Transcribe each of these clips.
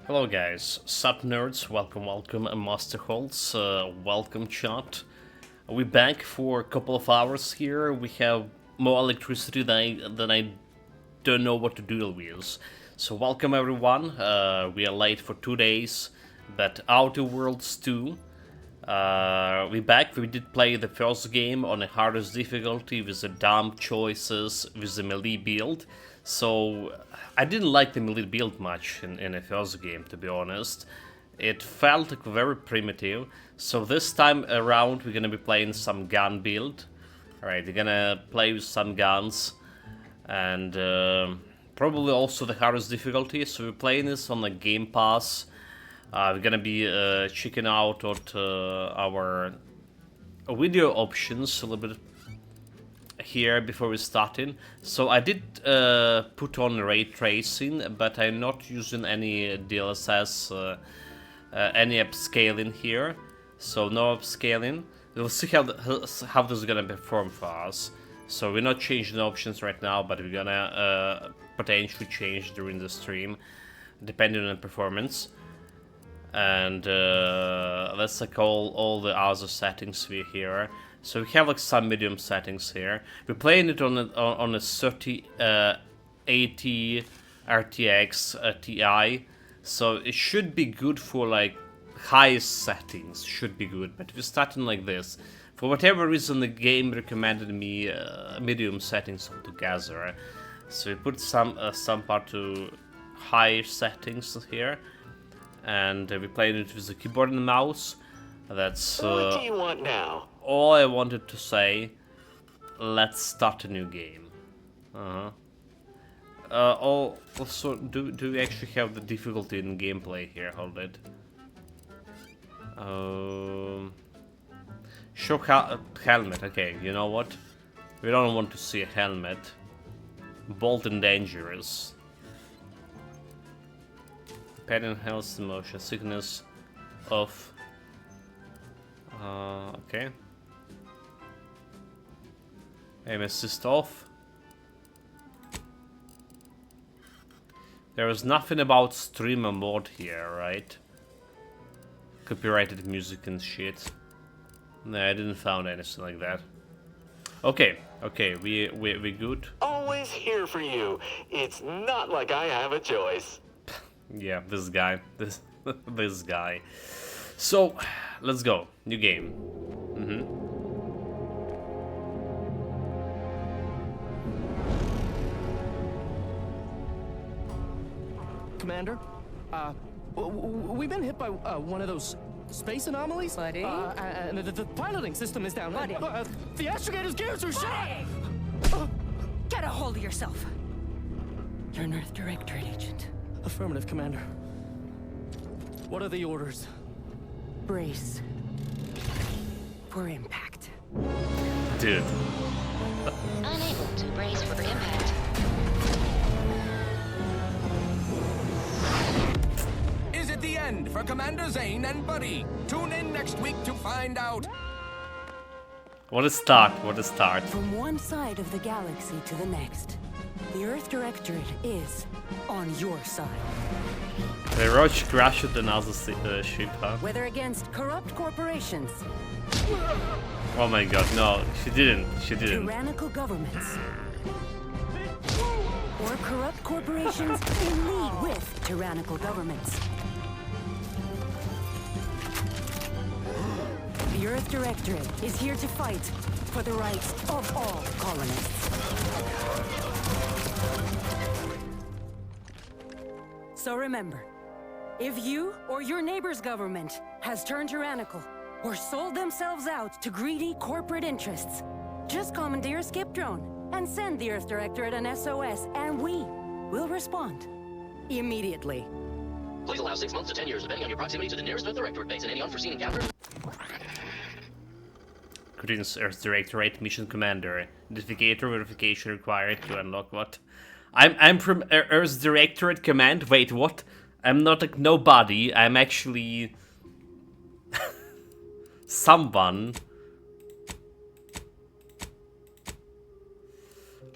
Hello guys, sup nerds, welcome Master Holtz, welcome chat. We're back for a couple of hours here. We have more electricity than I don't know what to deal with. So welcome everyone. We are late for 2 days, but Outer Worlds 2. We're back. We did play the first game on the hardest difficulty with the dumb choices with the melee build. So I didn't like the melee build much in the first game, to be honest. It felt like very primitive. So this time around we're gonna be playing some gun build. Alright, we're gonna play with some guns and probably also the hardest difficulty. So we're playing this on the Game Pass. We're gonna be checking out our video options a little bit here before we starting. So I did put on ray tracing, but I'm not using any DLSS, any upscaling here. So no upscaling. We'll see how this is gonna perform for us. So we're not changing the options right now, but we're gonna potentially change during the stream, depending on performance. And let's like all the other settings we here. So we have like some medium settings here. We're playing it on a 3080 RTX Ti, so it should be good for like highest settings. Should be good, but we're starting like this. For whatever reason, the game recommended me medium settings altogether. So we put some part to high settings here. And we played it with the keyboard and the mouse. That's What do you want now? all I wanted to say. Let's start a new game. Also, do we actually have the difficulty in gameplay here? Hold it. Show helmet. Okay, you know what? We don't want to see a helmet. Bold and dangerous. Pattern health, motion sickness, off. Okay. Aim assist off. There is nothing about streamer mode here, right? Copyrighted music and shit. No, I didn't found anything like that. Okay, we good. Always here for you. It's not like I have a choice. Yeah, this guy. This guy. So, let's go. New game. Commander, we've been hit by one of those space anomalies. Buddy? And the piloting system is down. Buddy? The astrogator's gears are shot. Get a hold of yourself. You're an Earth Directorate agent. Affirmative, Commander. What are the orders? Brace for impact. Dude. Unable to brace for impact. Is it the end for Commander Zane and Buddy? Tune in next week to find out. What a start, what a start. From one side of the galaxy to the next, the Earth Directorate is on your side. The Roach crashed another ship, huh? Whether against corrupt corporations, Oh my god, no, she didn't. tyrannical governments, or corrupt corporations in league with tyrannical governments. The Earth Directorate is here to fight for the rights of all colonists. So remember, if you or your neighbor's government has turned tyrannical or sold themselves out to greedy corporate interests, just commandeer a skip drone and send the Earth Directorate an SOS, and we will respond immediately. Please allow 6 months to 10 years, depending on your proximity to the nearest Earth Directorate base and any unforeseen encounters. Greetings, Earth Directorate Mission Commander. Identificator verification required to unlock what? I'm from Earth Directorate Command. Wait, what? I'm not like nobody. I'm actually someone.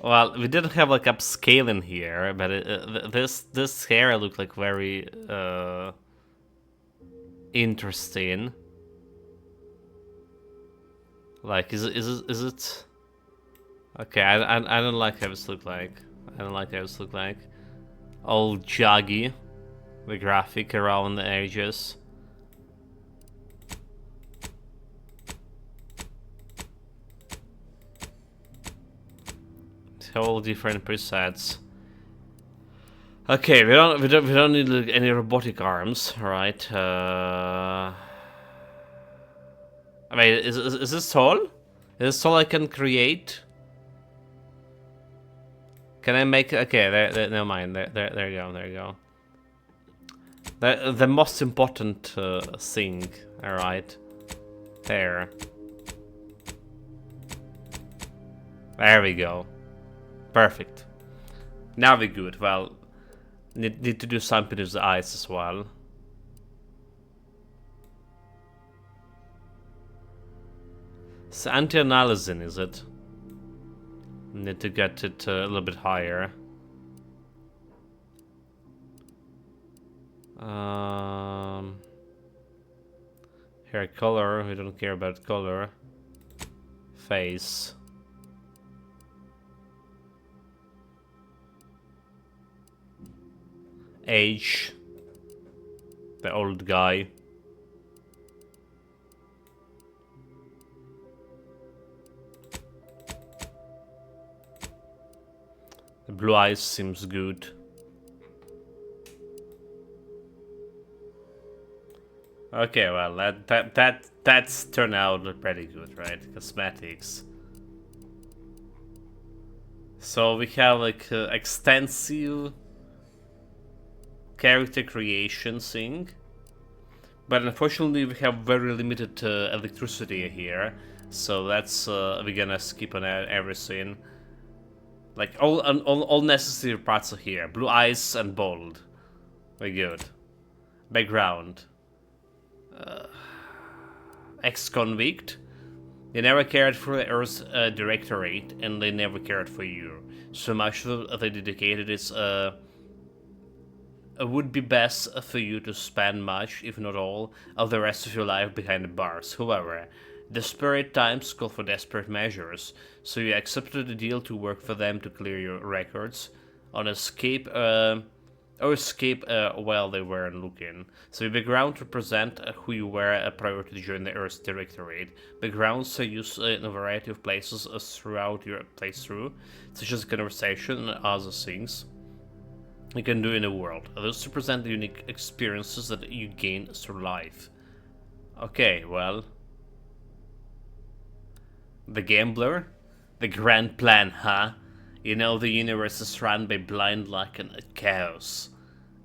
Well, we didn't have like upscaling here, but this hair looked like very interesting. Like, is it? Okay, I don't like how this look like. I don't like how this look like. All jaggy, the graphic around the edges. All different presets. Okay, we don't need like, any robotic arms, right? I mean, is this all? Is this all I can create? Can I make? Okay, there never mind. There you go. There you go. The most important thing. All right, there. There we go. Perfect. Now we're good. Well, need to do something with the eyes as well. It's anti-aliasing, is it? Need to get it a little bit higher. Hair color, we don't care about color. Face. Age. The old guy. The blue eyes seems good. Okay, well that's turned out pretty good, right? Cosmetics. So we have like extensive character creation thing, but unfortunately we have very limited electricity here, so that's we're gonna skip on everything. Like all necessary parts are here. Blue eyes and bold. Very good. Background. Ex-convict. They never cared for the Earth's directorate, and they never cared for you. So much that they dedicated it would be best for you to spend much, if not all, of the rest of your life behind the bars. However, desperate times call for desperate measures, so you accepted a deal to work for them to clear your records, on escape while they weren't looking. So your background represent who you were prior to joining the Earth's Directorate. Backgrounds are used in a variety of places throughout your playthrough, such as conversation and other things you can do in the world. Those represent the unique experiences that you gain through life. Okay, well, the gambler, the grand plan, huh? You know, the universe is run by blind luck and chaos.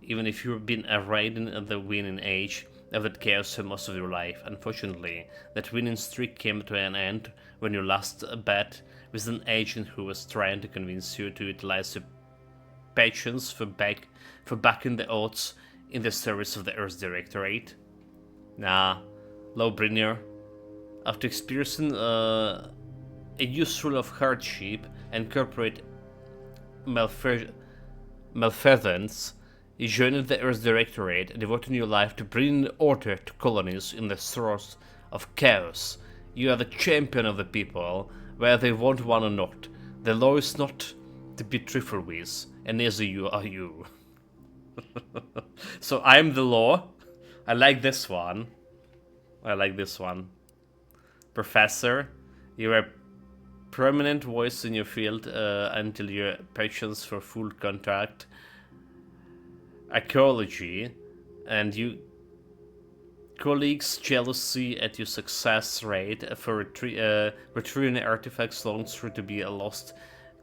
Even if you've been riding at the winning age of that chaos for most of your life, unfortunately, that winning streak came to an end when you lost a bet with an agent who was trying to convince you to utilize your patience for backing the odds in the service of the Earth's Directorate. Nah, Lowbringer, after experiencing a use full of hardship and corporate malfeasance, you joined the Earth's Directorate, devoting your life to bringing order to colonies in the throes of chaos. You are the champion of the people, whether they want one or not. The law is not to be trifled with, and neither you are you. So I'm the law. I like this one. I like this one. Professor, you're a prominent voice in your field until your patience for full contact. Archaeology, and you colleagues' jealousy at your success rate for retrieving artifacts long through to be lost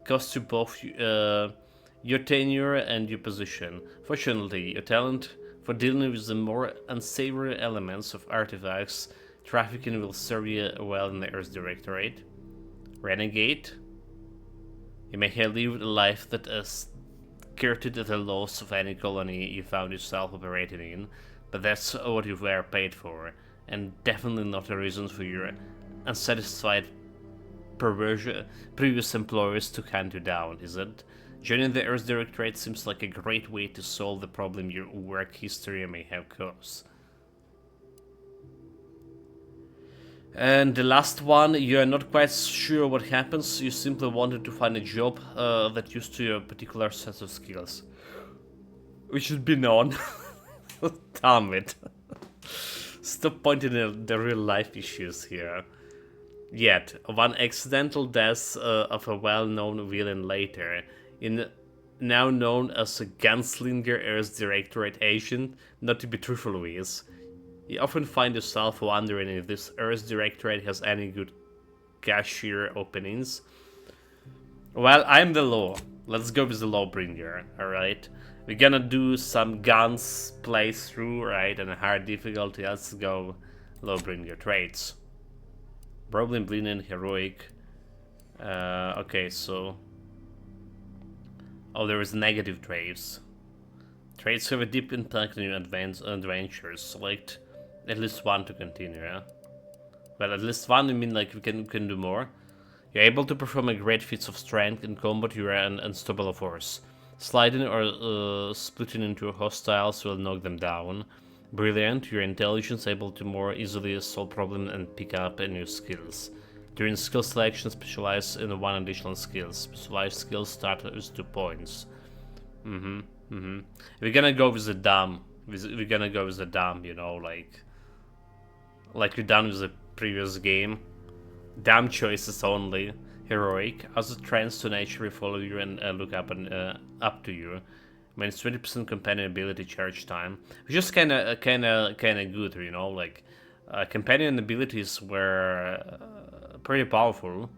cost you both your tenure and your position. Fortunately, your talent for dealing with the more unsavory elements of artifacts trafficking will serve you well in the Earth's Directorate. Renegade, you may have lived a life that is skirted the laws of any colony you found yourself operating in, but that's what you were paid for, and definitely not a reason for your unsatisfied previous employers to hunt you down, is it? Joining the Earth Directorate seems like a great way to solve the problem your work history may have caused. And the last one, you are not quite sure what happens, you simply wanted to find a job that used to your particular set of skills. Which should be known. Damn it. Stop pointing at the real life issues here. Yet, one accidental death of a well-known villain later, now known as a gunslinger Earth Directorate agent, not to be truthful with, you often find yourself wondering if this Earth Directorate has any good cashier openings. Well, I'm the law. Let's go with the Lawbringer, alright? We're gonna do some guns playthrough, right, and a hard difficulty. Let's go Lawbringer traits. Problem, bleeding, heroic. Okay, so... Oh, there is negative traits. Traits have a deep impact on your adventures. Select at least one to continue, yeah? Well, at least one, I mean like we can do more. You're able to perform a great feats of strength in combat, you are an unstoppable force. Sliding or splitting into hostiles will knock them down. Brilliant, your intelligence able to more easily solve problems and pick up new skills. During skill selection, specialize in one additional skill. Specialized skills start with 2 points. We're gonna go with the dumb. We're gonna go with the dumb, you know, like we done with the previous game. Dumb choices only. Heroic, as it trends to naturally follow you and look up to you. Means 20% companion ability charge time, which is kind of good, you know. Like companion abilities were pretty powerful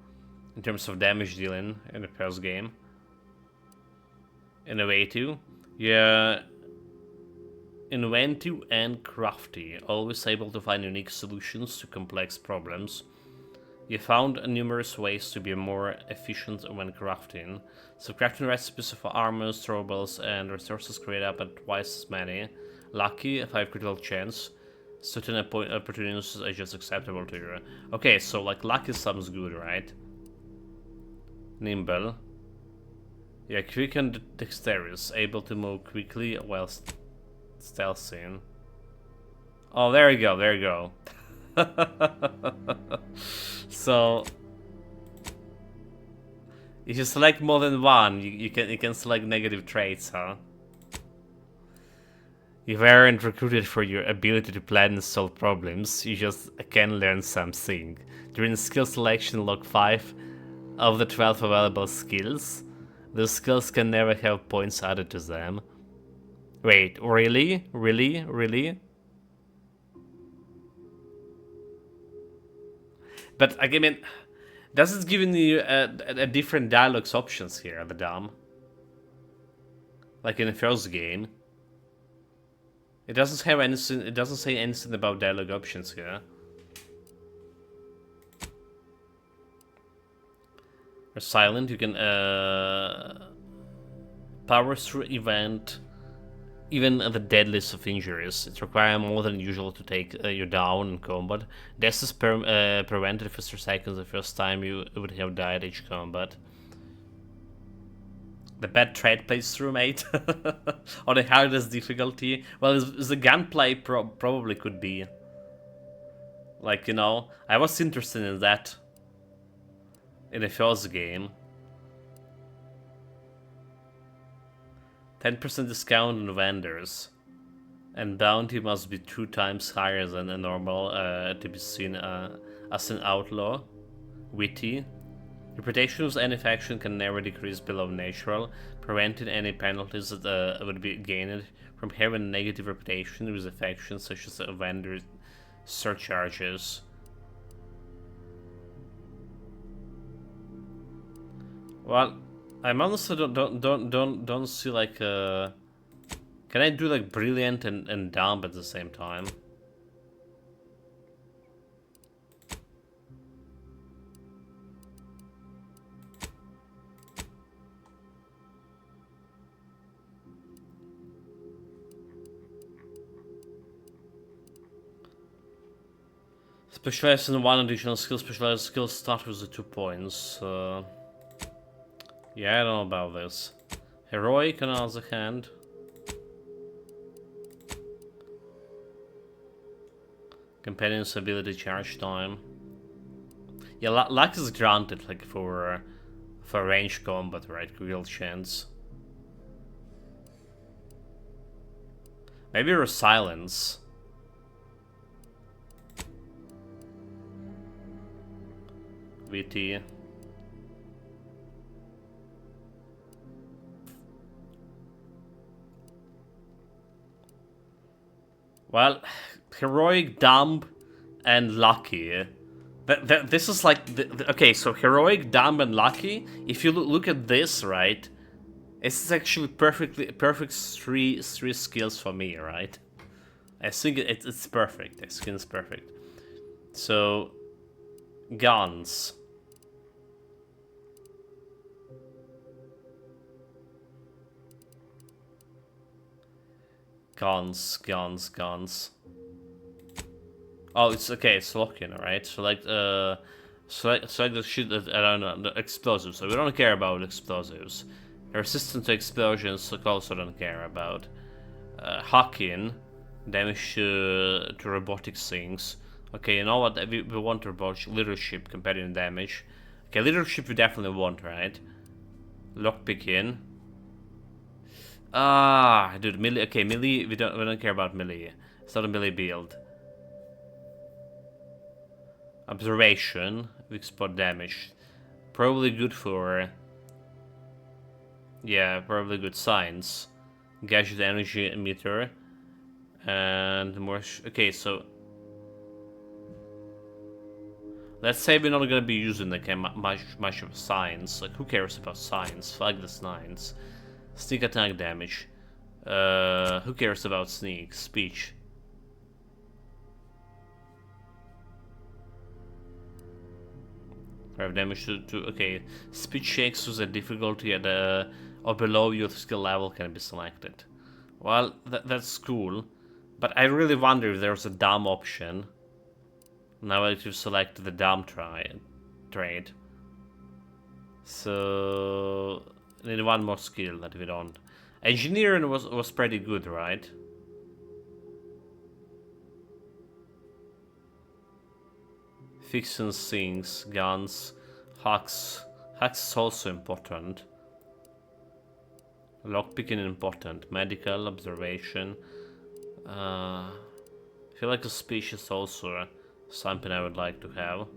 in terms of damage dealing in the first game. Innovative, yeah. Inventive and crafty, always able to find unique solutions to complex problems. You found numerous ways to be more efficient when crafting. So crafting recipes for armor, throwables, and resources create up at twice as many. Lucky, a 5 critical chance. Certain opportunities are just acceptable to you. Okay, so like lucky sounds good, right? Nimble. Yeah, quick and dexterous, able to move quickly while stealthing. Oh, there you go, there you go. So if you select more than one, you can select negative traits, huh? You weren't recruited for your ability to plan and solve problems, you just can learn something. During skill selection, log 5 of the 12 available skills. The skills can never have points added to them. Wait, really? Really? Really? But I mean, does it giving you a different dialogues options here, the dumb? Like in the first game. It doesn't have anything. It doesn't say anything about dialogue options here. Or silent. You can power through event. Even the deadliest of injuries, it requires more than usual to take you down in combat. Death is prevented for 3 seconds the first time you would have died each combat. The bad trade plays through, mate. On the hardest difficulty. Well, the gunplay probably could be. Like, you know, I was interested in that in the first game. 10% discount on vendors. And bounty must be 2 times higher than a normal to be seen as an outlaw. Witty. Reputation with any faction can never decrease below natural, preventing any penalties that would be gained from having a negative reputation with a faction such as vendor surcharges. Well, I'm honestly don't see like can I do like brilliant and dumb at the same time? Specialize in one additional skill. Specialized skill start with the 2 points. Yeah, I don't know about this. Heroic on the other hand. Companion's ability charge time. Yeah, luck is granted like for range combat, right? Real chance. Maybe resilience. VT. Well, heroic, dumb, and lucky. This is like okay. So heroic, dumb, and lucky. If you look at this, right, it's actually perfect three skills for me, right? I think it's perfect. The skin is perfect. So guns. Guns. Oh, it's okay. It's locking, right? So like the shit that I don't know, the explosives. So we don't care about explosives. Resistant to explosions, so also don't care about. Hacking, damage to robotic things. Okay, you know what? We want robotic leadership, companion damage. Okay, leadership we definitely want, right? Lockpicking. Ah, dude, melee. Okay, melee. We don't care about melee. It's not a melee build. Observation, weak spot damage. Probably good for. Yeah, probably good science. Gadget energy emitter. And more. Okay, so. Let's say we're not gonna be using like much of science. Like, who cares about science? Fuck the science. Sneak attack damage. Who cares about sneak? Speech. Have damage to okay. Speech checks with a difficulty at or below your skill level can be selected. Well, that's cool, but I really wonder if there's a dumb option. Now that you've selected the dumb trade. So need one more skill that we don't. Engineering was pretty good, right? Fixing things, guns, hacks. Hacks is also important. Lockpicking important. Medical, observation. I feel like a speech is also something I would like to have.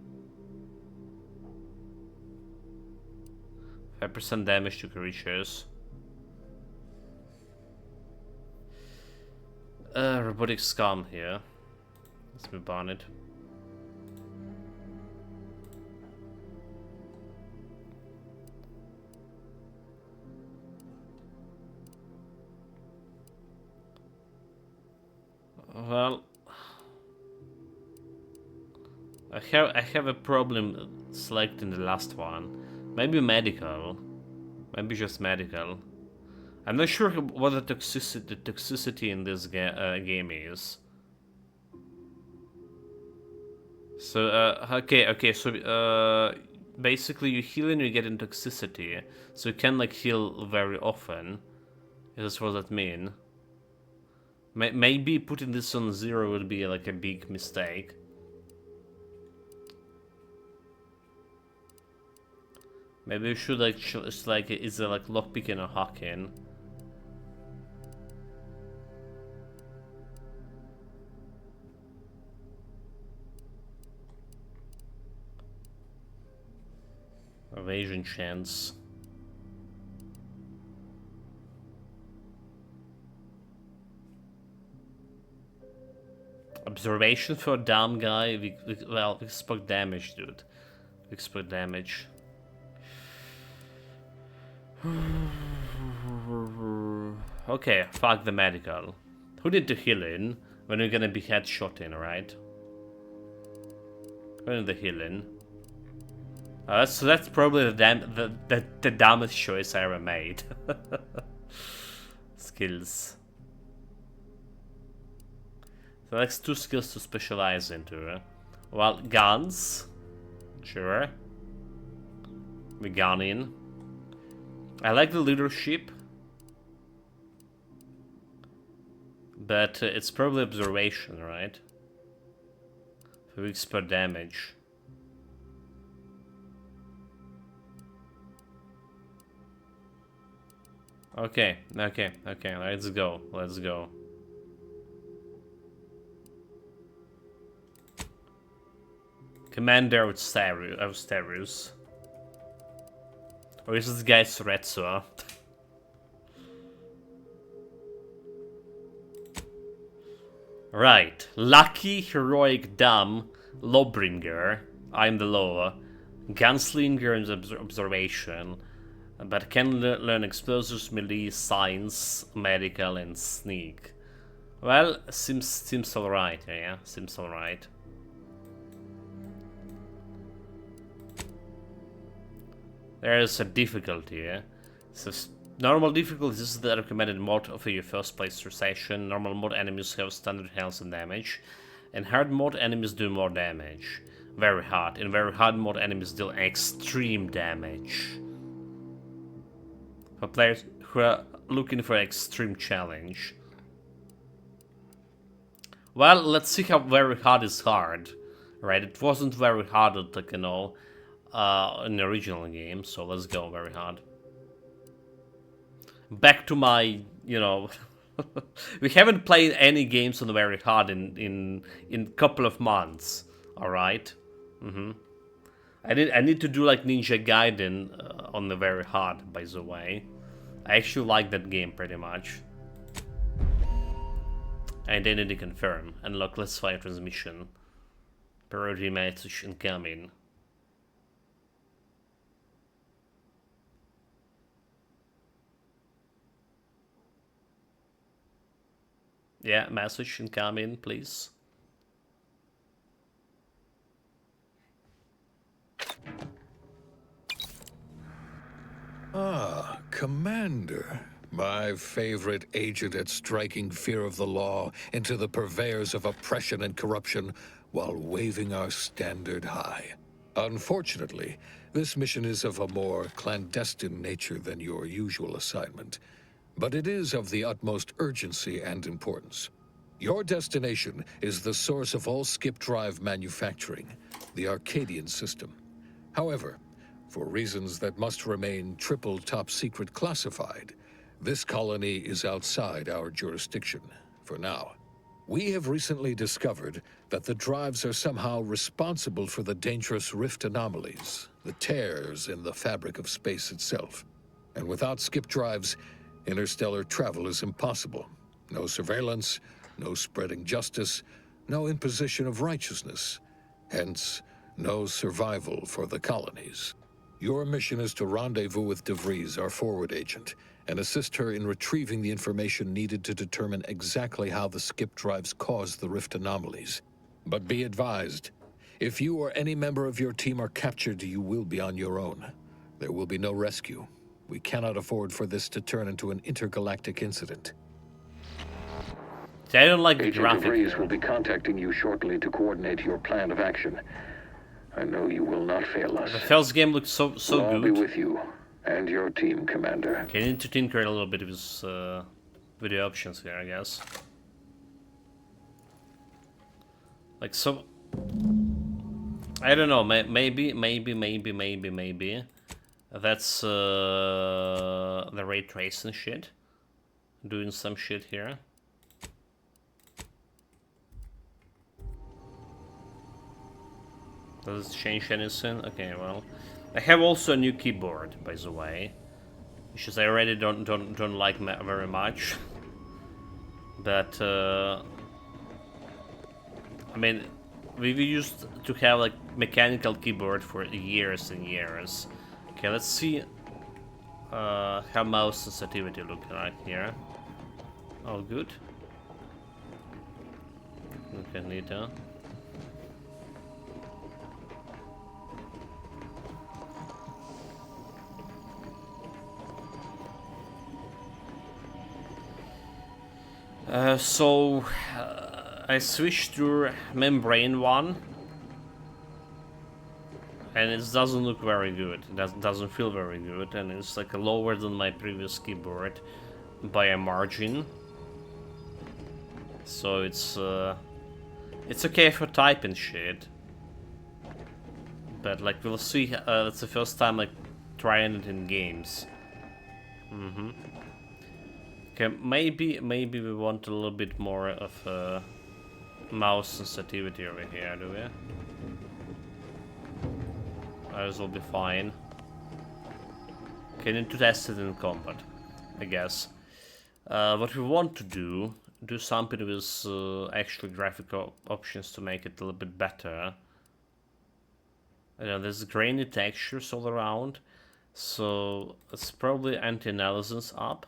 5% damage to creatures. Robotic scum here. Let's move on it. Well, I have a problem selecting the last one. Maybe medical. Maybe just medical. I'm not sure what the toxicity in this game is. So okay. So basically you heal and you get in toxicity, so you can like heal very often. Is what that mean? Maybe putting this on 0 would be like a big mistake. Maybe we should like it's like is it like lockpicking or hacking? Evasion chance. Observation for a dumb guy. Well, we spoke damage, dude. We spoke damage. Okay, fuck the medical. Who did the healing when we're gonna be headshotting, right? When the healing. So that's probably the dumbest choice I ever made. Skills. So that's 2 skills to specialize into. Well, guns. Sure. We gun in. I like the leadership. But it's probably observation, right? 2 weeks per damage. Okay, let's go, Commander Austerius. Or is this guy Soretsu? Right. Lucky, heroic, dumb, lawbringer. I'm the law. Gunslinger and observation. But can learn explosives, melee, science, medical, and sneak. Well, seems alright, yeah. Seems alright. There is a difficulty, yeah. So normal difficulty is the recommended mod of your first playthrough session. Normal mode enemies have standard health and damage. And hard mode enemies do more damage. Very hard. In very hard mode enemies deal extreme damage. For players who are looking for extreme challenge. Well, let's see how very hard is hard. Right, it wasn't very hard, like, you know, in the original game, so let's go very hard. Back to my, you know, we haven't played any games on very hard in couple of months. All right. I need to do like Ninja Gaiden on the very hard. By the way, I actually like that game pretty much. Identity confirm. Unlock classified transmission. Priority message incoming. Yeah, message incoming, please. Ah, Commander. My favorite agent at striking fear of the law into the purveyors of oppression and corruption while waving our standard high. Unfortunately, this mission is of a more clandestine nature than your usual assignment, but it is of the utmost urgency and importance. Your destination is the source of all skip drive manufacturing, the Arcadian system. However, for reasons that must remain triple top secret classified, this colony is outside our jurisdiction, for now. We have recently discovered that the drives are somehow responsible for the dangerous rift anomalies, the tears in the fabric of space itself. And without skip drives, interstellar travel is impossible. No surveillance, no spreading justice, no imposition of righteousness. Hence, no survival for the colonies. Your mission is to rendezvous with DeVries, our forward agent, and assist her in retrieving the information needed to determine exactly how the skip drives cause the rift anomalies. But be advised, if you or any member of your team are captured, you will be on your own. There will be no rescue. We cannot afford for this to turn into an intergalactic incident. I don't like the Agent graphic. DeVries will be contacting you shortly to coordinate your plan of action. I know you will not fail us. The first game looks so I'll good. be with you and your team, Commander. Okay, I need to tinker a little bit with his video options here, I guess. Like, so... I don't know, maybe. That's the ray tracing shit. Doing some shit here. Does it change anything? Okay, well, I have also a new keyboard, by the way, which is I already don't like very much. But I mean, we used to have like mechanical keyboard for years and years. Okay, let's see how mouse sensitivity looks like here. All good. Okay, neato. I switched to membrane one, And it doesn't look very good. It doesn't feel very good, and it's like lower than my previous keyboard by a margin. So it's okay for typing shit. But like we'll see. That's the first time like trying it in games. Okay, maybe we want a little bit more of mouse sensitivity over here, do we? Ours will be fine. Okay, need to test it in combat, I guess. What we want to do something with actual graphical options to make it a little bit better. You know, there's grainy textures all around, so it's probably anti-analysis up.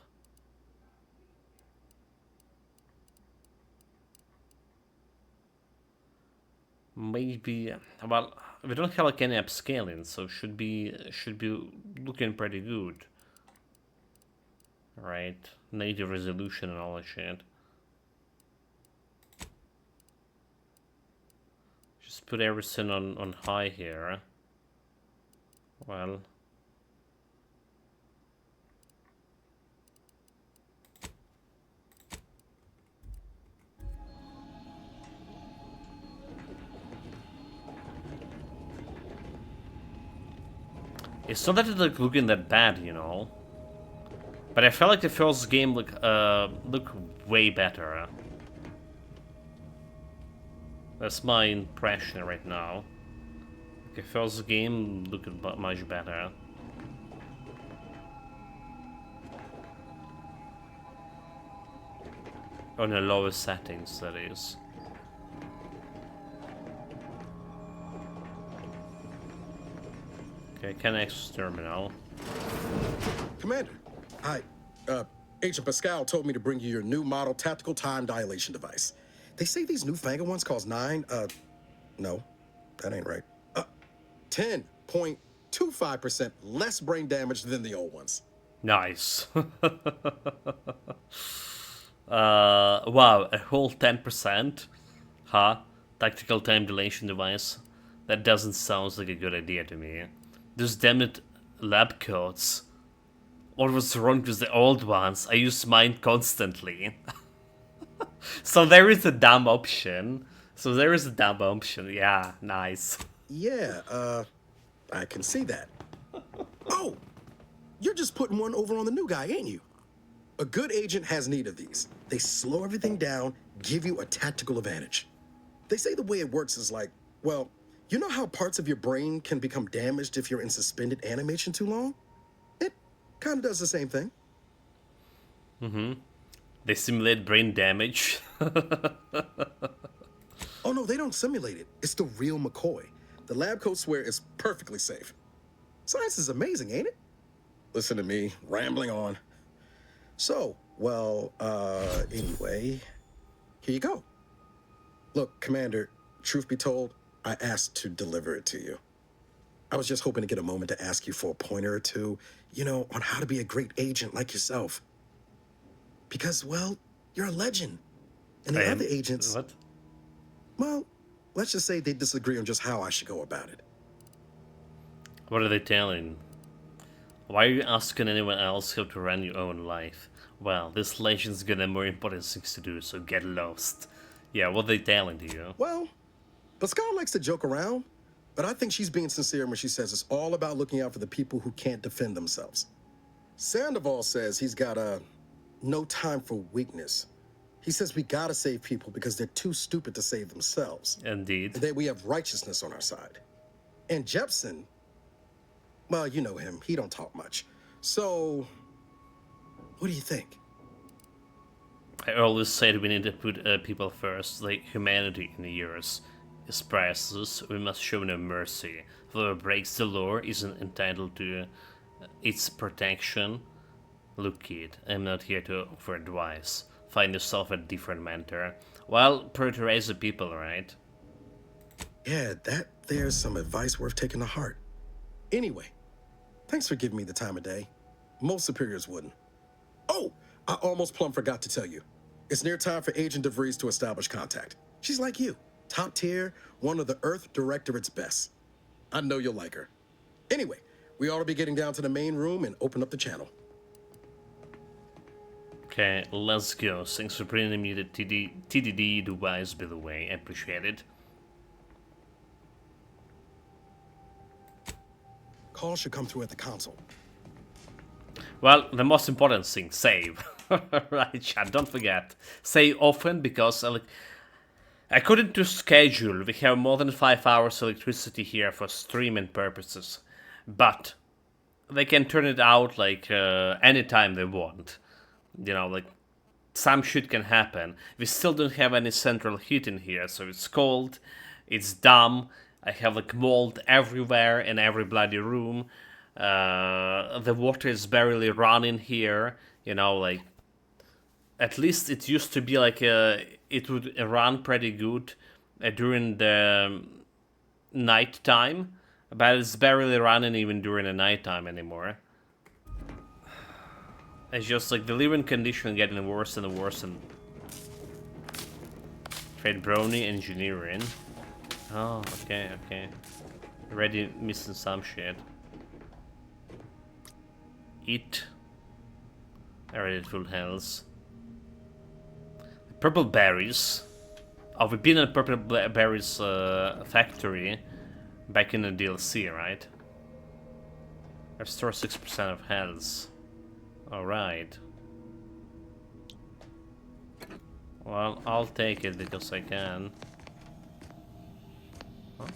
Maybe, well, we don't have like any upscaling, so should be looking pretty good, right? Native resolution and all that shit. Just put everything on high here. Well, it's not that it's like looking that bad, you know. But I felt like the first game looked way better. That's my impression right now. The first game looked much better. On the lower settings, that is. Okay, can access terminal. Commander, Agent Pascal told me to bring you your new model tactical time dilation device. They say these newfangled ones cause no, that ain't right. 10.25% less brain damage than the old ones. Nice. Wow, a whole 10%? Huh? Tactical time dilation device? That doesn't sound like a good idea to me. Those damn it lab coats. What was wrong with the old ones? I use mine constantly. So there is a dumb option. Yeah, nice. Yeah, I can see that. Oh, you're just putting one over on the new guy, ain't you? A good agent has need of these. They slow everything down, give you a tactical advantage. They say the way it works is like, well, you know how parts of your brain can become damaged if you're in suspended animation too long? It kind of does the same thing. They simulate brain damage. Oh no, they don't simulate it. It's the real McCoy. The lab coats swear it's perfectly safe. Science is amazing, ain't it? Listen to me, rambling on. So, well, anyway, here you go. Look, Commander, truth be told, I asked to deliver it to you. I was just hoping to get a moment to ask you for a pointer or two, you know, on how to be a great agent like yourself. Because, well, you're a legend. And the other agents... What? Well, let's just say they disagree on just how I should go about it. What are they telling? Why are you asking anyone else how to run your own life? Well, this legend's got more important things to do, so get lost. Yeah, what are they telling to you? Well, Pascal likes to joke around, but I think she's being sincere when she says it's all about looking out for the people who can't defend themselves. Sandoval says he's got no time for weakness. He says we gotta save people because they're too stupid to save themselves. Indeed. And that we have righteousness on our side. And Jepson, well, you know him. He don't talk much. So, what do you think? I always said we need to put people first, like humanity in yours. Expresses, we must show no mercy. Whoever breaks the law isn't entitled to its protection. Look, kid, I'm not here to offer advice. Find yourself a different mentor. Well, prioritize the people, right? Yeah, there's some advice worth taking to heart. Anyway, thanks for giving me the time of day. Most superiors wouldn't. Oh, I almost plumb forgot to tell you. It's near time for Agent DeVries to establish contact. She's like you, top tier, one of the Earth Directorate's best. I know you'll like her. Anyway, we ought to be getting down to the main room and open up the channel. Okay, let's go. Thanks for bringing me the TDD device, by the way. Appreciate it. Call should come through at the console. Well, the most important thing, save. Right, chat, don't forget. Save often, because according to schedule, we have more than 5 hours electricity here for streaming purposes. But they can turn it out like anytime they want. You know, like some shit can happen. We still don't have any central heat in here, so it's cold, it's dumb. I have like mold everywhere in every bloody room. The water is barely running here. You know, like at least it used to be like it would run pretty good during the night time, but it's barely running even during the night time anymore. It's just like the living condition getting worse and worse. And Trade Brony Engineering. Oh, okay, okay. Already missing some shit. Eat. Already full health. Purple berries. Oh, we've been at Purple Berries factory back in the DLC, right? Restore 6% of health. Alright. Well, I'll take it because I can. Huh?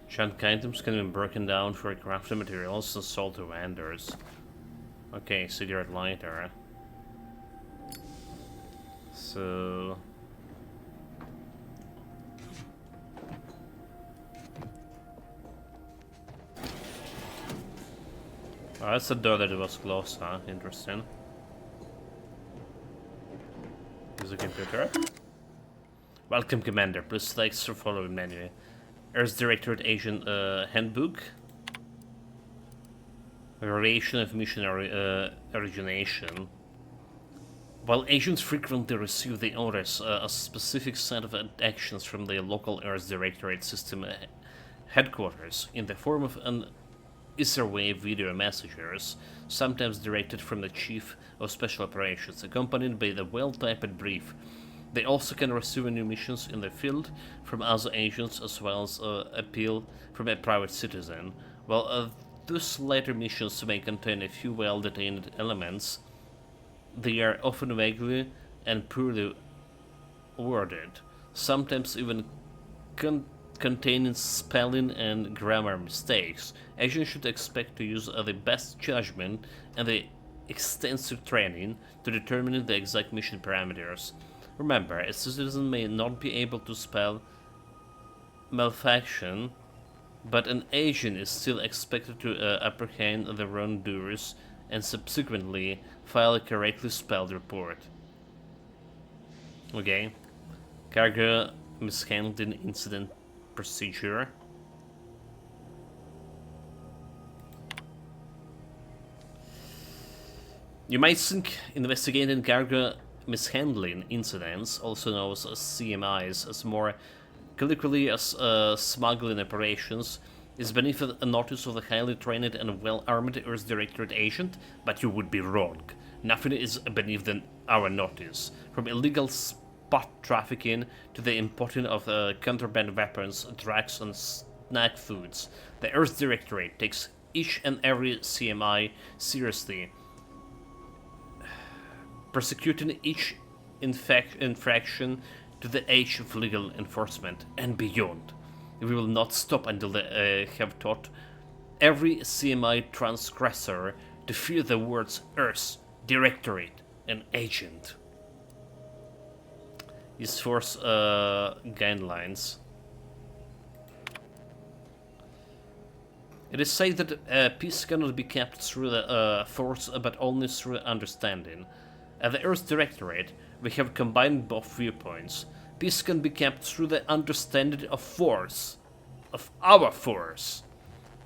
Chunk items can be broken down for crafting materials and sold to vendors. Okay, cigarette lighter. So... oh, that's a door that was closed, huh? Interesting. Is a computer? Welcome, Commander. Please thanks for following menu. Earth Directorate Agent Handbook. Variation of mission origination. While agents frequently receive the orders, a specific set of actions from the local Earth Directorate system headquarters in the form of an Etherwave video messengers, sometimes directed from the Chief of Special Operations, accompanied by the well-typed brief. They also can receive new missions in the field from other agents, as well as appeal from a private citizen. While those later missions may contain a few well-detailed elements, they are often vaguely and poorly worded, sometimes even containing spelling and grammar mistakes. Agents should expect to use the best judgment and the extensive training to determine the exact mission parameters. Remember, a citizen may not be able to spell malfunction, but an agent is still expected to apprehend the wrongdoers and subsequently file a correctly spelled report. Okay. Cargo mishandling incident procedure. You might think investigating cargo mishandling incidents, also known as CMIs, as more colloquially as smuggling operations, is beneath a notice of a highly trained and well-armed Earth Directorate agent, but you would be wrong. Nothing is beneath our notice, from illegal spot trafficking to the importing of contraband weapons, drugs, and snack foods. The Earth Directorate takes each and every CMI seriously, prosecuting each infraction to the edge of legal enforcement and beyond. We will not stop until they have taught every CMI transgressor to fear the words Earth, Directorate, and Agent. These force guidelines. It is said that peace cannot be kept through the force, but only through understanding. At the Earth Directorate, we have combined both viewpoints. Peace can be kept through the understanding of force, of our force,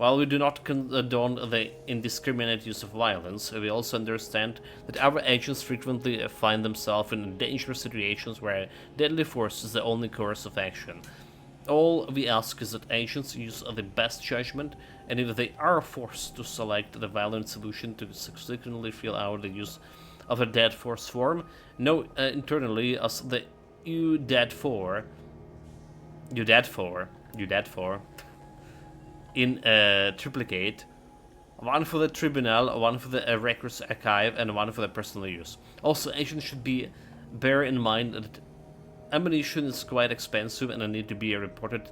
While we do not condone the indiscriminate use of violence, we also understand that our agents frequently find themselves in dangerous situations where deadly force is the only course of action. All we ask is that agents use the best judgment, and if they are forced to select the violent solution to subsequently fill out the use of a dead force form, know internally as the you dead for in triplicate, one for the tribunal, one for the records archive, and one for the personal use. Also, agents should bear in mind that ammunition is quite expensive and need to be reported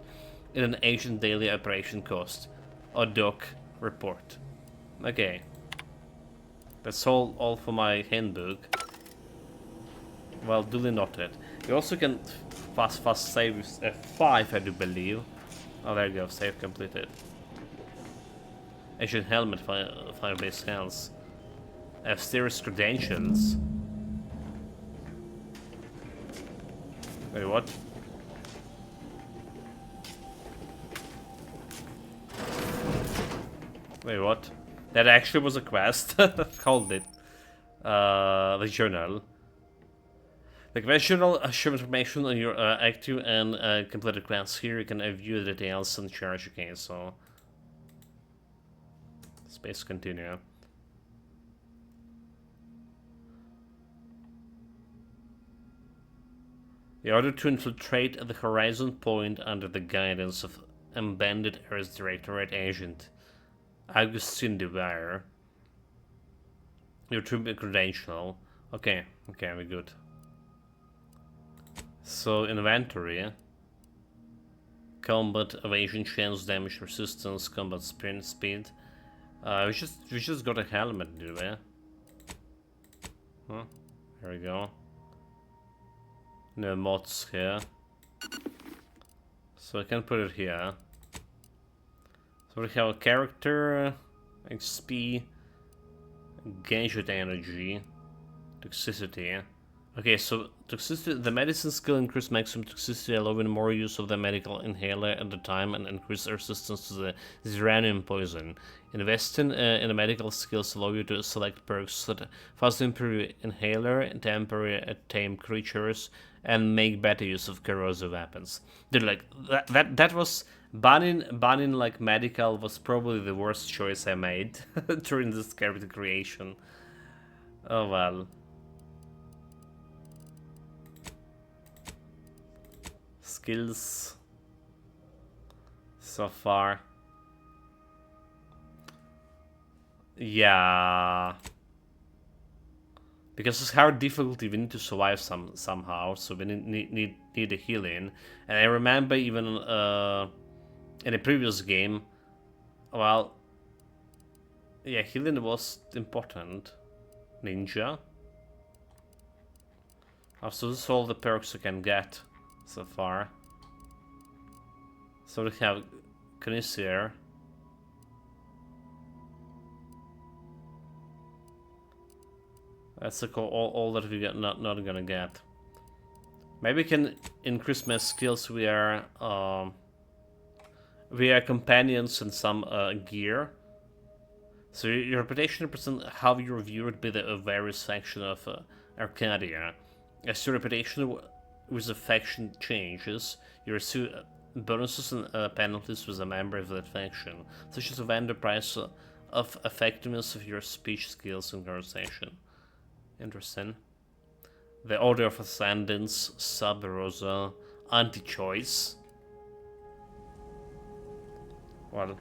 in an agent daily operation cost, or doc report. Okay, that's all for my handbook. Well, duly noted. You also can fast save with F5, I do believe. Oh, there you go, save completed. Agent helmet, fire-based hands. Serious credentials. Wait, what? Wait, what? That actually was a quest. Called it. The journal. The quest journal shows information on your active and completed quests. Here you can view the details and charge again, so... Space continue. In order to infiltrate the Horizon Point under the guidance of Embedded Earth Directorate Agent Augustine DeWire, your true credential. Okay, we're good. So, inventory. Combat, evasion, chance, damage, resistance, combat sprint, speed. We just got a helmet, do we? Huh? There we go. No mods here. So I can put it here. So we have a character, XP, gadget energy, toxicity. Okay, so toxicity, the medicine skill increase maximum toxicity, allowing more use of the medical inhaler at the time and increase resistance to the Ziranium poison. Investing in the medical skills allow you to select perks that fast improve inhaler, temporary tame creatures, and make better use of corrosive weapons. Dude, like that was banning like medical was probably the worst choice I made during this character creation. Oh well. Skills so far. Yeah. Because it's hard difficulty, we need to survive somehow, so we need a healing. And I remember even in a previous game, well, yeah, healing was important. Ninja. So this is all the perks you can get so far. So we have Connoisseur. That's all that we get not gonna get. Maybe we can increase my skills. We are companions in some gear. So your reputation represents how you're viewed by the various faction of Arcadia. As your reputation with the faction changes, you receive bonuses and penalties with a member of that faction, such as a vendor price of effectiveness of your speech skills and conversation. Interesting. The Order of Ascendance, Sub Rosa, Anti-Choice. Well.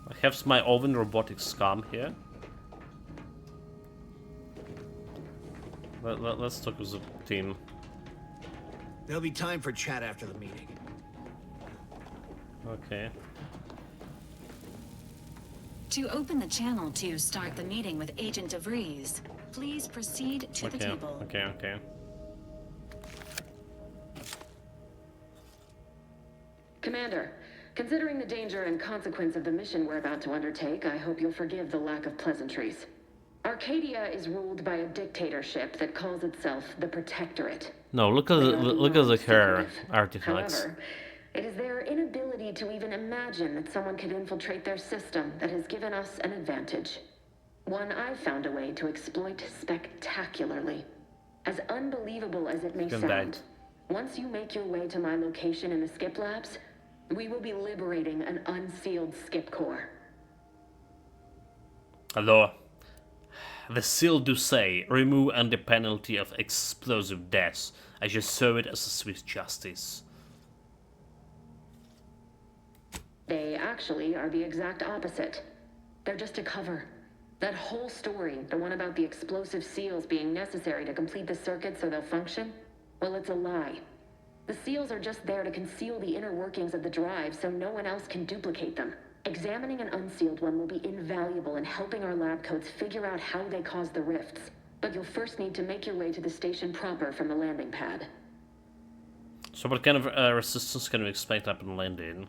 I have my oven robotic scum here. Let's talk with the team. There'll be time for chat after the meeting. Okay. To open the channel to start the meeting with Agent DeVries, please proceed to the table. Okay. Commander, considering the danger and consequence of the mission we're about to undertake, I hope you'll forgive the lack of pleasantries. Our Arcadia is ruled by a dictatorship that calls itself the Protectorate. No, look at the hair artifacts. However, it is their inability to even imagine that someone could infiltrate their system that has given us an advantage. One I've found a way to exploit spectacularly. As unbelievable as it may sound, once you make your way to my location in the Skip Labs, we will be liberating an unsealed Skip Core. Hello. The seal do say, remove under penalty of explosive death. I just saw it as a swift justice. They actually are the exact opposite. They're just a cover. That whole story, the one about the explosive seals being necessary to complete the circuit so they'll function, well, it's a lie. The seals are just there to conceal the inner workings of the drive so no one else can duplicate them. Examining an unsealed one will be invaluable in helping our lab coats figure out how they cause the rifts. But you'll first need to make your way to the station proper from the landing pad. So what kind of resistance can we expect upon landing?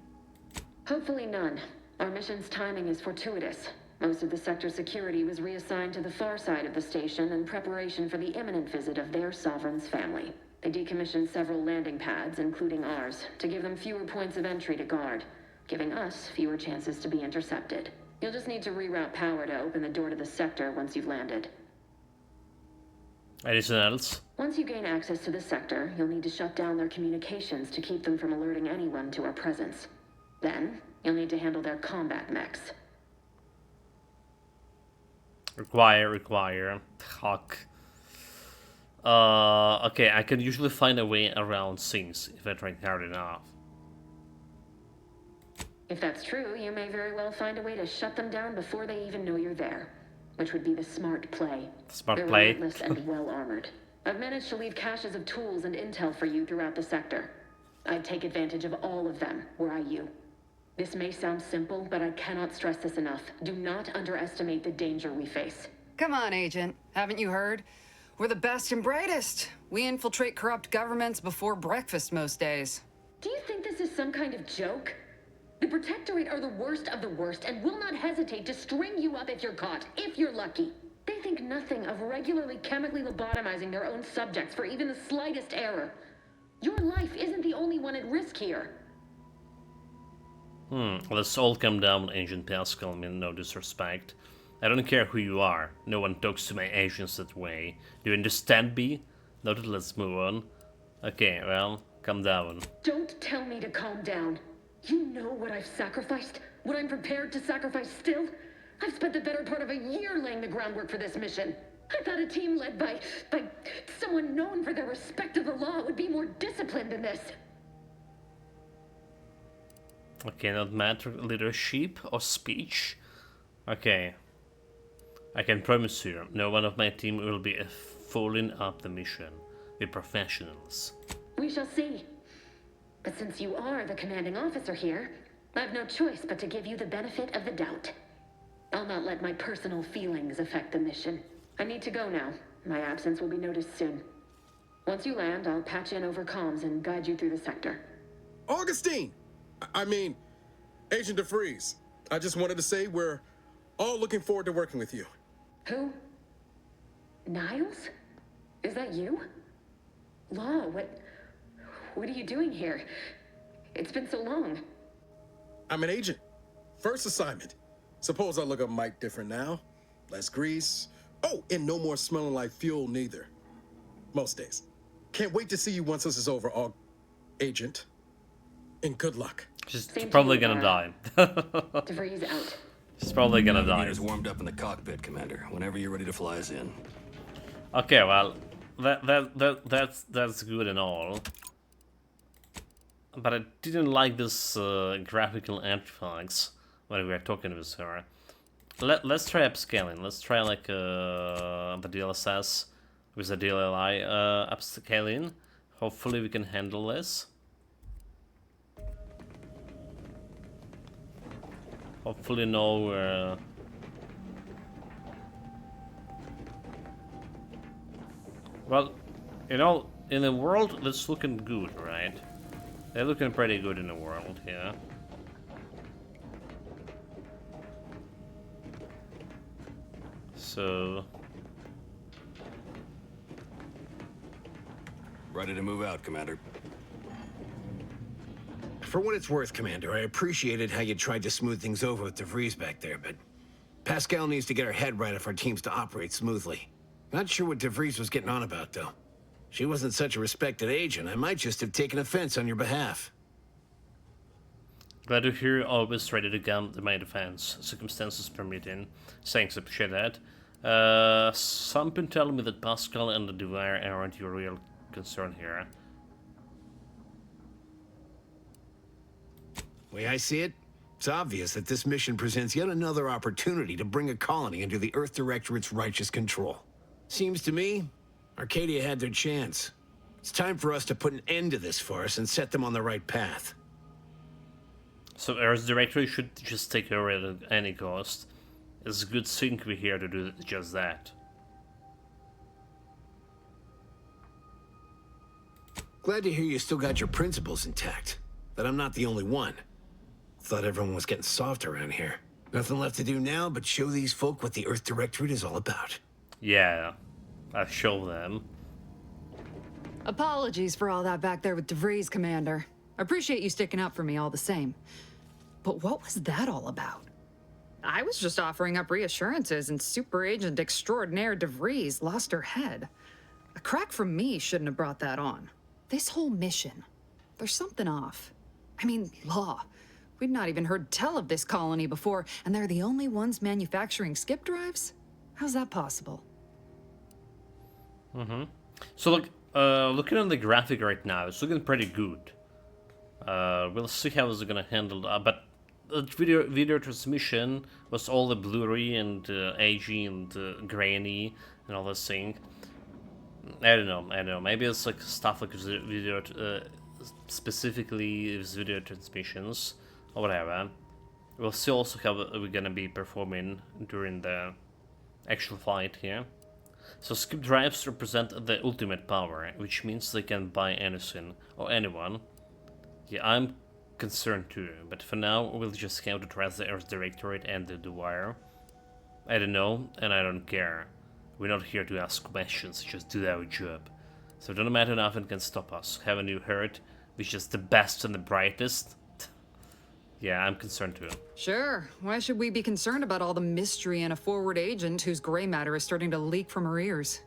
Hopefully none. Our mission's timing is fortuitous. Most of the sector security was reassigned to the far side of the station in preparation for the imminent visit of their sovereign's family. They decommissioned several landing pads, including ours, to give them fewer points of entry to guard, giving us fewer chances to be intercepted. You'll just need to reroute power to open the door to the sector once you've landed. Anything else? Once you gain access to the sector, you'll need to shut down their communications to keep them from alerting anyone to our presence. Then, you'll need to handle their combat mechs. Require. Talk. Okay, I can usually find a way around things if I try hard enough. If that's true, you may very well find a way to shut them down before they even know you're there. Which would be the smart play. Smart play? They're relentless and well-armored. I've managed to leave caches of tools and intel for you throughout the sector. I'd take advantage of all of them, were I you. This may sound simple, but I cannot stress this enough. Do not underestimate the danger we face. Come on, Agent. Haven't you heard? We're the best and brightest. We infiltrate corrupt governments before breakfast most days. Do you think this is some kind of joke? The Protectorate are the worst of the worst and will not hesitate to string you up if you're caught, if you're lucky. They think nothing of regularly chemically lobotomizing their own subjects for even the slightest error. Your life isn't the only one at risk here. Let's all come down, Agent Pascal. I mean, no disrespect. I don't care who you are. No one talks to my agents that way. Do you understand me? Noted, let's move on. Okay, well, calm down. Don't tell me to calm down. You know what I've sacrificed? What I'm prepared to sacrifice still? I've spent the better part of a year laying the groundwork for this mission. I thought a team led by someone known for their respect of the law would be more disciplined than this. Okay, not matter leadership or speech. Okay. I can promise you, no one of my team will be following up the mission. We're professionals. We shall see. But since you are the commanding officer here, I have no choice but to give you the benefit of the doubt. I'll not let my personal feelings affect the mission. I need to go now. My absence will be noticed soon. Once you land, I'll patch in over comms and guide you through the sector. Augustine! I mean, Agent DeVries. I just wanted to say we're all looking forward to working with you. Who? Niles? Is that you? Law, what are you doing here? It's been so long. I'm an agent. First assignment. Suppose I look a mite different now. Less grease. Oh, and no more smelling like fuel neither. Most days. Can't wait to see you once this is over, Agent. And good luck. She's probably gonna die. DeVries out. She's probably gonna die. Navigator's warmed up in the cockpit, Commander. Whenever you're ready to fly us in. Okay, well, that's good and all. But I didn't like this graphical artifacts when we were talking with her. Let's try upscaling. Let's try like the DLSS with the DLLI upscaling. Hopefully we can handle this. Hopefully no well, you know, in the world that's looking good, right? They're looking pretty good in the world here. So Ready to move out, Commander. For what it's worth, Commander, I appreciated how you tried to smooth things over with DeVries back there, but Pascal needs to get her head right if our team's to operate smoothly. Not sure what DeVries was getting on about, though. She wasn't such a respected agent. I might just have taken offense on your behalf. Glad to hear you're always ready to come to my defense, circumstances permitting. Thanks, appreciate that. Some been telling me that Pascal and the Dwyer aren't your real concern here. Way I see it, it's obvious that this mission presents yet another opportunity to bring a colony under the Earth Directorate's righteous control. Seems to me, Arcadia had their chance. It's time for us to put an end to this farce and set them on the right path. So Earth Directorate should just take over at any cost. It's a good thing we're here to do just that. Glad to hear you still got your principles intact. That I'm not the only one. Thought everyone was getting soft around here. Nothing left to do now but show these folk what the Earth Directorate is all about. Yeah, I'll show them. Apologies for all that back there with DeVries, Commander. I appreciate you sticking up for me all the same. But what was that all about? I was just offering up reassurances and Super Agent Extraordinaire DeVries lost her head. A crack from me shouldn't have brought that on. This whole mission, there's something off. I mean, law. We'd not even heard tell of this colony before, and they're the only ones manufacturing skip drives? How's that possible? So look, looking at the graphic right now, it's looking pretty good. We'll see how it's gonna handle that, but the video transmission was all the blurry and agey and grainy and all this thing. I don't know, maybe it's like stuff like video, specifically video transmissions, or whatever. We'll see also how we're gonna be performing during the actual fight here. So skip drives represent the ultimate power, which means they can buy anything or anyone. Yeah, I'm concerned too, but for now we'll just have to trust the Earth Directorate and the Dwyer. I don't know, and I don't care. We're not here to ask questions, just do our job. So it doesn't matter, nothing can stop us. Haven't you heard? We're just the best and the brightest. Yeah, I'm concerned too. Sure. Why should we be concerned about all the mystery in a forward agent whose gray matter is starting to leak from her ears?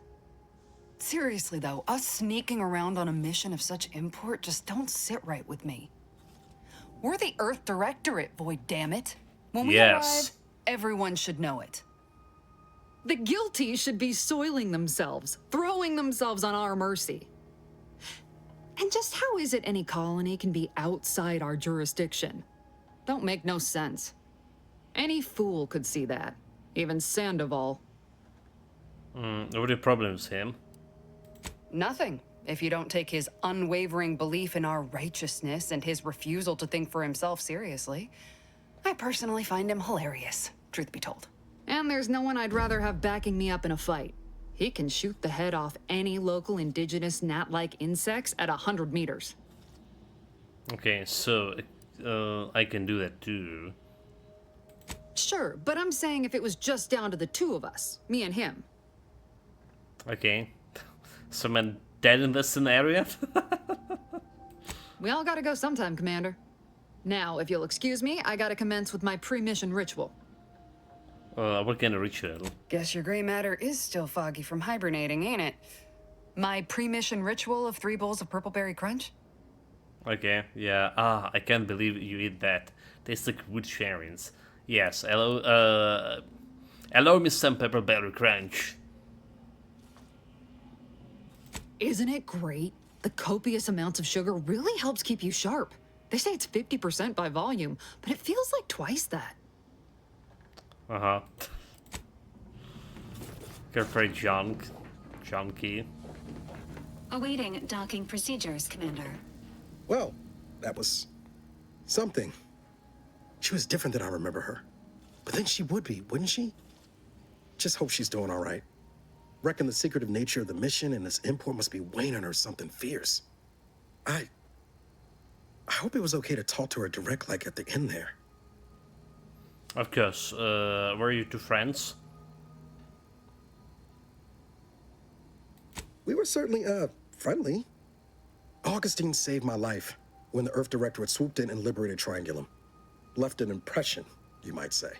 Seriously though, us sneaking around on a mission of such import just don't sit right with me. We're the Earth Directorate, Void, damn it. When we arrive, everyone should know it. The guilty should be soiling themselves, throwing themselves on our mercy. And just how is it any colony can be outside our jurisdiction? Don't make no sense. Any fool could see that. Even Sandoval. What are the problems, him? Nothing. If you don't take his unwavering belief in our righteousness and his refusal to think for himself seriously. I personally find him hilarious, truth be told. And there's no one I'd rather have backing me up in a fight. He can shoot the head off any local indigenous gnat-like insects at 100 meters. Okay, so I can do that too. Sure, but I'm saying if it was just down to the two of us, me and him. Okay. So I'm dead in this scenario? We all gotta go sometime, Commander. Now, if you'll excuse me, I gotta commence with my pre-mission ritual. What kind of ritual? Guess your gray matter is still foggy from hibernating, ain't it? My pre-mission ritual of 3 bowls of purple berry crunch? Okay, yeah. I can't believe you eat that. Tastes like wood sharings. Yes, allow me some pepper berry crunch. Isn't it great? The copious amounts of sugar really helps keep you sharp. They say it's 50% by volume, but it feels like twice that. Uh-huh. Carefree junkie. Awaiting docking procedures, Commander. Well, that was something. She was different than I remember her. But then she would be, wouldn't she? Just hope she's doing all right. Reckon the secretive nature of the mission and this import must be weighing on her something fierce. I hope it was okay to talk to her direct like at the end there. Of course. Were you two friends? We were certainly, friendly. Augustine saved my life when the Earth Directorate swooped in and liberated Triangulum. Left an impression, you might say.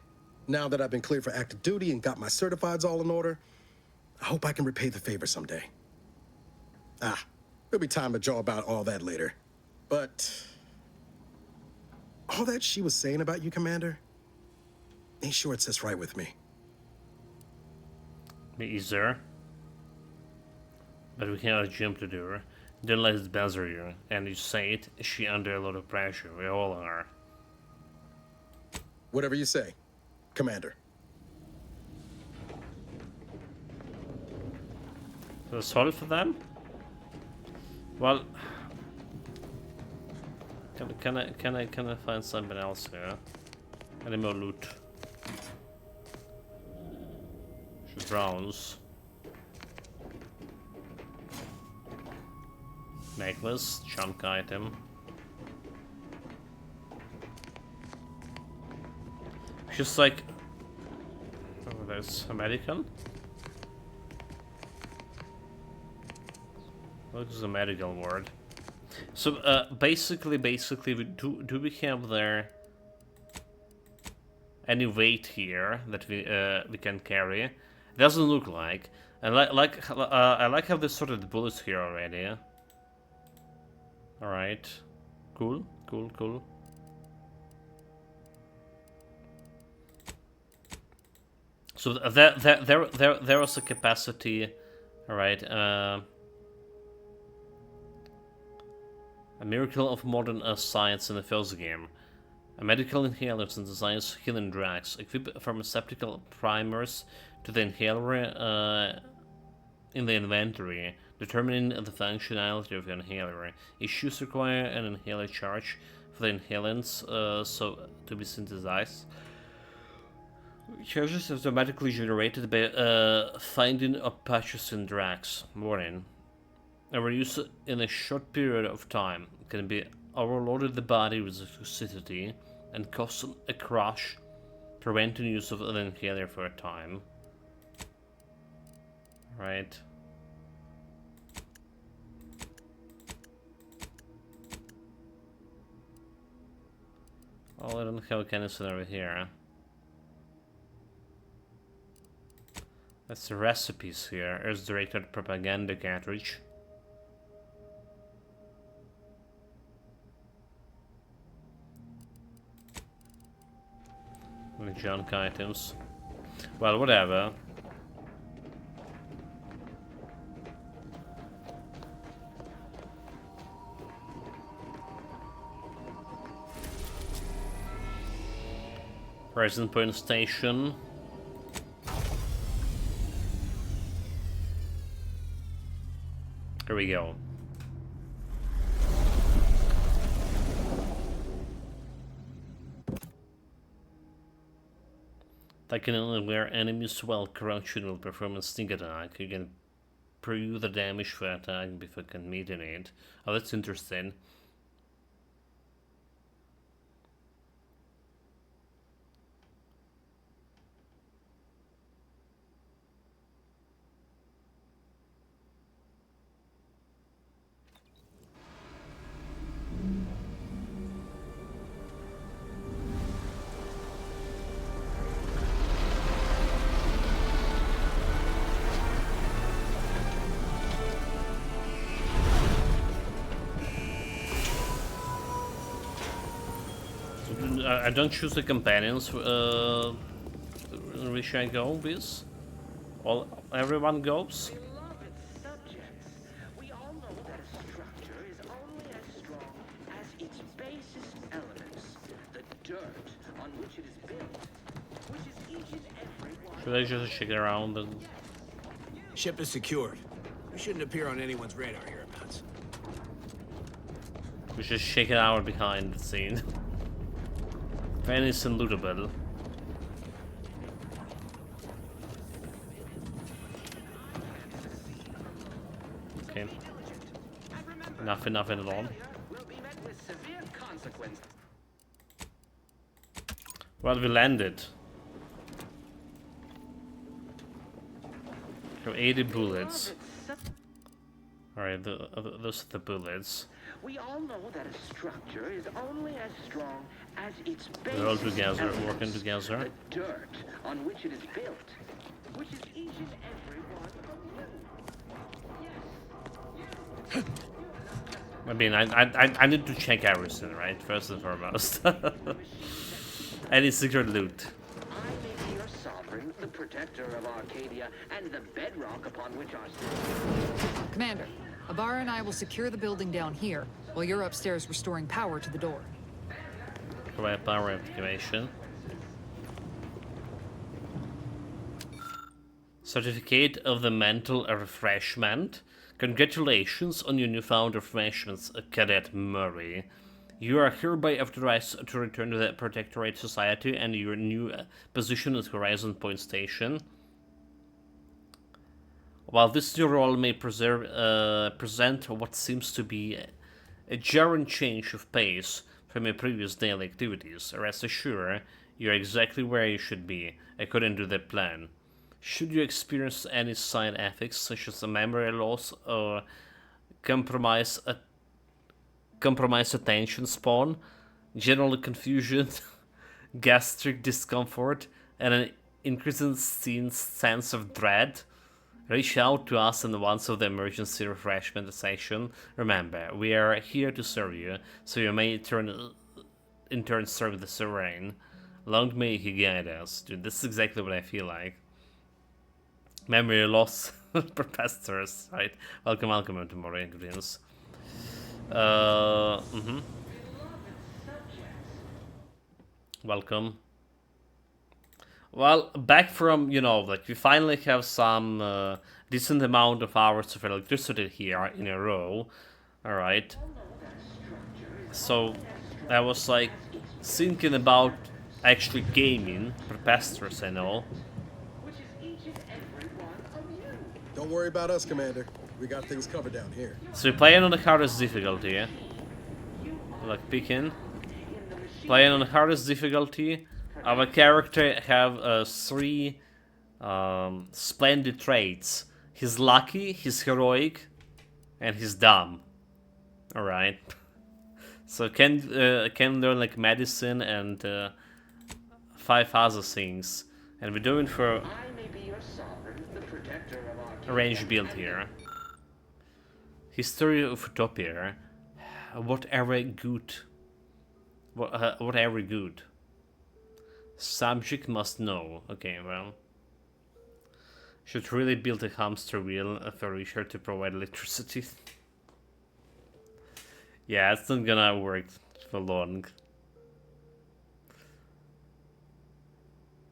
Now that I've been cleared for active duty and got my certifieds all in order, I hope I can repay the favor someday. There'll be time to jaw about all that later. But all that she was saying about you, Commander, ain't sure it sits right with me. Me either. But we cannot jump to do her. Don't let it bother you. And you say it, she under a lot of pressure. We all are. Whatever you say, Commander. So sorry for them? Well, can I find something else here? Any more loot? She browse. Necklace, chunk item. Just like, oh, there's a medical. What is a medical ward? So basically, do we have there any weight here that we can carry? It doesn't look like. And I like how they sorted the bullets here already. All right, cool. So there was a capacity, all right. A miracle of modern science in the first game. A medical inhaler synthesizes healing drugs. Equip pharmaceutical primers to the inhaler in the inventory, determining the functionality of the inhaler. Issues require an inhaler charge for the inhalants so to be synthesized. Charges automatically generated by finding or purchasing drugs. Warning. Overuse in a short period of time can be overloaded the body with toxicity and cause a crash, preventing use of an inhaler for a time. Right. Well, I don't have a canister over here. That's the recipes here. Here's directed propaganda cartridge. Junk items. Well, whatever. Present point station. Here we go. That can only wear enemies while crouching will perform a sneak attack. You can preview the damage for attack before committing it. Oh, that's interesting. I don't choose the companions which I go with. Everyone goes. We all know that a structure is only as strong as its basest elements, the dirt on which it is built, which is each and every one. Should I just check around and... Ship is secured. We shouldn't appear on anyone's radar hereabouts. We should shake it out behind the scene. Venice and lootable. Okay. Nothing at all. Well, we landed. We have 80 bullets. Alright, those are the bullets. We all know that a structure is only as strong as its base. They're all together, working together. The dirt on which it is built, which is each and every one of you. I mean, I need to check everything, right? First and foremost. Any secret loot. I may be your sovereign, the protector of Arcadia, and the bedrock upon which our... Commander, Ibarra and I will secure the building down here, while you're upstairs restoring power to the door. Provide power activation. Certificate of the Mental Refreshment. Congratulations on your newfound refreshments, Cadet Murray. You are hereby authorized to return to the Protectorate Society and your new position at Horizon Point Station. While this new role may present what seems to be a jarring change of pace from your previous daily activities, rest assured you are exactly where you should be, according to the plan. Should you experience any side effects such as a memory loss or compromised attention span, general confusion, gastric discomfort, and an increasing sense of dread, reach out to us in one of the emergency refreshment session. Remember, we are here to serve you, so you may in turn serve the Sovereign. Long may he guide us. Dude, this is exactly what I feel like. Memory loss professors, right? Welcome to Moray Greens. Welcome. Well, back from, you know, like we finally have some decent amount of hours of electricity here in a row. Alright. So I was like thinking about actually gaming, professors, I know. Don't worry about us, Commander. We got things covered down here. So you're playing on the hardest difficulty, yeah? Like picking. Playing on the hardest difficulty. Our character have 3 splendid traits. He's lucky, he's heroic, and he's dumb. Alright. So can learn like medicine and 5 other things. And we're doing for a range build here. History of Utopia. Whatever good. Whatever good. Subject must know. Okay, well. Should really build a hamster wheel for Richard to provide electricity. Yeah, it's not gonna work for long.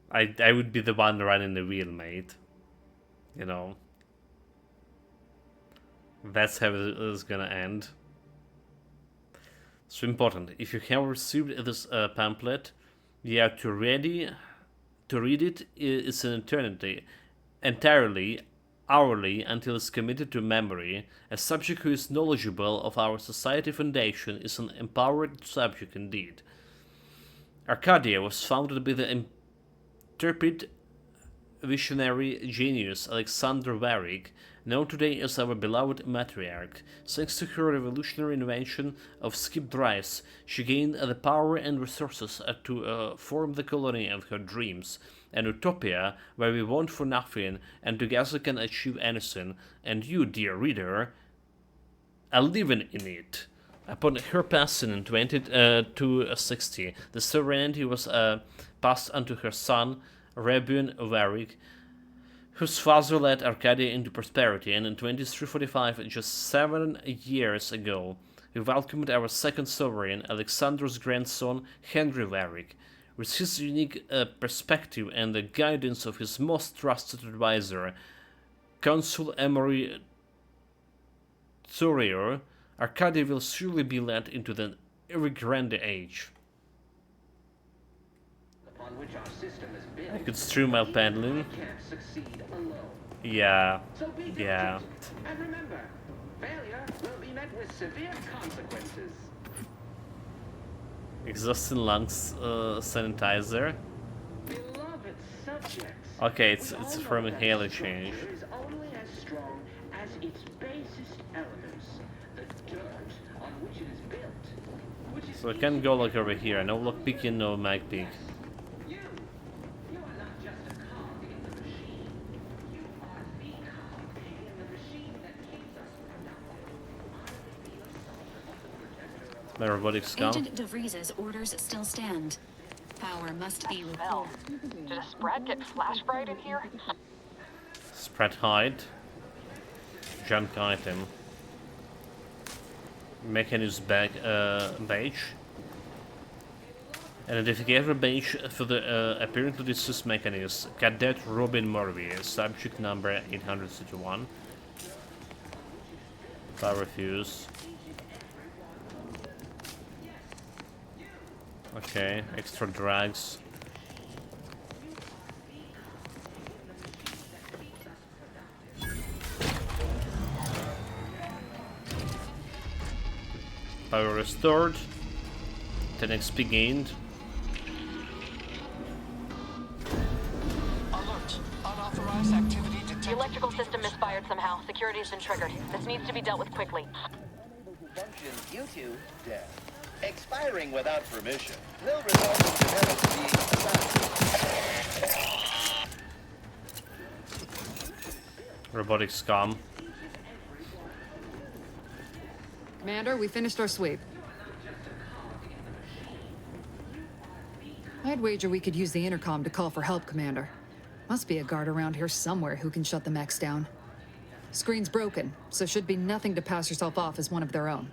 I would be the one running the wheel, mate. You know. That's how it is gonna end. So important. If you have received this pamphlet, you have to read it. It's an eternity, entirely, hourly, until it's committed to memory. A subject who is knowledgeable of our society foundation is an empowered subject indeed. Arcadia was founded by the intrepid visionary genius Alexander Varick, known today as our beloved matriarch. Thanks to her revolutionary invention of skip drives, she gained the power and resources to form the colony of her dreams, an utopia where we want for nothing and together can achieve anything, and you, dear reader, are living in it. Upon her passing in 2260, the sovereignty was passed unto her son, Rebuin Varick, whose father led Arcadia into prosperity, and in 2345, just 7 years ago, we welcomed our second sovereign, Alexander's grandson, Henry Varick. With his unique perspective and the guidance of his most trusted advisor, Consul Emery Thurier, Arcadia will surely be led into the ever grander age. I could stream while paddling. Yeah, yeah. And remember, failure will be met with severe consequences. Exhausting lungs sanitizer. Beloved subjects. Okay, it's from a Haley change. Is only as strong as its basest elements. So I can go like over here. No lockpicking, no mag peek. My robotic skull. Agent DeVries's orders still stand. Power must be restored. Did a Sprat get flash fried in here? Spread hide. Junk item. Mechanus bag badge. An identification badge for the apparently this is Mechanus. Cadet Robin Murphy, subject number 831. Power fuse. Okay, extra drags. Power restored. 10 XP gained. Alert. Unauthorized activity detected. The electrical system misfired somehow. Security has been triggered. This needs to be dealt with quickly. Function U2 dead. Expiring without permission will result in Daenerys being assassinated. Robotic scum. Commander, we finished our sweep. I'd wager we could use the intercom to call for help, Commander. Must be a guard around here somewhere who can shut the mechs down. Screen's broken, so should be nothing to pass yourself off as one of their own.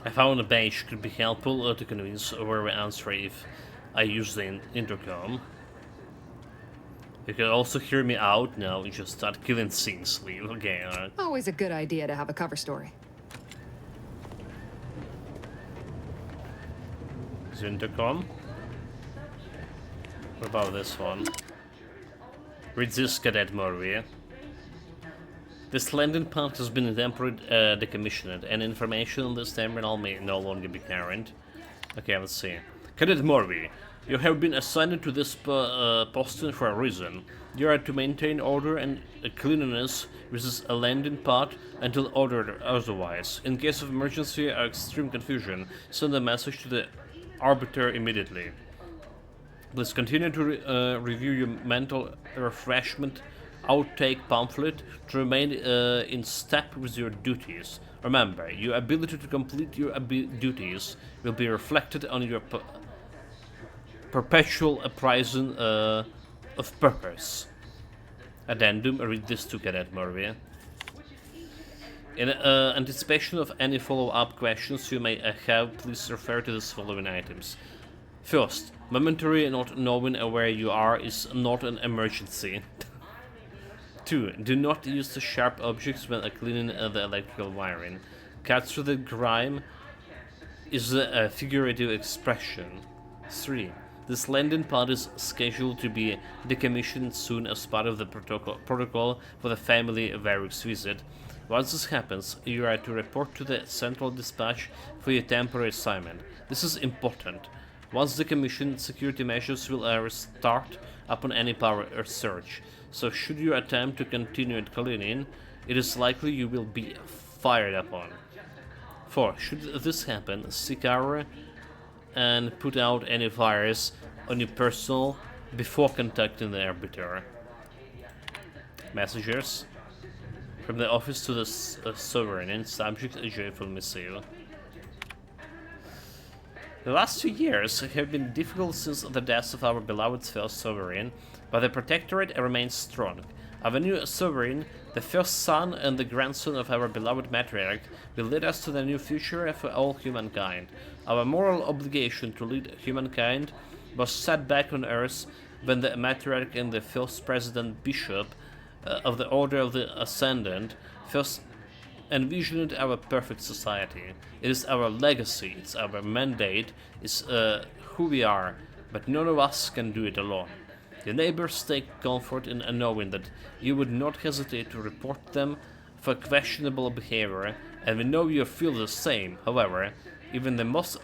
I found a badge could be helpful to convince whoever answer if I use the intercom. You can also hear me out now and just start killing things. Okay, alright. Always a good idea to have a cover story. Is the intercom? What about this one? Read this, Cadet Murphy. This landing pad has been temporarily decommissioned, and information on this terminal may no longer be current. Okay, let's see. Cadet Murphy, you have been assigned to this posting for a reason. You are to maintain order and cleanliness with this landing pad until ordered otherwise. In case of emergency or extreme confusion, send a message to the Arbiter immediately. Please continue to review your mental refreshment outtake pamphlet to remain in step with your duties. Remember, your ability to complete your duties will be reflected on your perpetual uprising of purpose. Addendum, read this to Cadet Murphy. In anticipation of any follow-up questions you may have, please refer to the following items. First, momentary not knowing where you are is not an emergency. 2. Do not use the sharp objects when cleaning the electrical wiring. Cut through the grime is a figurative expression. 3. This landing pad is scheduled to be decommissioned soon as part of the protocol for the family Varric's visit. Once this happens, you are to report to the Central Dispatch for your temporary assignment. This is important. Once decommissioned, security measures will restart upon any power surge. So should you attempt to continue cleaning, it is likely you will be fired upon. 4. Should this happen, seek cover and put out any fires on your personnel before contacting the Arbiter. Messages. From the office to the Sovereign and subject a joyful missive. The last 2 years have been difficult since the death of our beloved first Sovereign, but the Protectorate remains strong. Our new Sovereign, the first son and the grandson of our beloved Matriarch, will lead us to the new future for all humankind. Our moral obligation to lead humankind was set back on Earth when the Matriarch and the first President Bishop of the Order of the Ascendant first envisioned our perfect society. It is our legacy, it's our mandate, it's who we are, but none of us can do it alone. Your neighbors take comfort in knowing that you would not hesitate to report them for questionable behavior, and we know you feel the same. However, even the most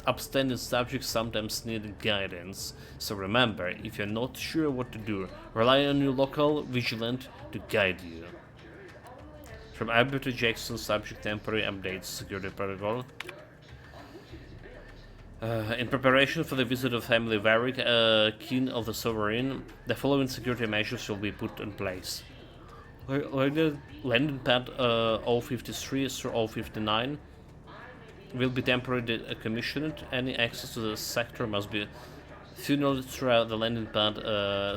upstanding subjects sometimes need guidance, so remember, if you're not sure what to do, rely on your local vigilant to guide you. From Arbiter Jackson, subject temporary updates security protocol. In preparation for the visit of family Varric, King of the Sovereign, the following security measures will be put in place. Landing pad 053 through 059 will be temporarily commissioned. Any access to the sector must be funneled throughout the landing pad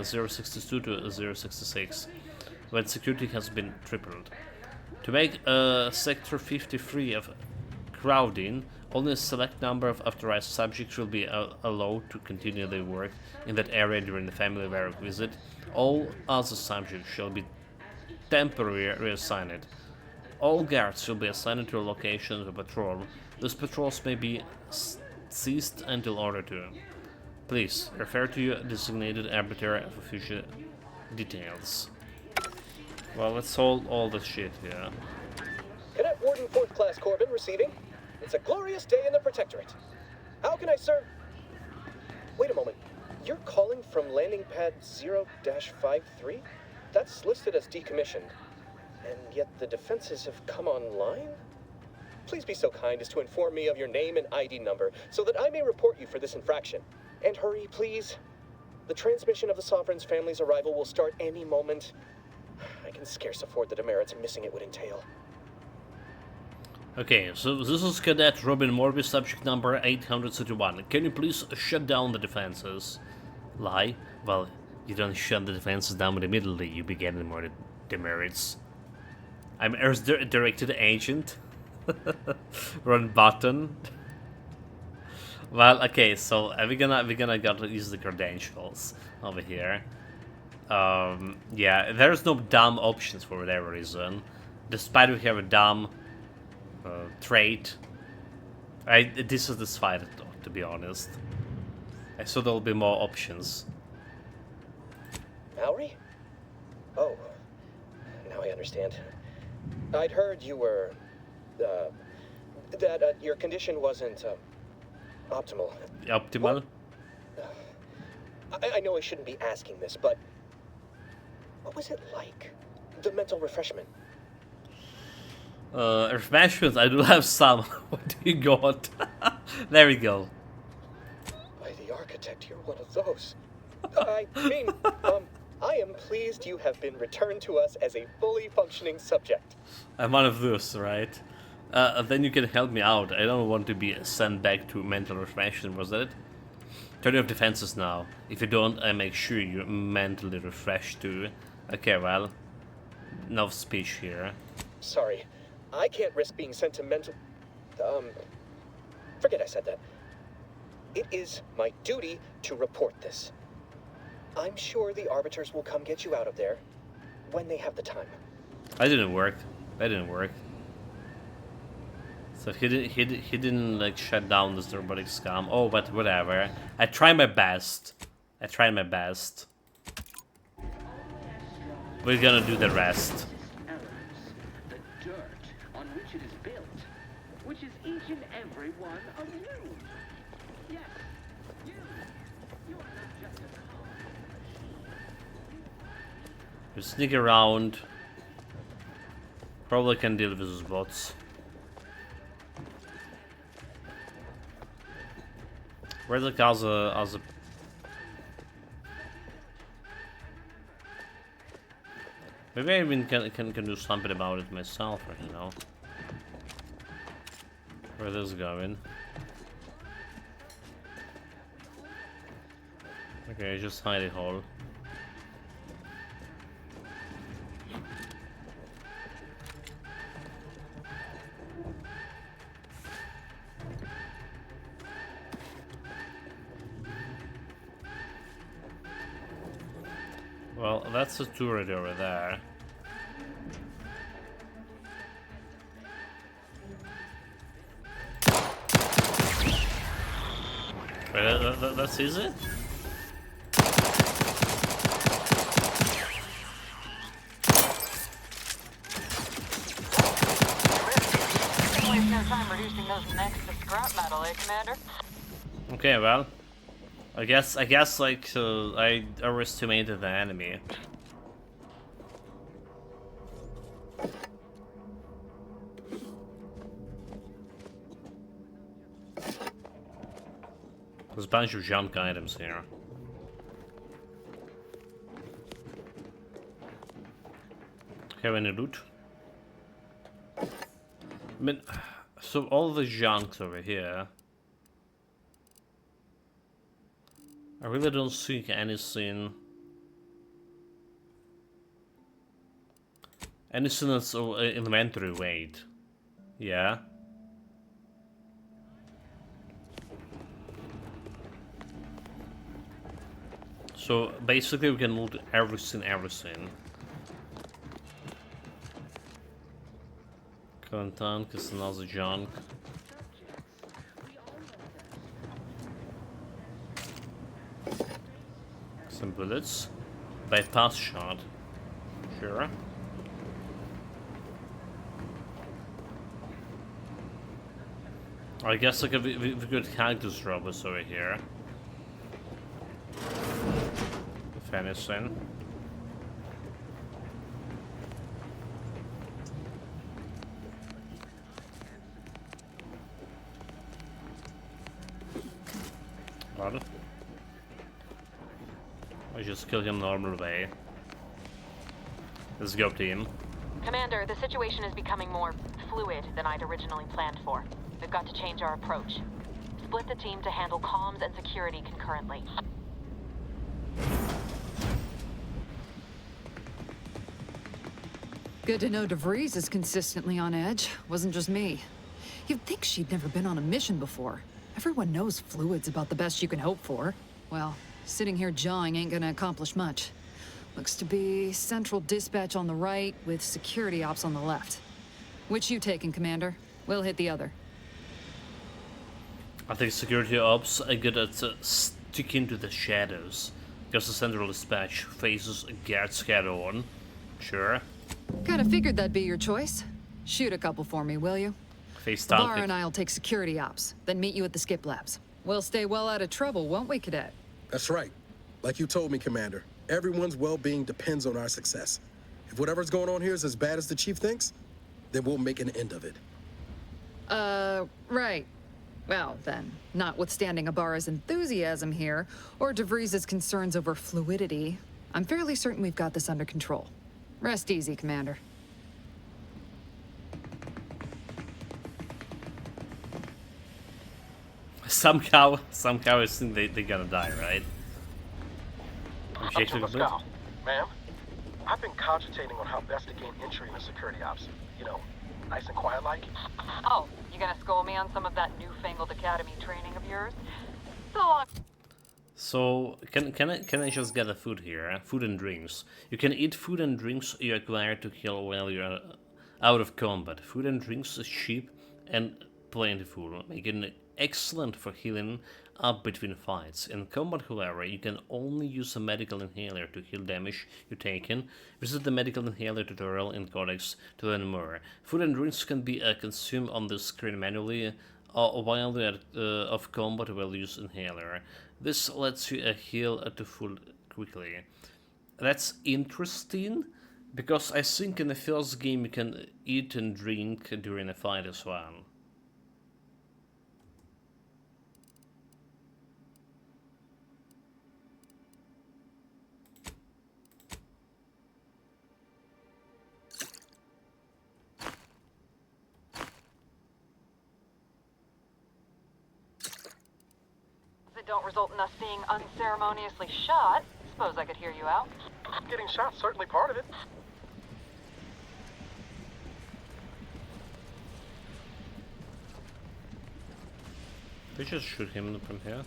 062 to 066, when security has been tripled. To make Sector 53 of crowding, only a select number of authorized subjects will be allowed to continue their work in that area during the family Varric visit. All other subjects shall be temporarily reassigned. All guards will be assigned to a location of a patrol. Those patrols may be ceased until ordered to. Please refer to your designated arbiter for future details. Well, let's hold all this shit here. Cadet Warden 4th Class Corbin receiving. It's a glorious day in the Protectorate. How can I serve? Wait a moment. You're calling from landing pad 0-53? That's listed as decommissioned. And yet the defenses have come online? Please be so kind as to inform me of your name and ID number so that I may report you for this infraction. And hurry, please. The transmission of the Sovereign's family's arrival will start any moment. I can scarce afford the demerits missing it would entail. Okay, so this is Cadet Robin Morby, subject number 831. Can you please shut down the defenses? Lie? Well, you don't shut the defenses down immediately, you be getting more demerits. I'm Earth-directed agent. Run button. Well, okay, so we're gonna gotta use the credentials over here. Yeah, there's no dumb options for whatever reason. Despite we have a dumb trait, I dissatisfied it though, to be honest. I thought there'll be more options. Mallory? Oh, now I understand. I'd heard you were, that your condition wasn't, optimal. Optimal? I know I shouldn't be asking this, but what was it like? The mental refreshment? Refreshments, I do have some. What do you got? There we go. By the architect, you're one of those. I mean, I am pleased you have been returned to us as a fully functioning subject. I'm one of those, right? Then you can help me out. I don't want to be sent back to mental refreshment, was that it? Turn off defenses now. If you don't, I make sure you're mentally refreshed too. Okay, well, no speech here. Sorry, I can't risk being sent to mental... forget I said that. It is my duty to report this. I'm sure the arbiters will come get you out of there when they have the time. That didn't work. That didn't work. So he didn't like shut down this robotic scum. Oh, but whatever. I tried my best. I tried my best. We're gonna do the rest. The dirt on which it is built, which is each and every one of you. Yes, you. You are not just a You sneak around. Probably can deal with those bots. Where's the Gaza? Maybe I even can do something about it myself, right now. Where this going? Okay, just hide it all. Well, that's a turret over there. Wait, that's easy? Waste no time reducing those necks to scrap metal, eh, Commander? Okay, well, I guess like I overestimated the enemy. There's a bunch of junk items here. Have any loot? I mean, so all the junk's over here. I really don't see anything. Anything that's inventory weight. Yeah. So basically we can loot everything. Current tank is another junk. Some bullets. Bypass shot. Sure. I guess like we've got cactus robots over here. If anything. What? I just kill him normal way. Let's go, team. Commander, the situation is becoming more fluid than I'd originally planned for. We've got to change our approach. Split the team to handle comms and security concurrently. Good to know DeVries is consistently on edge. Wasn't just me. You'd think she'd never been on a mission before. Everyone knows fluid's about the best you can hope for. Well, sitting here jawing ain't gonna accomplish much. Looks to be central dispatch on the right with security ops on the left. Which you taking, Commander? We'll hit the other. I think security ops are good at sticking to the shadows. Because the central dispatch faces a guard head-on. Sure. Kinda figured that'd be your choice. Shoot a couple for me, will you? Face Bar and I'll take security ops, then meet you at the skip labs. We'll stay well out of trouble, won't we, Cadet? That's right. Like you told me, Commander. Everyone's well-being depends on our success. If whatever's going on here is as bad as the Chief thinks, then we'll make an end of it. Right. Well, then, notwithstanding Ibarra's enthusiasm here, or DeVries' concerns over fluidity, I'm fairly certain we've got this under control. Rest easy, Commander. Somehow I think they're gonna die, right? Up to Pascal. Ma'am, I've been cogitating on how best to gain entry into security ops. You know, nice and quiet like. Oh, you gonna school me on some of that newfangled academy training of yours? So long. So can I just get a food here? Food and drinks. You can eat food and drinks you acquire to heal while you're out of combat. Food and drinks is cheap and plentiful, making it excellent for healing up between fights. In combat, however, you can only use a medical inhaler to heal damage you've taken. Visit the medical inhaler tutorial in Codex to learn more. Food and drinks can be consumed on the screen manually while you're off combat while use inhaler. This lets you heal to full quickly. That's interesting, because I think in the first game you can eat and drink during a fight as well. Don't result in us being unceremoniously shot. Suppose I could hear you out. Getting shot's certainly part of it. We just shoot him from here.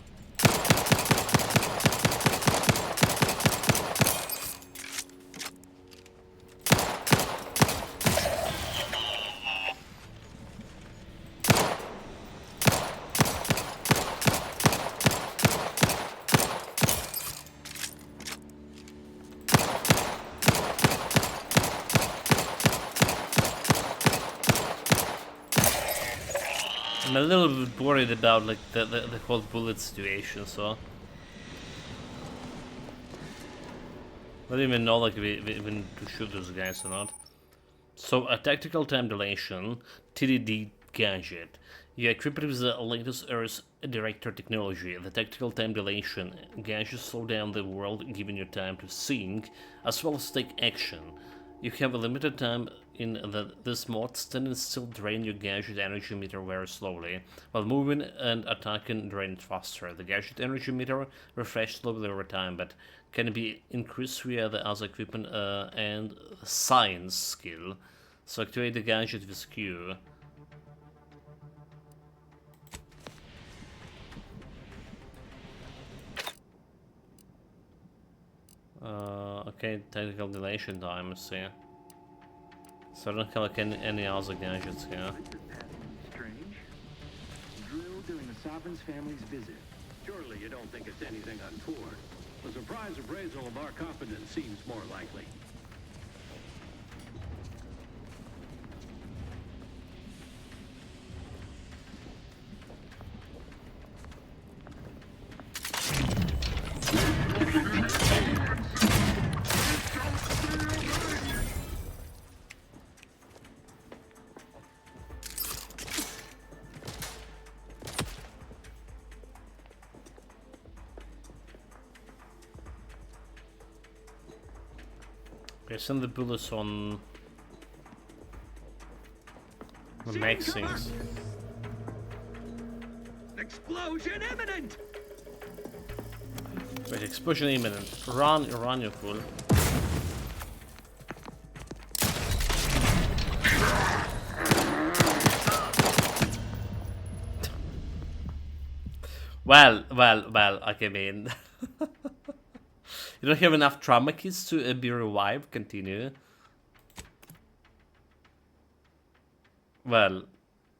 I'm a little bit worried about like the whole bullet situation, so I don't even know like if we even to shoot those guys or not. So a tactical time dilation, TDD gadget. You equip it with the latest Earth Director technology. The tactical time dilation gadgets slow down the world, giving you time to think, as well as take action. You have a limited time in this mod. Standing still drain your gadget energy meter very slowly, while moving and attacking drain it faster. The gadget energy meter refreshes slowly over time, but can be increased via the other equipment and science skill. So activate the gadget with Q. Okay, tactical dilation time, let's see. So I don't have like any other gadgets here. Strange. Drill during the Sovereign's family's visit. Surely you don't think it's anything untoward. A surprise appraisal of our competence seems more likely. Okay, send the bullets on the next things. Explosion imminent! Wait, explosion imminent. Run, you fool. Well, okay, man. You don't have enough trauma kits to be revived? Continue. Well,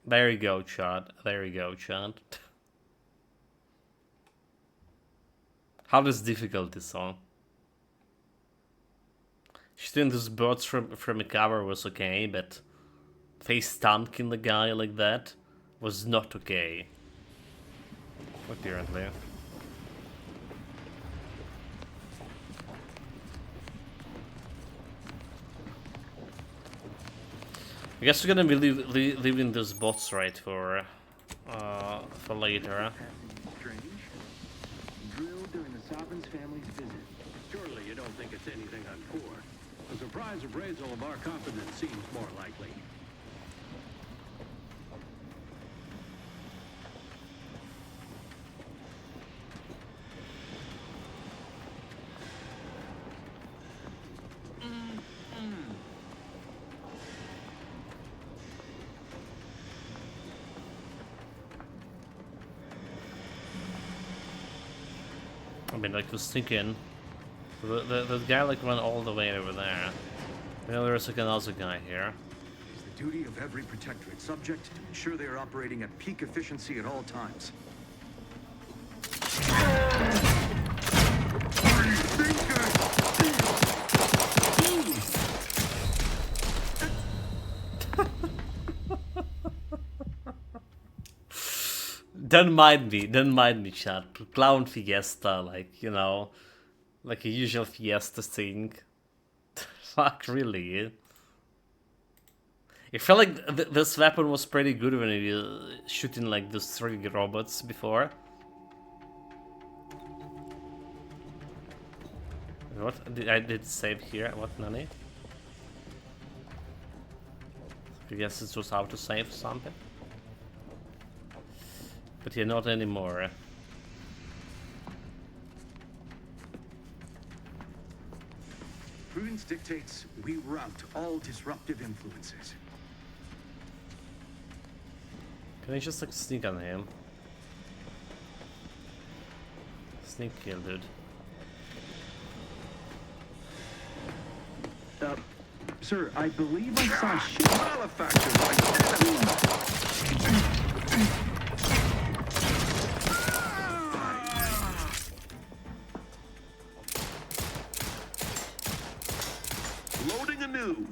there you go, Chad. There you go, Chad. How does difficulty song? Shooting those birds from a cover was okay, but face stunking the guy like that was not okay. Apparently. I guess we're gonna be leaving those bots right for later. Strange. Drill during the Sovereign's family's visit. Surely you don't think it's anything untoward. A surprise appraisal of our competence seems more likely. I mean, like, was thinking, the guy like ran all the way over there. You know, there's like another guy here. It's the duty of every protectorate subject to ensure they are operating at peak efficiency at all times. Don't mind me, chat. Clown Fiesta, like, you know, like a usual Fiesta thing. Fuck, really? I felt like this weapon was pretty good when we were shooting like those 3 robots before. What? I did save here. What, Nani? I guess it was how to save something. But yeah, not anymore. Prudence dictates we rout all disruptive influences. Can I just like sneak on him? Sneak kill, dude. Sir, I believe I saw shit. Loading anew.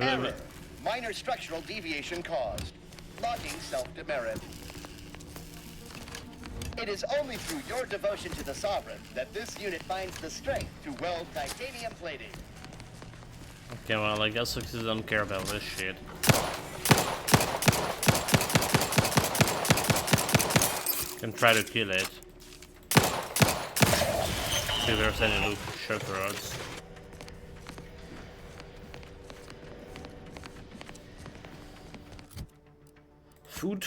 Error. Minor structural deviation caused. Locking self-demerit. It is only through your devotion to the Sovereign that this unit finds the strength to weld titanium plating. Okay, well, I guess I don't care about this shit. Can try to kill it. See if there's any loot shock rods. Food.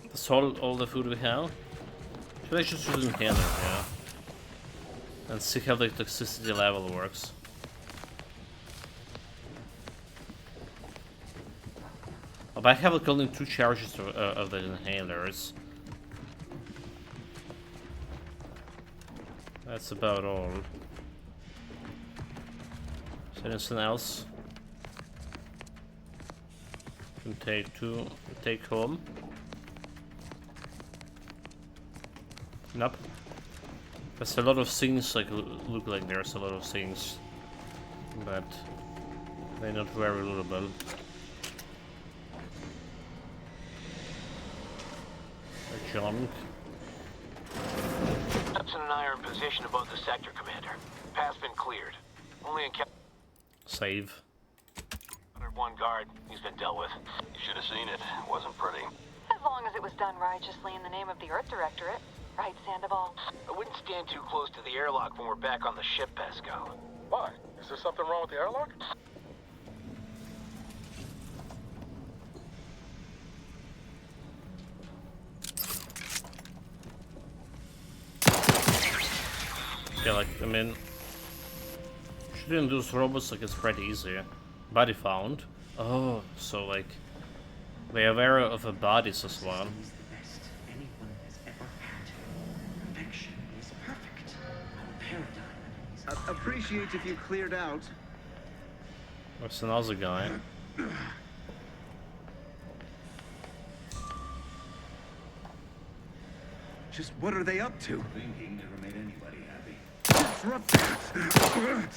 That's all the food we have. Should I just use an inhaler, yeah? And see how the toxicity level works. Oh, but I have like only 2 charges of the inhalers. That's about all. Is there anything else? Can take home. Nope. There's a lot of things like look like there's a lot of things, but they're not very lootable. Junk. Hudson and I are in position above the sector, Commander. Path's been cleared. Only in Save. 101 guard. He's been dealt with. You should have seen it. It wasn't pretty. As long as it was done righteously in the name of the Earth Directorate. Right, Sandoval? I wouldn't stand too close to the airlock when we're back on the ship, Pascal. Why? Is there something wrong with the airlock? Yeah, like, I mean, shooting those robots, like, it's pretty easy. Body found. Oh, so, like, they are aware of the bodies as well. Appreciate if you cleared out. There's another guy. Just what are they up to? Thinking never made anybody happy. Disrupt that!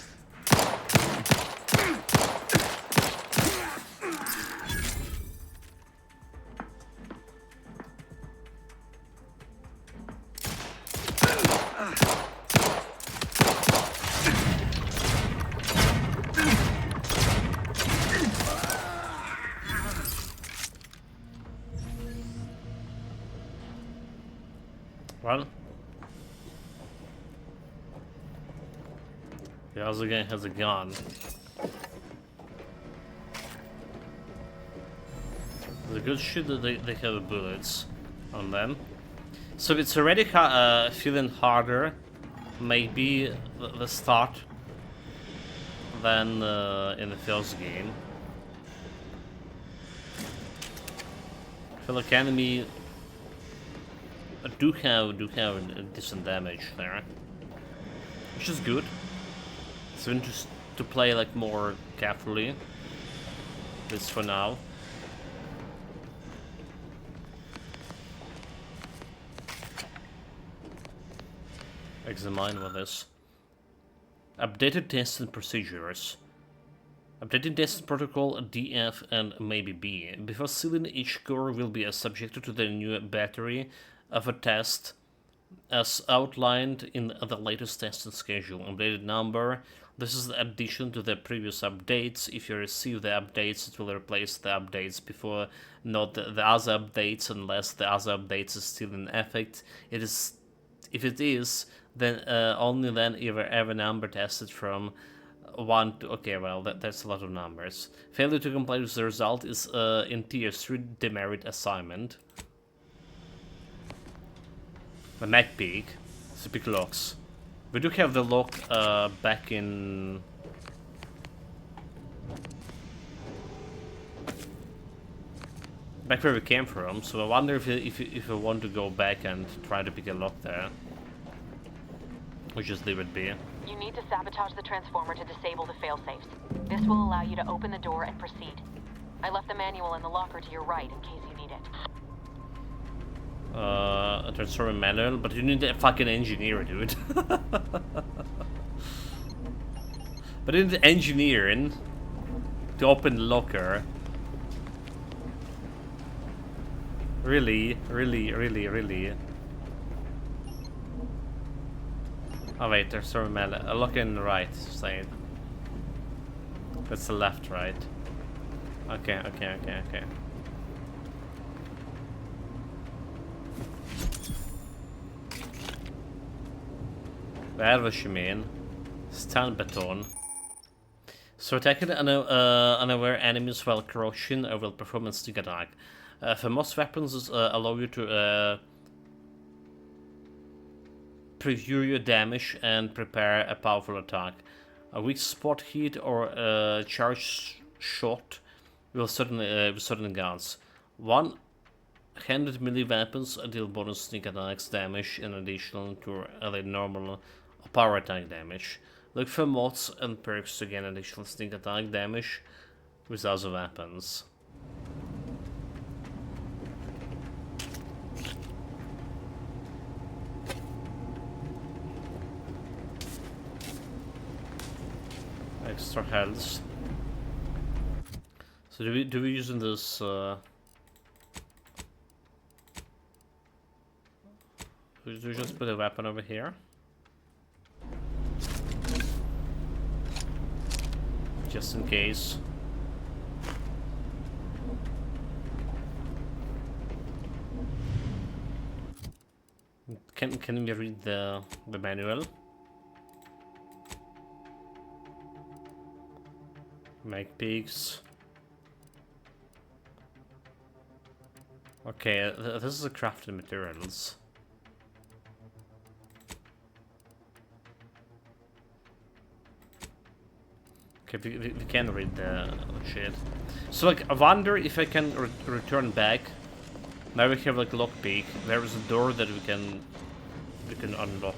Well, the other guy has a gun. The good shit that they have bullets on them. So it's already feeling harder, maybe the start, than in the first game. I feel like enemy do have decent damage there, which is good. So just to play like more carefully. This for now. Examine with this. Updated testing procedures. Updated testing protocol D, F, and maybe B. Before sealing, each core will be subjected to the new battery of a test as outlined in the latest testing schedule. Updated number. This is the addition to the previous updates. If you receive the updates, it will replace the updates before, not the other updates, unless the other updates is still in effect. It is, if it is, then only then ever number tested from 1 to, okay, well, that's a lot of numbers. Failure to comply with the result is in tier 3 demerit assignment. The Mac Peak, Civic locks. We do have the lock back in... back where we came from, so I wonder if I want to go back and try to pick a lock there. Or just leave it be. You need to sabotage the transformer to disable the failsafes. This will allow you to open the door and proceed. I left the manual in the locker to your right in case you need it. A transformer manual, but you need a fucking engineer, dude. But in the engineering, to open the locker. Really? Oh wait, there's a locker in the right side. That's the left, right? Okay. Värveshmin. Stanbeton. So attacking unaware enemies while crouching will perform a sneak attack. For most weapons allow you to preview your damage and prepare a powerful attack. A weak spot hit or a charged shot with certain guns. One-handed melee weapons deal bonus sneak attacks damage in addition to the normal power attack damage. Look for mods and perks to gain additional sneak attack damage with other weapons. Extra health. So do we using this? Do we just put a weapon over here? Just in case. Can we read the manual? Make peaks. Okay, this is a crafted materials. Okay, we can read the shit. So like, I wonder if I can return back. Now we have like a lockpick. There is a door that we can unlock.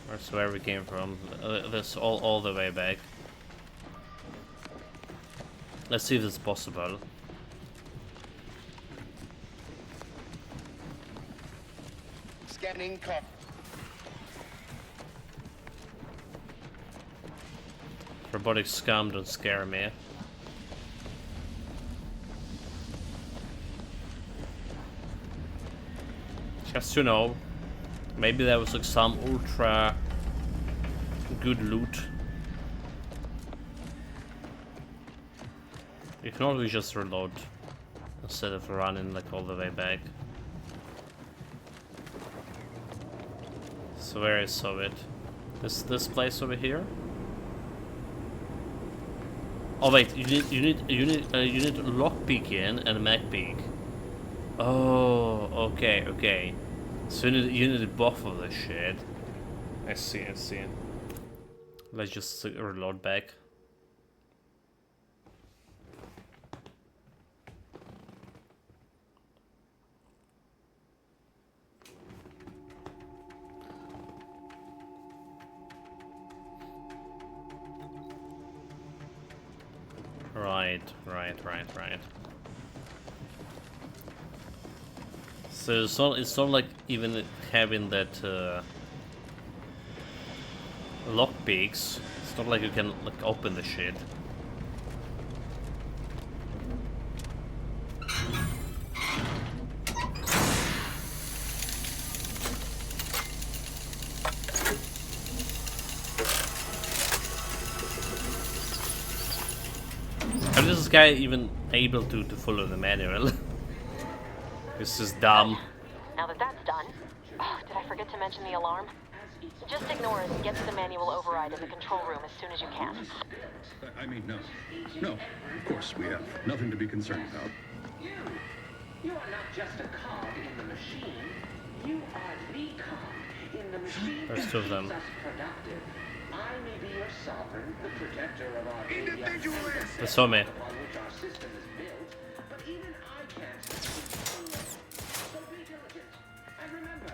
That's where we came from. This all the way back. Let's see if it's possible. Scanning cop. Robotic scum don't scare me. Just to know, maybe there was like some ultra good loot. If not, we just reload instead of running like all the way back. So where is Soviet? This place over here? Oh wait, you need lockpick in and magpick. Oh, okay. So you need both of the shit. I see. Let's just reload back. Right. So it's not like even having that lockpicks. It's not like you can like open the shit. How is this guy even able to follow the manual? This is dumb. Now that that's done, did I forget to mention the alarm? Just ignore it and get to the manual override in the control room as soon as you can. I mean, no. Of course, we have nothing to be concerned about. You are not just a cog in the machine. You are the cog in the machine. There's two of them. Keeps us productive. I may be your sovereign, the protector of our individualists. They saw me. Upon which our system is built, but even I can't. So be diligent, and remember,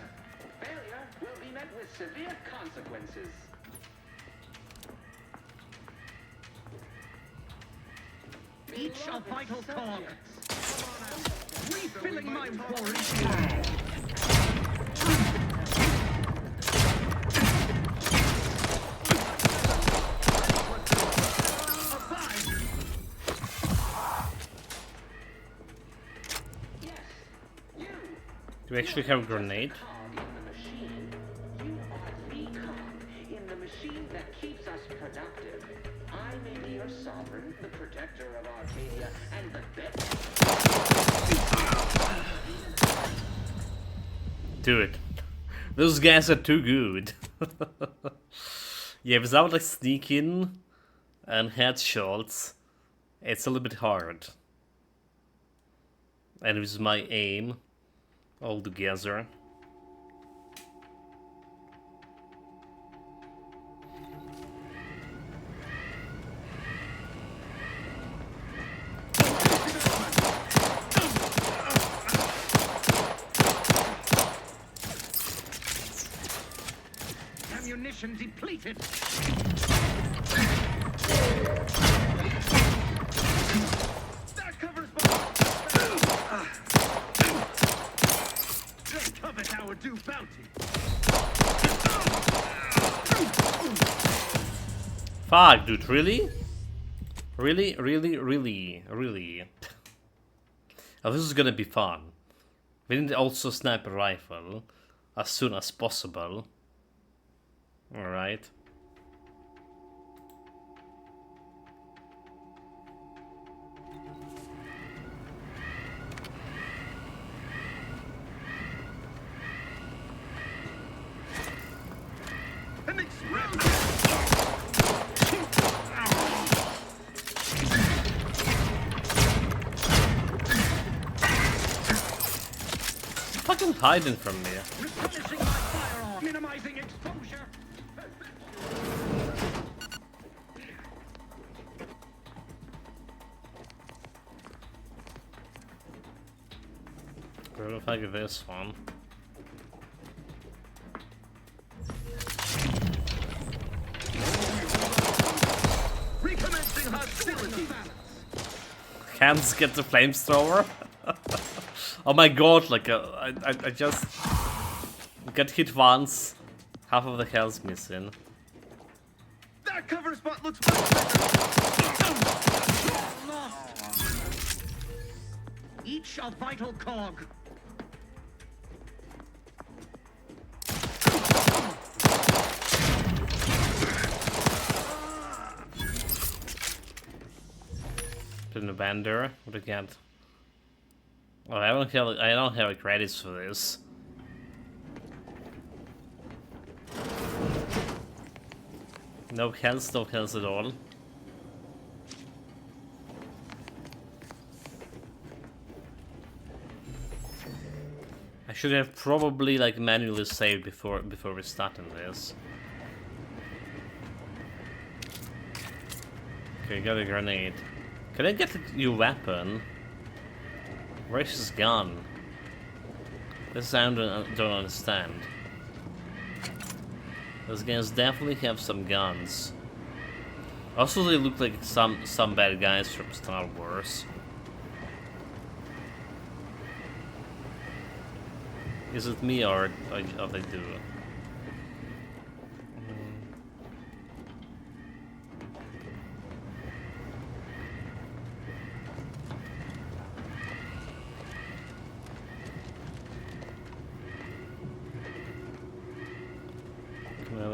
failure will be met with severe consequences. Each a vital cog. Refilling my warranty. We actually have a grenade. In the machine that keeps us productive. I may be your sovereign, the protector of Arcadia, and the best. Dude, those guys are too good. Yeah, without like sneaking and headshots, it's a little bit hard. And with my aim all together. Ammunition depleted. That covers just covered our due bounty. Fuck, dude, really? Really? Oh, this is gonna be fun. We need also sniper rifle as soon as possible. Alright. Fucking hiding from me. Replenishing my firearm. Minimizing exposure. Where the fuck is this one? Recommencing hostility. Hands get the flamethrower. Oh my god, like I just got hit once. Half of the health's missing. That cover spot looks much better. Each a vital cog. Didn't abandon. What do you get? Oh, I don't have credits for this. No health at all. I should have probably like manually saved before we started this. Okay, got a grenade. Can I get a new weapon? Where's his gun? This I don't understand. Those guys definitely have some guns. Also, they look like some bad guys from Star Wars. Is it me or they do?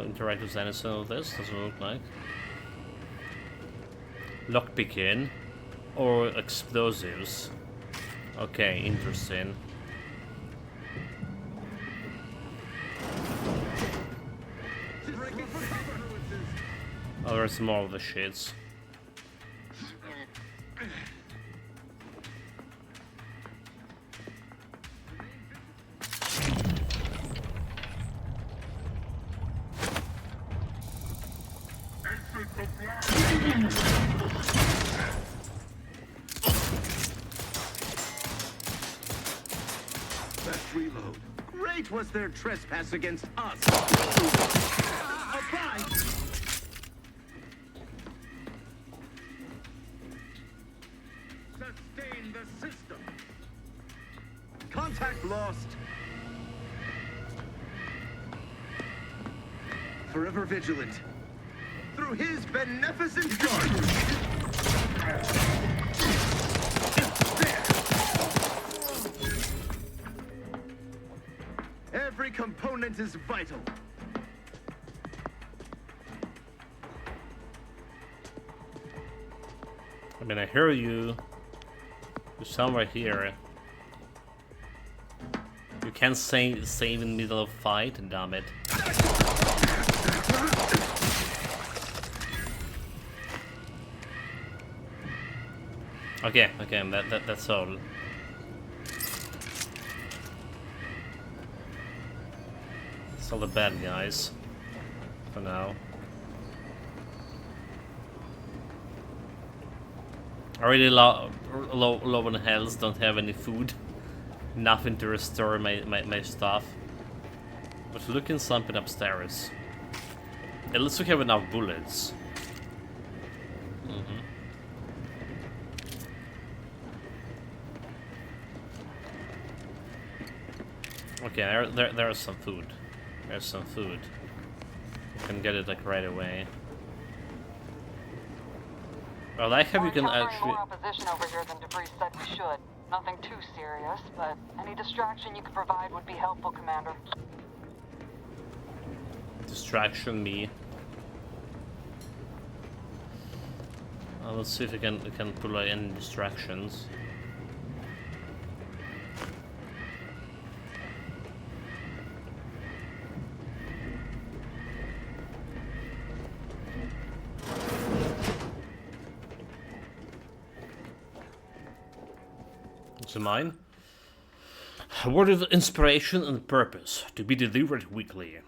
Interact with any of this, doesn't look like. Lockpicking or explosives. Okay, interesting. Oh, there's more of the shits. Let's reload. Great was their trespass against us. Abide. Sustain the system. Contact lost. Forever vigilant. Through his beneficent guard. component is vital. I mean, I hear you. You're somewhere here. You can't save in the middle of a fight, damn it. Okay, that's all. It's all the bad guys. For now. Already low on health, don't have any food. Nothing to restore my stuff. But looking something upstairs. At least we have enough bullets. Okay, there's some food. There's some food. You can get it like right away. I like how you can actually... more opposition over here than DeVries said we should. Nothing too serious, but any distraction you could provide would be helpful, Commander. Distraction me. Let's see if we can pull out any distractions. Mine. A word of inspiration and purpose to be delivered weekly.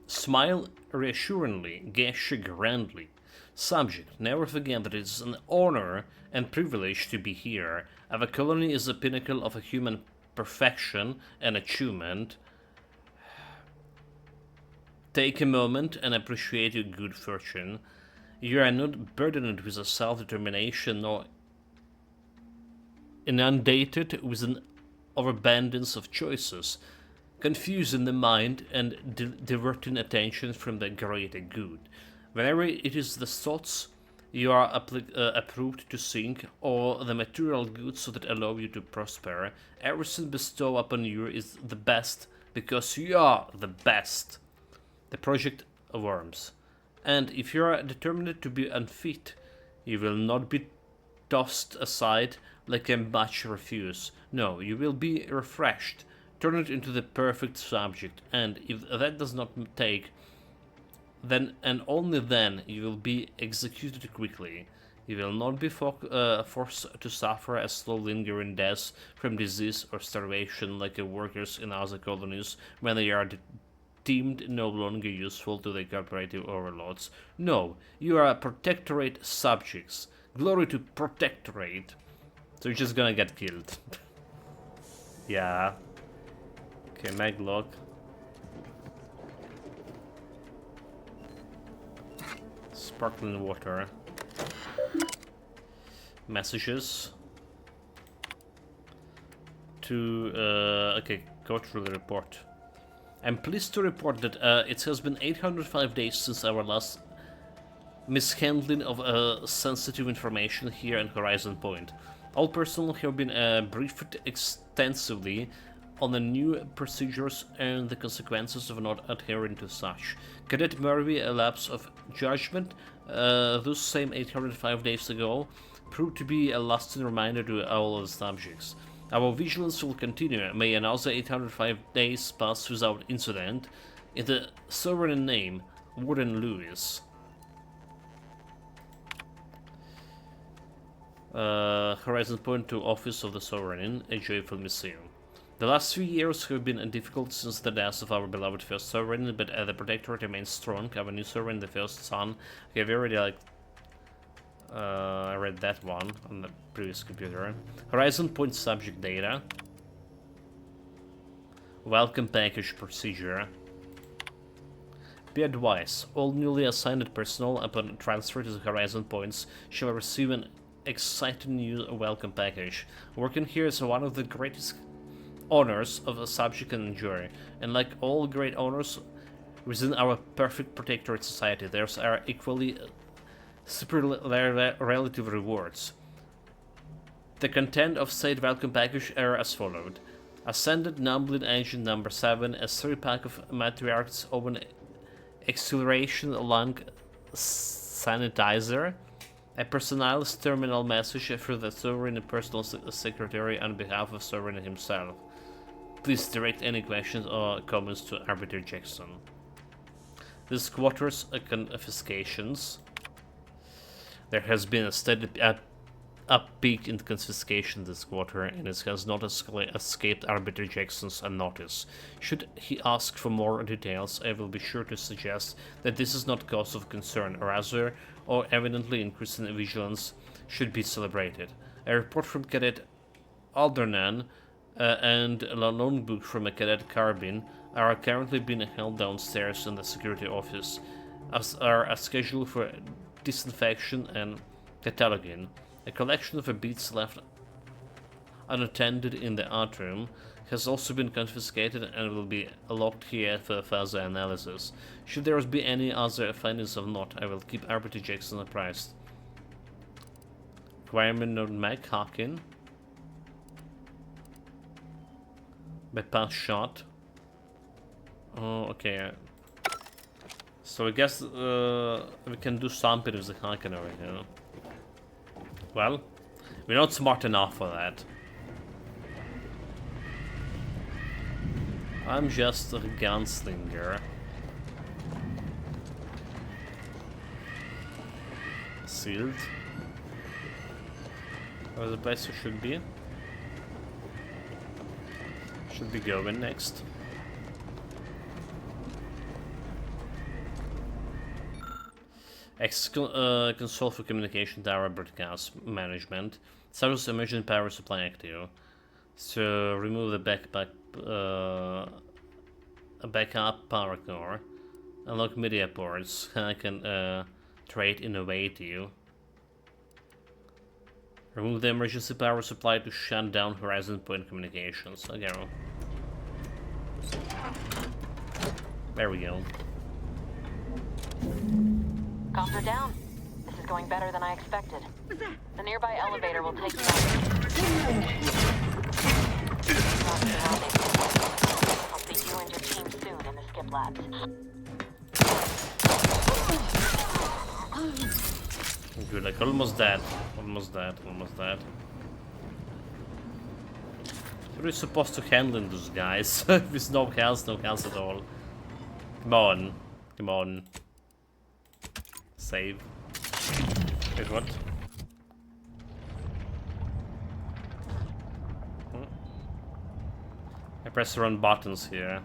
Smile reassuringly, gesture grandly. Subject, never forget that it is an honor and privilege to be here. Our colony is the pinnacle of a human perfection and achievement. Take a moment and appreciate your good fortune. You are not burdened with a self-determination nor inundated with an overabundance of choices, confusing the mind and diverting attention from the greater good. Whenever it is the thoughts you are approved to think, or the material goods that allow you to prosper, everything bestowed upon you is the best, because you are the best. The Project Worms. And if you are determined to be unfit, you will not be tossed aside like a match refuse. No, you will be refreshed, turn it into the perfect subject, and if that does not take, then and only then you will be executed quickly. You will not be forced to suffer a slow lingering death from disease or starvation like the workers in other colonies when they are deemed no longer useful to the cooperative overlords. No, you are protectorate subjects. Glory to protectorate. So you're just gonna get killed. Yeah. Okay, maglock. Sparkling water. Messages. To, okay, go through the report. I'm pleased to report that it has been 805 days since our last mishandling of sensitive information here in Horizon Point. All personnel have been briefed extensively on the new procedures and the consequences of not adhering to such. Cadet Murray, a lapse of judgment those same 805 days ago, proved to be a lasting reminder to all of the subjects. Our vigilance will continue. May another 805 days pass without incident. In the sovereign name, Warden Lewis. Horizon Point to Office of the Sovereign, a joyful museum. The last few years have been difficult since the death of our beloved first Sovereign, but the Protectorate remains strong. Our new Sovereign, the first son. Okay, I've already I read that one on the previous computer. Horizon Point subject data. Welcome package procedure. Be advised, all newly assigned personnel upon transfer to the Horizon Points shall receive an exciting new welcome package. Working here is one of the greatest honors of a subject can enjoy, and like all great honors within our perfect protectorate society, there are equally relative rewards. The content of said welcome package are as followed. Ascended Numblin Agent number 7, a 3-pack of Matriarch's Open Acceleration Lung Sanitizer, a personalized terminal message for the Sovereign personal secretary on behalf of Sovereign himself. Please direct any questions or comments to Arbiter Jackson. This quarter's confiscations. There has been a steady uppeak in confiscation this quarter, and it has not escaped Arbiter Jackson's unnoticed. Should he ask for more details, I will be sure to suggest that this is not cause of concern, rather, or evidently increasing vigilance should be celebrated. A report from Cadet Aldernan and a logbook from a Cadet Carbine are currently being held downstairs in the security office, as are a schedule for disinfection and cataloging. A collection of beads left unattended in the atrium has also been confiscated and will be locked here for further analysis. Should there be any other findings of note, I will keep Arbiter Jackson apprised. Requirement node Mac Hawkin. Bypass shot. Oh, okay. So I guess we can do something with the Hawkin over here. Well, we're not smart enough for that. I'm just a gunslinger. Sealed. Where's the place we should be? Should be going next. Console for communication tower broadcast management. Service emergency power supply active. So remove the backup power core. Unlock media ports. I can trade innovative. Remove the emergency power supply to shut down Horizon Point communications. Okay. There we go. Comms are down. This is going better than I expected. The nearby elevator will take you out. I'll see you and your team soon in the skip labs. Good, like almost dead. Almost dead, almost dead. How are you supposed to handle those guys? With no health at all. Come on. Come on. Save. Wait, what? I press the wrong buttons here.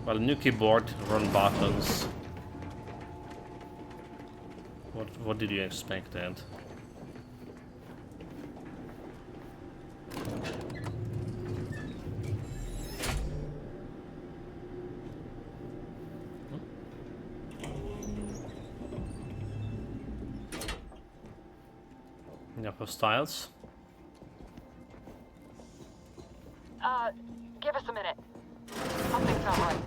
Well, new keyboard, wrong buttons. What did you expect, Ed? Hostiles. Give us a minute. Something's not right.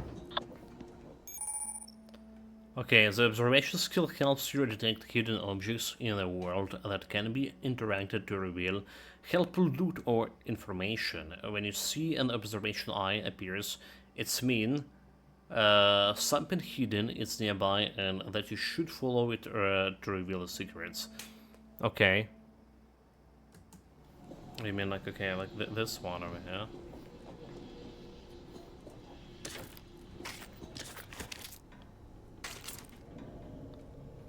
Okay, the observation skill helps you detect hidden objects in the world that can be interacted to reveal helpful loot or information. When you see an observation eye appears, it's mean something hidden is nearby and that you should follow it to reveal the secrets. Okay. You mean like, okay, like this one over here?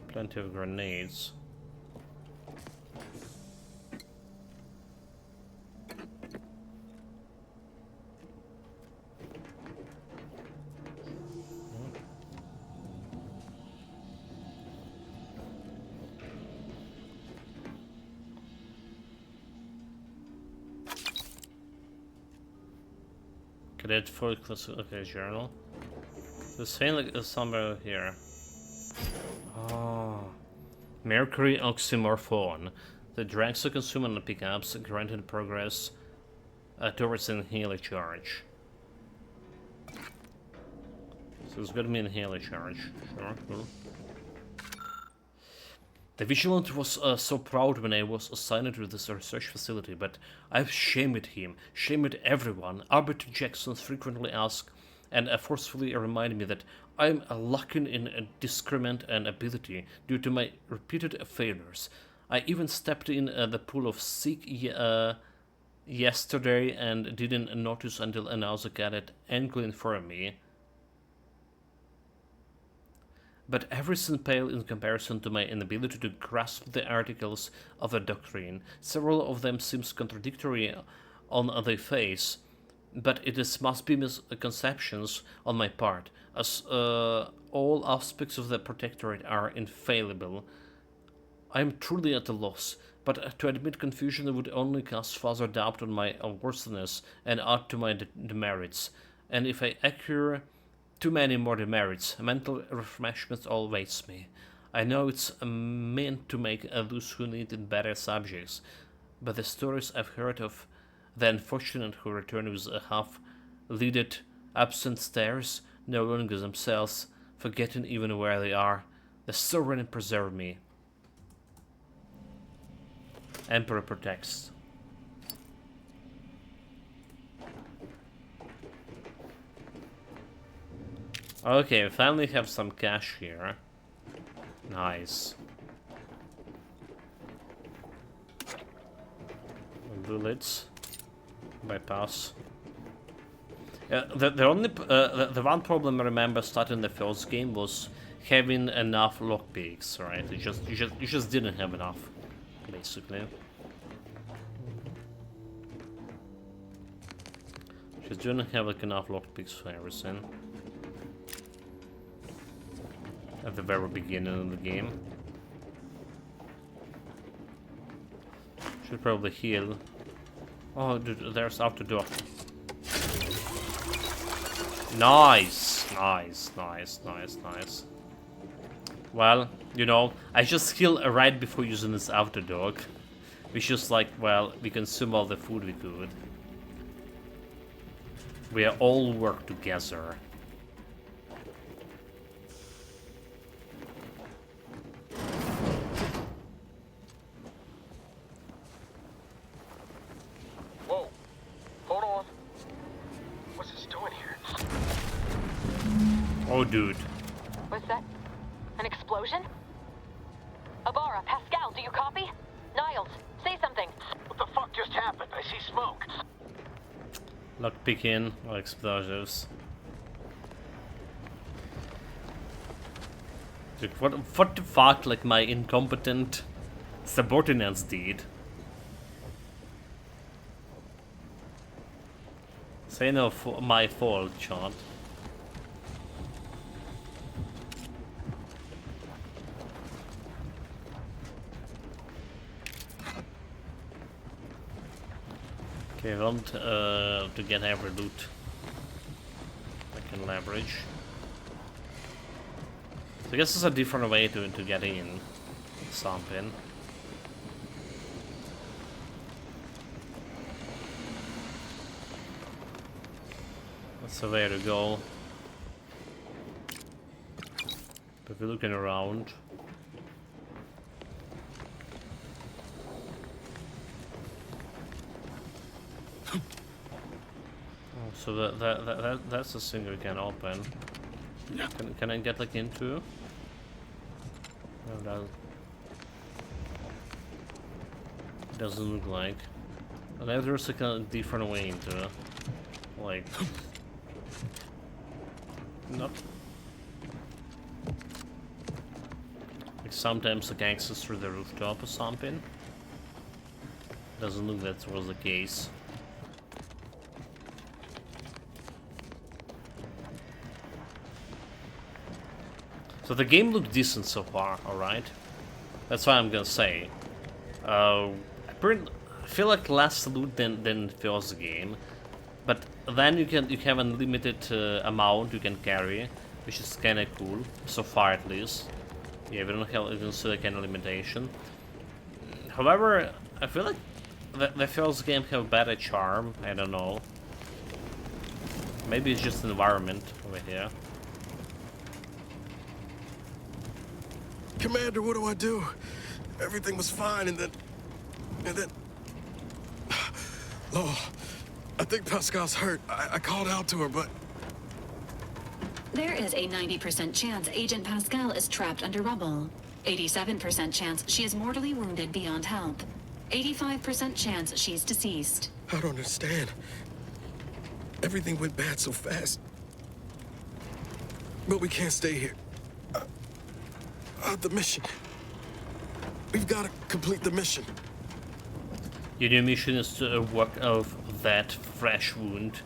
Plenty of grenades. Cadet for okay, journal. This thing like is somewhere here. Oh, Mercury oxymorphone. The drugs are consumed on the pickups, granted progress towards an inhaler charge. So it's gonna be an inhaler charge. Sure, cool. The Vigilant was so proud when I was assigned to this research facility, but I've shamed him, shamed everyone. Arbiter Jackson frequently asked and forcefully reminded me that I'm lacking in discernment and ability due to my repeated failures. I even stepped in the pool of Seek yesterday and didn't notice until an Nauza cadet angling for me. But everything paled in comparison to my inability to grasp the articles of the doctrine. Several of them seems contradictory on their face, but must be misconceptions on my part, as all aspects of the Protectorate are infallible. I am truly at a loss, but to admit confusion would only cast further doubt on my worthiness and add to my demerits. And if I acquire too many more demerits, mental refreshment all waits me. I know it's meant to make those who need it better subjects, but the stories I've heard of the unfortunate who return with a half-leaded, absent stares, no longer themselves, forgetting even where they are, the sovereign preserve me. Emperor protects. Okay, we finally have some cash here. Nice. Bullets. Bypass. The only the one problem I remember starting the first game was having enough lockpicks, right? You just didn't have enough, basically. Just didn't have like enough lockpicks for everything. At the very beginning of the game. Should probably heal. Oh, dude, there's out the door. Nice! Nice, nice, nice, nice. Well, you know, I just healed right before using this outer dog. Which is like, well, we consume all the food we could. We all work together. Oh, dude. Was that an explosion? Abara, Pascal, do you copy? Niles, say something. What the fuck just happened? I see smoke. Lockpicking or explosives. Dude, what the fuck, like my incompetent subordinates did? Say no, my fault, Chant. Okay, I want to get every loot I can leverage. So I guess it's a different way to get in something. That's the way to go. If you're looking around. So that's the thing we can open. Can I get like into? No, that doesn't look like. Unless there's like a different way into, like, nope. Like sometimes like access through the rooftop or something. Doesn't look that was the case. So the game looked decent so far, alright? That's what I'm gonna say. I feel like less loot than first game, but then you have unlimited amount you can carry, which is kinda cool, so far at least. Yeah, we don't have even see like any limitation. However, I feel like the first game have better charm, I don't know. Maybe it's just the environment over here. Commander, what do I do? everything was fine, and then... Law, I think Pascal's hurt. I called out to her, but... There is a 90% chance Agent Pascal is trapped under rubble. 87% chance she is mortally wounded beyond help. 85% chance she's deceased. I don't understand. Everything went bad so fast. But we can't stay here. The mission. We've got to complete the mission. Your new mission is to work off that fresh wound.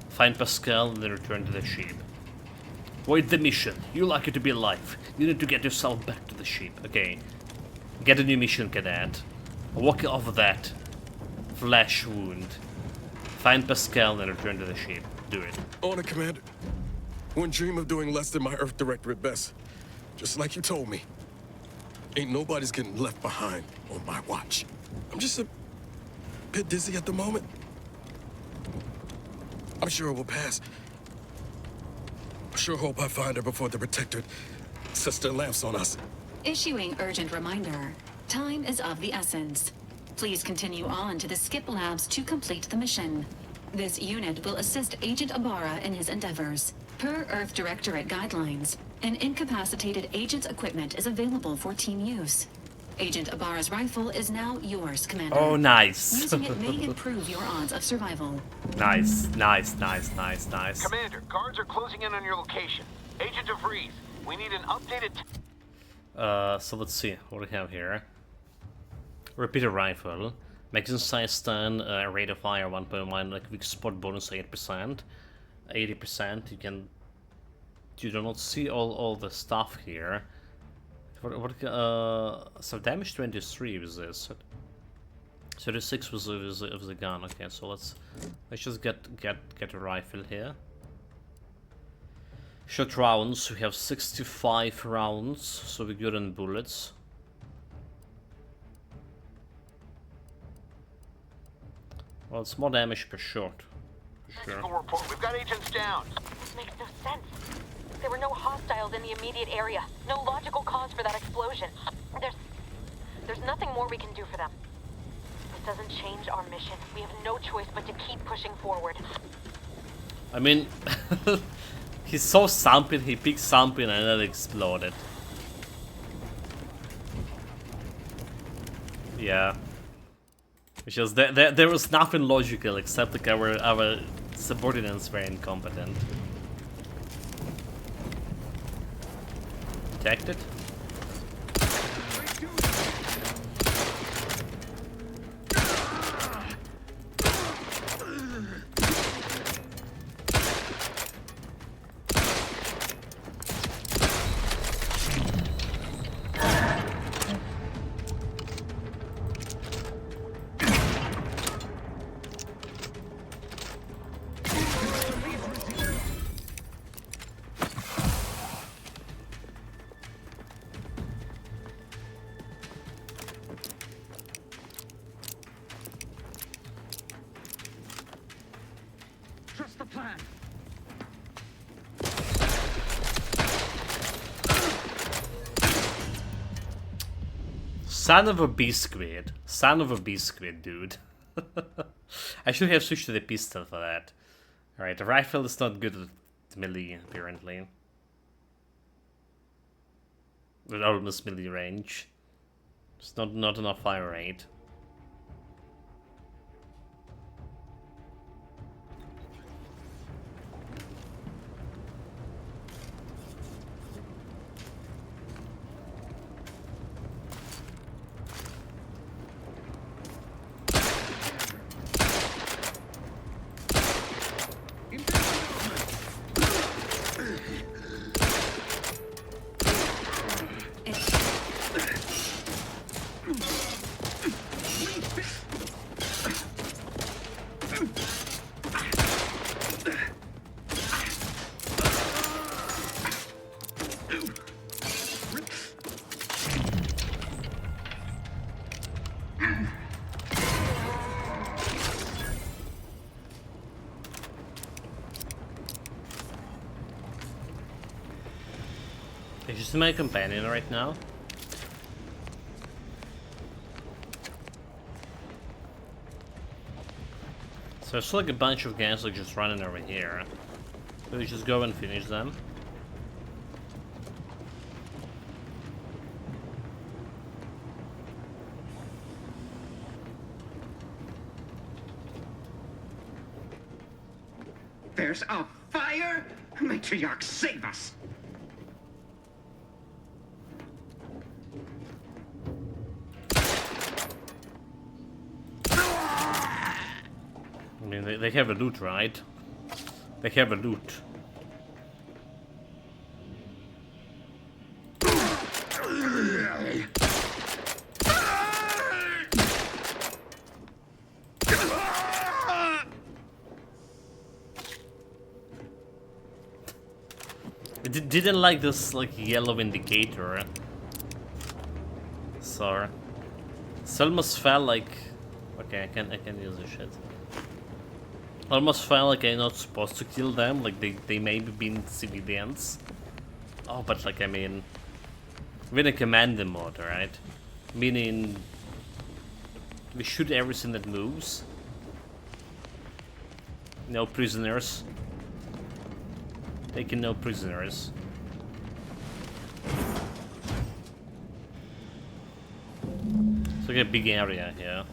Find Pascal and then return to the ship. Wait, the mission. You like it to be alive. You need to get yourself back to the ship. Okay. Get a new mission, cadet. Walk off that flesh wound. Find Pascal and return to the ship. Do it. On it, Commander. Wouldn't dream of doing less than my Earth Director at best. Just like you told me. Ain't nobody's getting left behind on my watch. I'm just a bit dizzy at the moment. I'm sure it will pass. I sure hope I find her before the Protectorate sets their lamps on us. Issuing urgent reminder. Time is of the essence. Please continue on to the Skip Labs to complete the mission. This unit will assist Agent Ibarra in his endeavors. Per Earth Directorate guidelines, an incapacitated agent's equipment is available for team use. Agent Ibarra's rifle is now yours, Commander. Oh, nice. Using it may improve your odds of survival. Nice. Commander, guards are closing in on your location. Agent DeVries, we need an updated... So let's see what we have here. Repeater rifle. Magazine size 10, rate of fire 1.1, like weak spot bonus 8%. 80%, you do not see all the stuff here. So damage 23 with this. 36 was the gun. Okay, so let's just get a rifle here. Shot rounds, we have 65 rounds, so we're good on bullets. Well, it's more damage per shot. Sure. Report. We've got agents down. This makes no sense. There were no hostiles in the immediate area. No logical cause for that explosion. There's nothing more we can do for them. This doesn't change our mission. We have no choice but to keep pushing forward. I mean, he saw something, he picked something and then it exploded. Yeah. It's just there was nothing logical except like our subordinates were incompetent. Detected? Trust the plan. Son of a biscuit. Son of a biscuit, dude. I should have switched to the pistol for that. Alright, the rifle is not good at melee, apparently. With almost melee range. It's not enough fire rate. Is she my companion right now? So there's like a bunch of guys like just running over here. So we just go and finish them. There's a fire? Matriarch, save us! I mean, they have a loot, right? They have a loot. It didn't like this like yellow indicator. So almost felt like, okay, I can use this shit. Almost felt like I'm not supposed to kill them, like they maybe been civilians. Oh, but like I mean, we're in a commander mode, right? Meaning we shoot everything that moves. No prisoners. Taking no prisoners. It's like a big area here.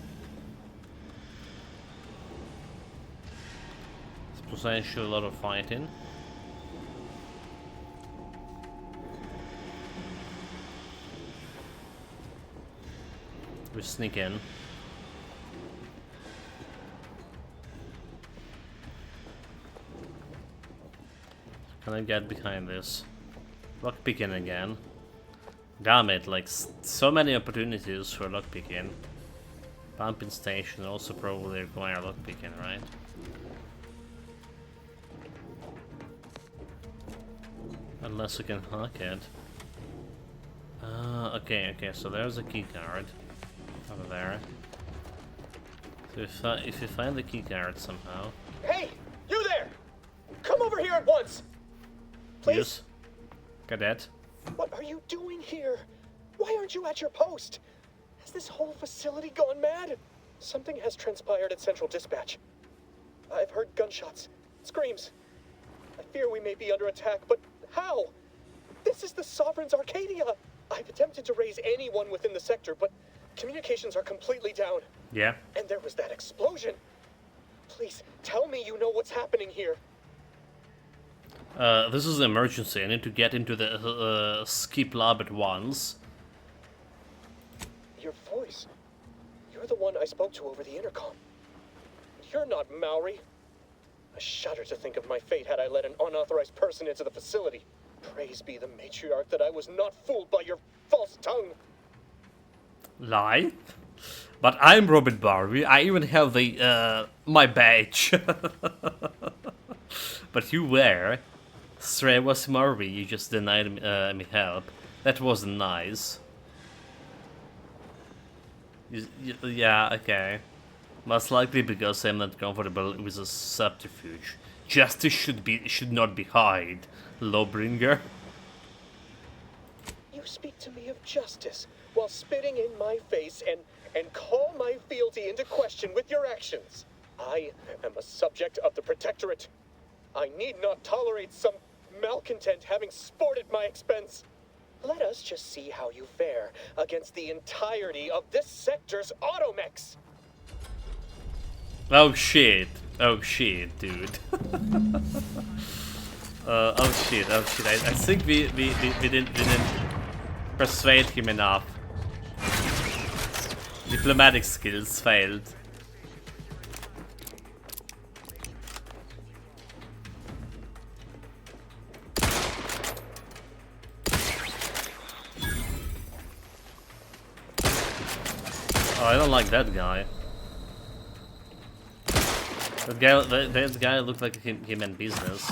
It's potentially a lot of fighting. We sneak in. Can I get behind this? Lockpicking again. Damn it, like so many opportunities for lockpicking. Pumping station also probably require lockpicking, right? Unless you can hack it. Okay, so there's a key card over there. So if you find the key card somehow. Hey, you there! Come over here at once! Please? Yes. Cadet. What are you doing here? Why aren't you at your post? Has this whole facility gone mad? Something has transpired at Central Dispatch. I've heard gunshots, screams. I fear we may be under attack, but how? This is the Sovereign's Arcadia. I've attempted to raise anyone within the sector, but communications are completely down. Yeah. And there was that explosion. Please, tell me you know what's happening here. This is an emergency. I need to get into the skip lab at once. Your voice. You're the one I spoke to over the intercom. You're not Maori. I shudder to think of my fate had I let an unauthorized person into the facility. Praise be the matriarch that I was not fooled by your false tongue. Lie? But I'm Robert Barbie. I even have the my badge. But you were. Stray was Marvy, you just denied me help. That wasn't nice. Yeah, okay. Most likely because I'm not comfortable with a subterfuge. Justice should not be hide, Lawbringer. You speak to me of justice while spitting in my face and call my fealty into question with your actions. I am a subject of the Protectorate. I need not tolerate some malcontent having sport at my expense. Let us just see how you fare against the entirety of this sector's automechs. Oh shit, dude. Oh shit. I think we didn't persuade him enough. Diplomatic skills failed. Oh, I don't like that guy. That guy looked like he meant business.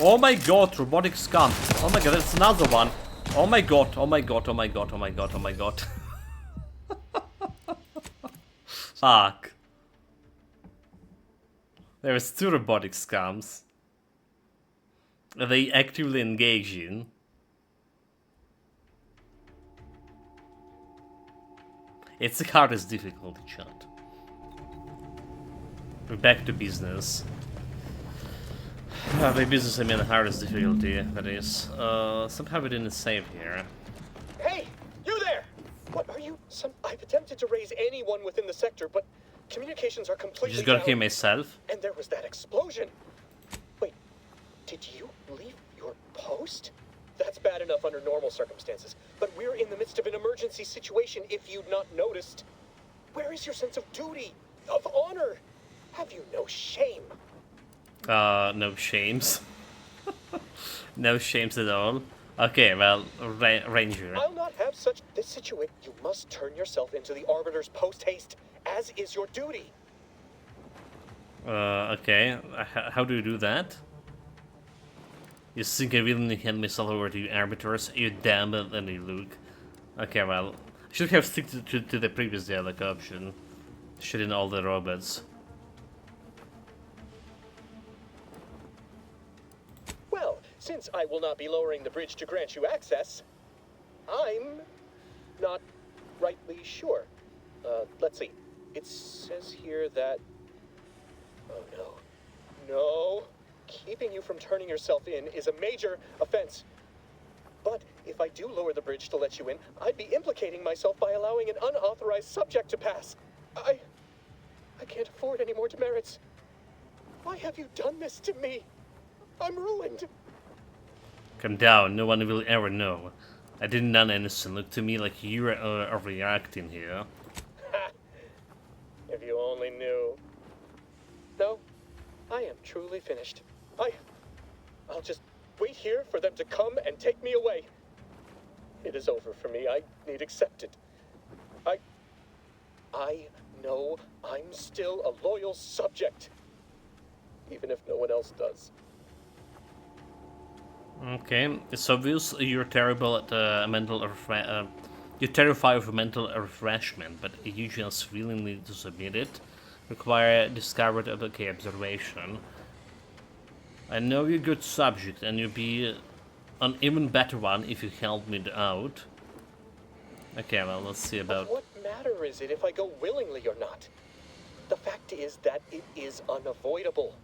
Oh my god, robotic scum. Oh my god, that's another one. Oh my god, oh my god, oh my god, oh my god, oh my god. Fuck. There's 2 robotic scums. They actively engage in. It's the hardest difficulty, chat. We're back to business. By business I mean the hardest difficulty, that is. Somehow we didn't save here. Hey! You there! What are you? I've attempted to raise anyone within the sector, but communications are I completely just got down. here myself. And there was that explosion. Wait, did you leave your post? That's bad enough under normal circumstances, but we're in the midst of an emergency situation if you'd not noticed. Where is your sense of duty, of honor? Have you no shame? No shames. No shames at all. Okay, well, Ranger. I'll not have such this situation. You must turn yourself into the Arbiter's post-haste, as is your duty. Okay. How do you do that? You think I willingly hand myself over to you Arbiters? You damn it, and you Luke. Okay, well, I should have stick to the previous dialogue option. Shooting all the robots. Well, since I will not be lowering the bridge to grant you access, I'm not rightly sure. Let's see. It says here that... Oh no. No. Keeping you from turning yourself in is a major offense. But if I do lower the bridge to let you in, I'd be implicating myself by allowing an unauthorized subject to pass. I can't afford any more demerits. Why have you done this to me? I'm ruined. Calm down, no one will ever know. I didn't done anything. Look to me like you're overreacting here. Ha! If you only knew. No, I am truly finished. I'll just wait here for them to come and take me away. It is over for me. I need accept it. I know I'm still a loyal subject, even if no one else does. Okay, it's obvious you're terrible at you're terrified of mental refreshment, but you just willingly to submit it. Require discovered observation. I know you're a good subject, and you'll be an even better one if you help me out. Okay, well, let's see about... But what matter is it if I go willingly or not? The fact is that it is unavoidable.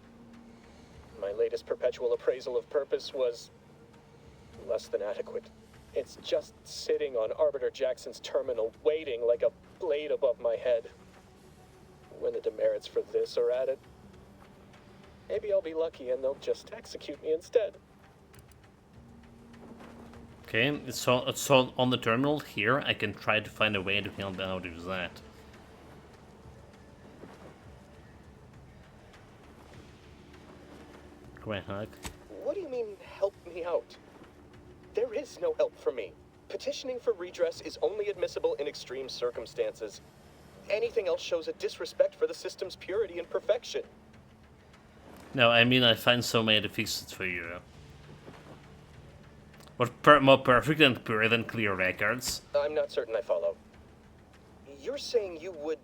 My latest perpetual appraisal of purpose was less than adequate. It's just sitting on Arbiter Jackson's terminal, waiting like a blade above my head. When the demerits for this are added, maybe I'll be lucky and they'll just execute me instead. Okay, it's on the terminal here. I can try to find a way to help out with that. Great hack. What do you mean, help me out? There is no help for me. Petitioning for redress is only admissible in extreme circumstances. Anything else shows a disrespect for the system's purity and perfection. No, I mean I find so many fixes for you. What more perfect and pure than clear records? I'm not certain I follow. You're saying you would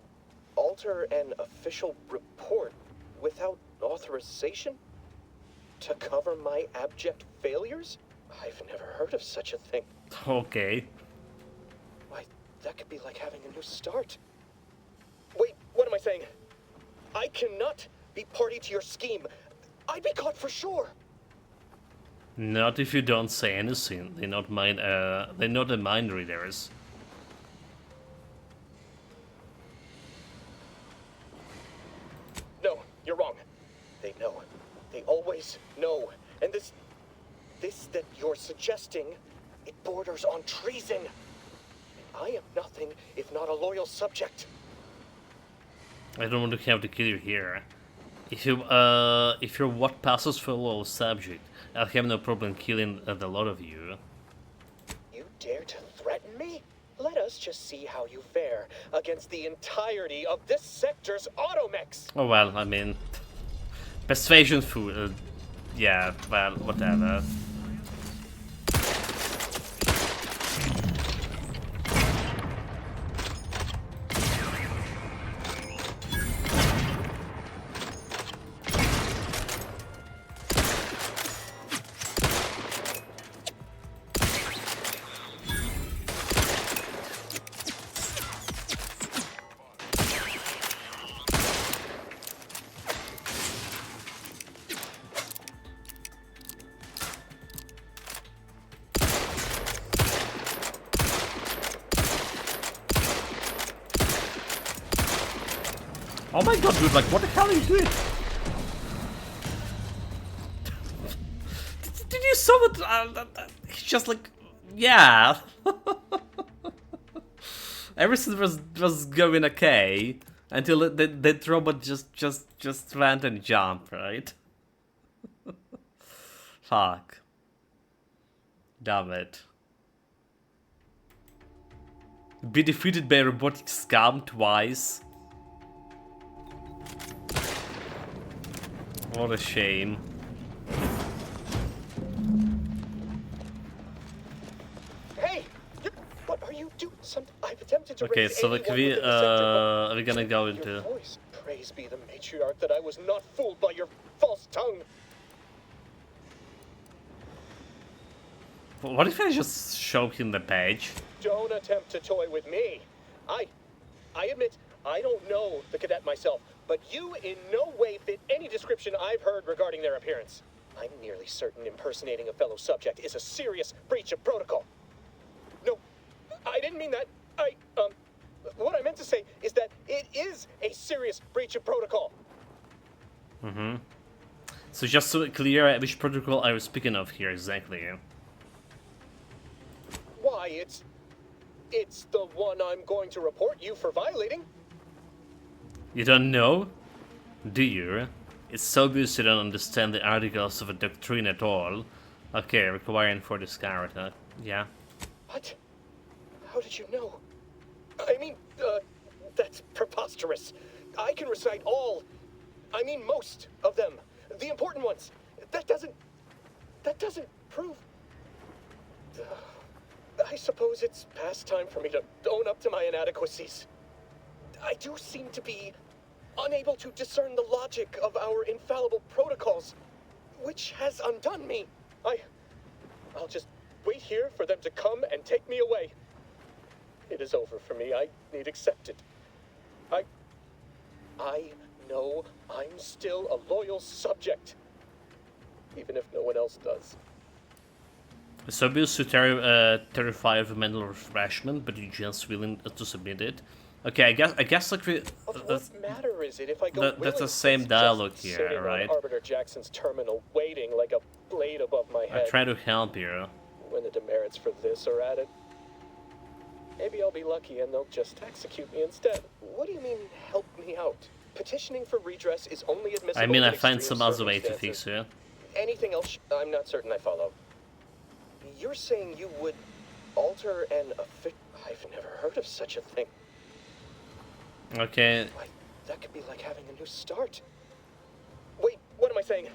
alter an official report without authorization? To cover my abject failures? I've never heard of such a thing. Okay. Why, that could be like having a new start. Wait, what am I saying? I cannot be party to your scheme. I'd be caught for sure. Not if you don't say anything. They're not the mind readers. No, you're wrong. They know. They always know. And this that you're suggesting, it borders on treason. And I am nothing if not a loyal subject. I don't want to have to kill you here. If you're what passes for a loyal subject, I'll have no problem killing the lot of you. You dare to threaten me? Let us just see how you fare against the entirety of this sector's automechs. Oh well, I mean, persuasion food. Yeah, well, whatever. Oh my god, dude, like, what the hell are you doing? Did you saw it? He's just like, yeah. Everything was going okay until that robot just ran and jumped, right? Fuck. Damn it. Be defeated by a robotic scum twice. What a shame. Hey! What are you doing? I've attempted to Okay, raise so like anyone within the sector, we're gonna go but into. your voice. Praise be the matriarch that I was not fooled by your false tongue. What if I just show him the page? Don't attempt to toy with me. I admit I don't know the cadet myself, but you in no way fit any description I've heard regarding their appearance. I'm nearly certain impersonating a fellow subject is a serious breach of protocol. No, I didn't mean that. What I meant to say is that it is a serious breach of protocol. Mm-hmm. So just to clear which protocol I was speaking of here exactly. Why, it's the one I'm going to report you for violating. You don't know? Do you? It's so obvious you don't understand the articles of a doctrine at all. Okay, requiring for this character. Yeah. What? How did you know? I mean, that's preposterous. I can recite most of them. The important ones. That doesn't prove... I suppose it's past time for me to own up to my inadequacies. I do seem to be unable to discern the logic of our infallible protocols, which has undone me. I'll just wait here for them to come and take me away. It is over for me. I need accepted. I know I'm still a loyal subject, even if no one else does. It's obvious to terrify of mental refreshment, but you're just willing to submit it. Okay, I guess like we. What matter is it if I go that's the same dialogue here, sitting right? on Arbiter Jackson's terminal, waiting like a blade above my head. I try to help you. When the demerits for this are added, maybe I'll be lucky and they'll just execute me instead. What do you mean, help me out? Petitioning for redress is only admissible. I mean, in I find extreme some other way to circumstances. fix you. Anything else? I'm not certain I follow. You're saying you would alter an I've never heard of such a thing. Okay. That could be like having a new start. Wait, what am I saying?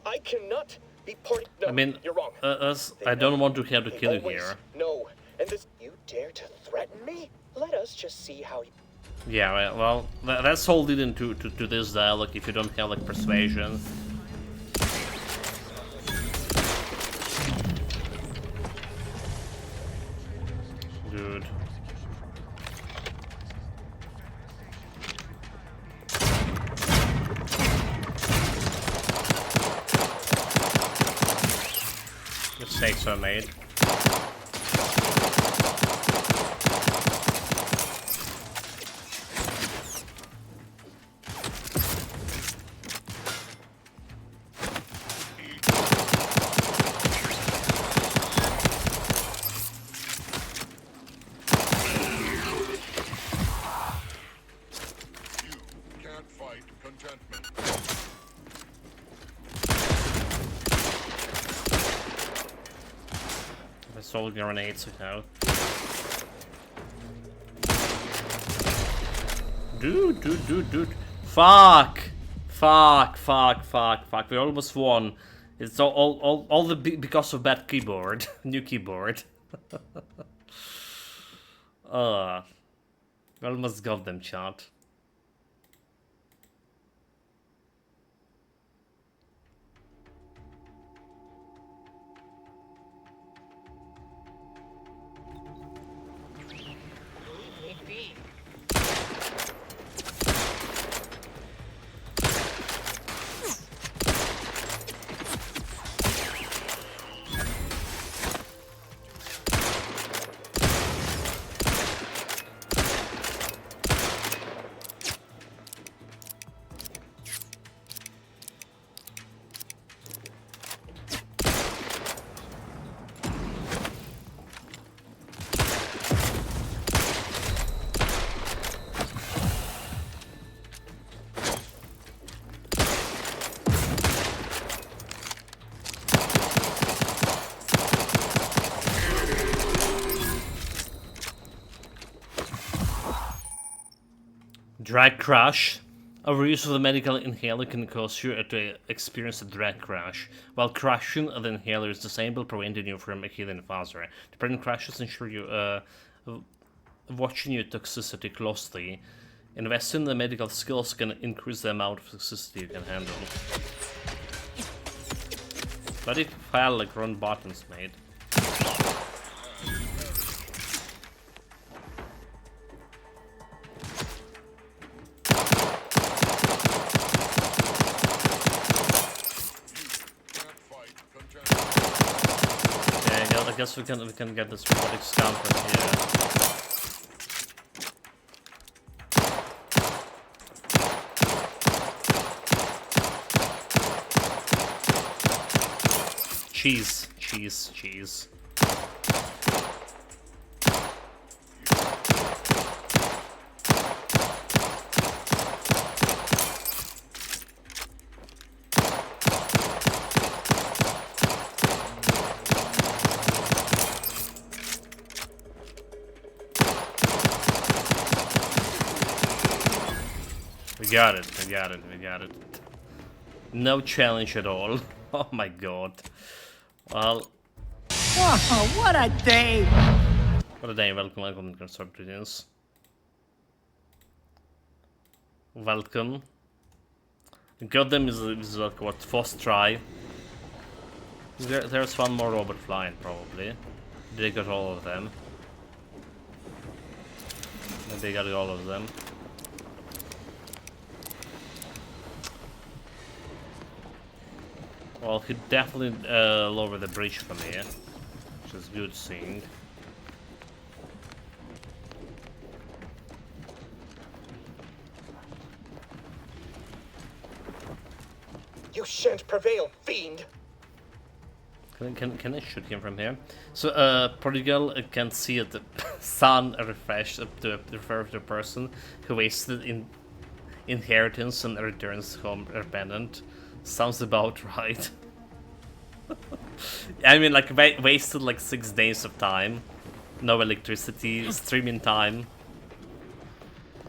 I cannot be part. No, I mean, you're wrong. I don't want to have to kill you here. No, and this you dare to threaten me? Let us just see how you. Yeah, right, well, that's all leading to this dialogue if you don't have like persuasion. Dude. Mistakes are made. Soul grenades now. Dude. Fuck. We almost won. It's all because of bad keyboard. New keyboard. Almost got them, chat. Drag crash. Overuse of the medical inhaler can cause you to experience a drag crash. While crashing, the inhaler is disabled, preventing you from healing faster. To prevent crashes, ensure you watching your toxicity closely. Investing in the medical skills can increase the amount of toxicity you can handle. But it file like run buttons made. I guess we can get this robotic scum from here. Cheese. We got it. No challenge at all. Oh my god. Well... Oh, what a day! What a day, welcome, greetings. Welcome. Goddamn is like, what, first try? There's one more robot flying, probably. They got all of them. They got all of them. Well, he definitely lowered the bridge from here, which is good seeing. You shan't prevail, fiend! Can I shoot him from here? So, Prodigal can see the sun refreshed up to refer to the person who wasted inheritance and returns home repentant. Sounds about right. I mean, like, wasted like 6 days of time. No electricity, streaming time.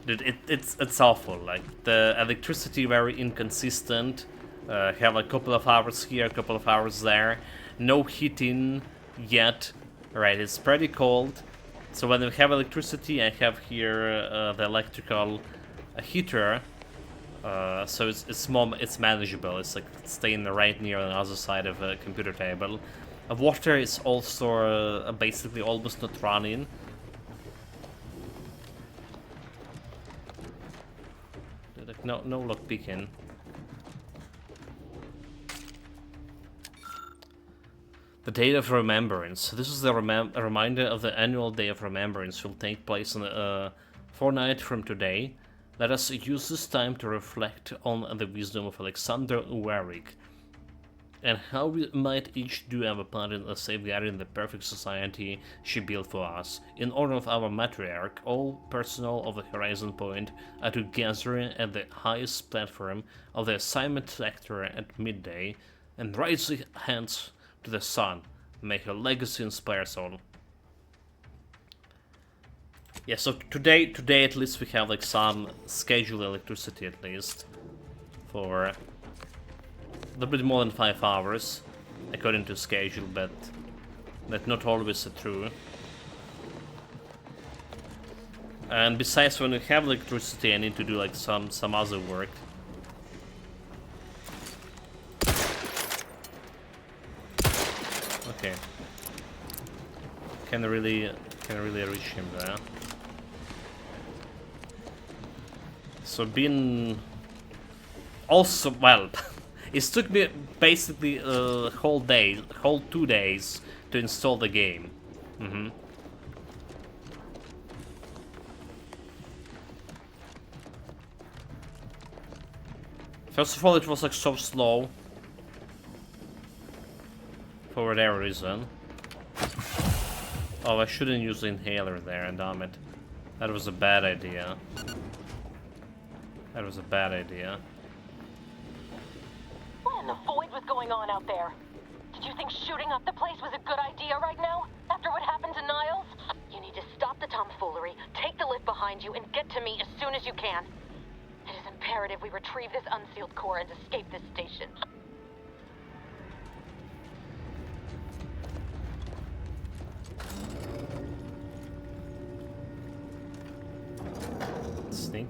Dude, it's awful. Like, the electricity very inconsistent. Have a couple of hours here, a couple of hours there. No heating yet. Right, it's pretty cold. So when we have electricity, I have here the electrical heater. So it's manageable. It's like staying right near on the other side of a computer table. Water is also basically almost not running. Like no lock picking. The Day of Remembrance. This is a reminder of the annual Day of Remembrance. Will take place on a fortnight from today. Let us use this time to reflect on the wisdom of Alexander Warwick and how we might each do our part in safeguarding the perfect society she built for us. In honor of our matriarch, all personnel of the Horizon Point are to gather at the highest platform of the assignment sector at midday and raise their hands to the sun. May her legacy inspire us all. Yeah, so today at least we have like some scheduled electricity at least for a little bit more than 5 hours according to schedule, but that's not always true. And besides, when we have electricity, I need to do like some other work. Okay. Can I really reach him there? So being also, well, it took me basically a whole 2 days to install the game. First of all, it was like so slow for whatever reason. Oh, I shouldn't use the inhaler there, damn it. That was a bad idea. That was a bad idea. What in the void was going on out there? Did you think shooting up the place was a good idea right now? After what happened to Niles? You need to stop the tomfoolery, take the lift behind you, and get to me as soon as you can. imperative we retrieve this unsealed core and escape this station. Sneak.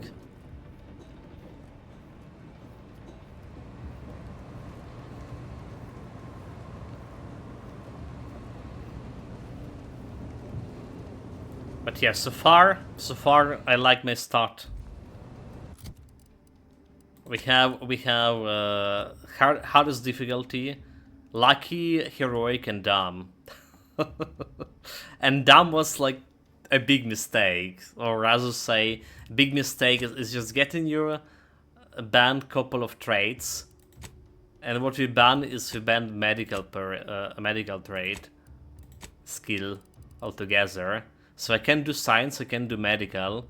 But yeah, so far I like my start. We have hardest difficulty, lucky, heroic, and dumb. And dumb was like a big mistake, or rather say, big mistake is just getting your banned couple of traits, and what we ban is we banned medical medical trait skill altogether. So I can do science, I can do medical.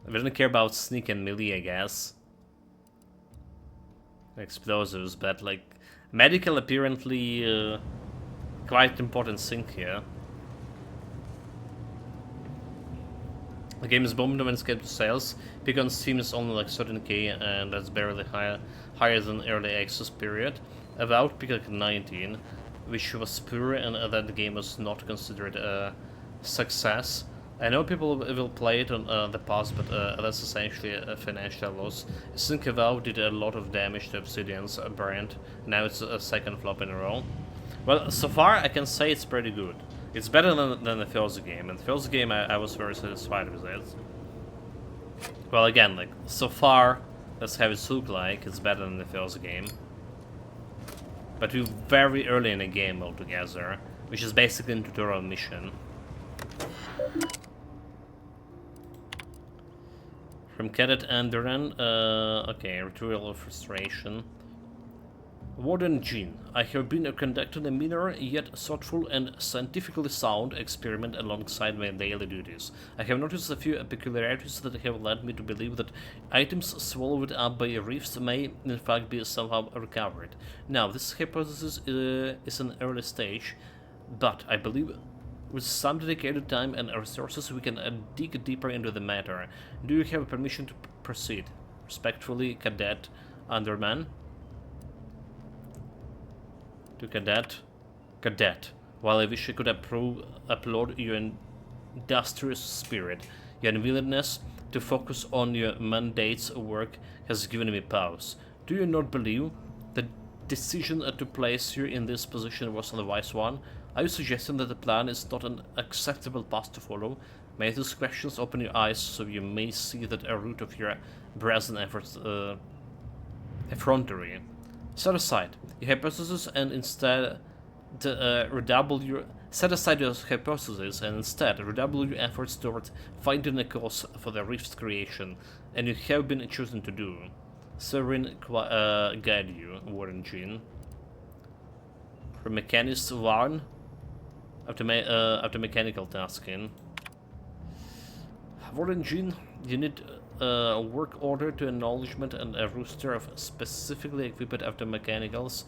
I don't care about sneak and melee, I guess. Explosives, but like medical apparently quite important thing here. The game is bombed when it's kept to sales. Peak on Steam is only like 13k, and that's barely higher than early access period. About peak like 19, which was poor, and that the game was not considered a success. I know people will play it on the past, but that's essentially a financial loss. I think Avowed did a lot of damage to Obsidian's brand. Now it's a second flop in a row. Well, so far I can say it's pretty good. It's better than the first game, and the first game I was very satisfied with it. Well, again, like, so far, that's how it look like, it's better than the first game. But we're very early in the game altogether, which is basically a tutorial mission. From Cadet Anderan, okay, Retrieval of Frustration. Warden Jean, I have been conducting a minor yet thoughtful and scientifically sound experiment alongside my daily duties. I have noticed a few peculiarities that have led me to believe that items swallowed up by reefs may in fact be somehow recovered. Now, this hypothesis is an early stage, but I believe with some dedicated time and resources we can dig deeper into the matter. Do you have permission to proceed? Respectfully, Cadet Underman. To Cadet. While I wish I could applaud your industrious spirit, your unwillingness to focus on your mandate's work has given me pause. Do you not believe the decision to place you in this position was the wise one? Are you suggesting that the plan is not an acceptable path to follow? May these questions open your eyes so you may see that a root of your present efforts effrontery. Set aside your hypothesis and instead redouble your efforts toward finding a cause for the rift's creation, and you have been chosen to do. Serene guide you, Warden Jean. For Mechanist Warn, after mechanical tasking. Warden Jean, you need a work order to acknowledgement, and a rooster of specifically equipped after mechanicals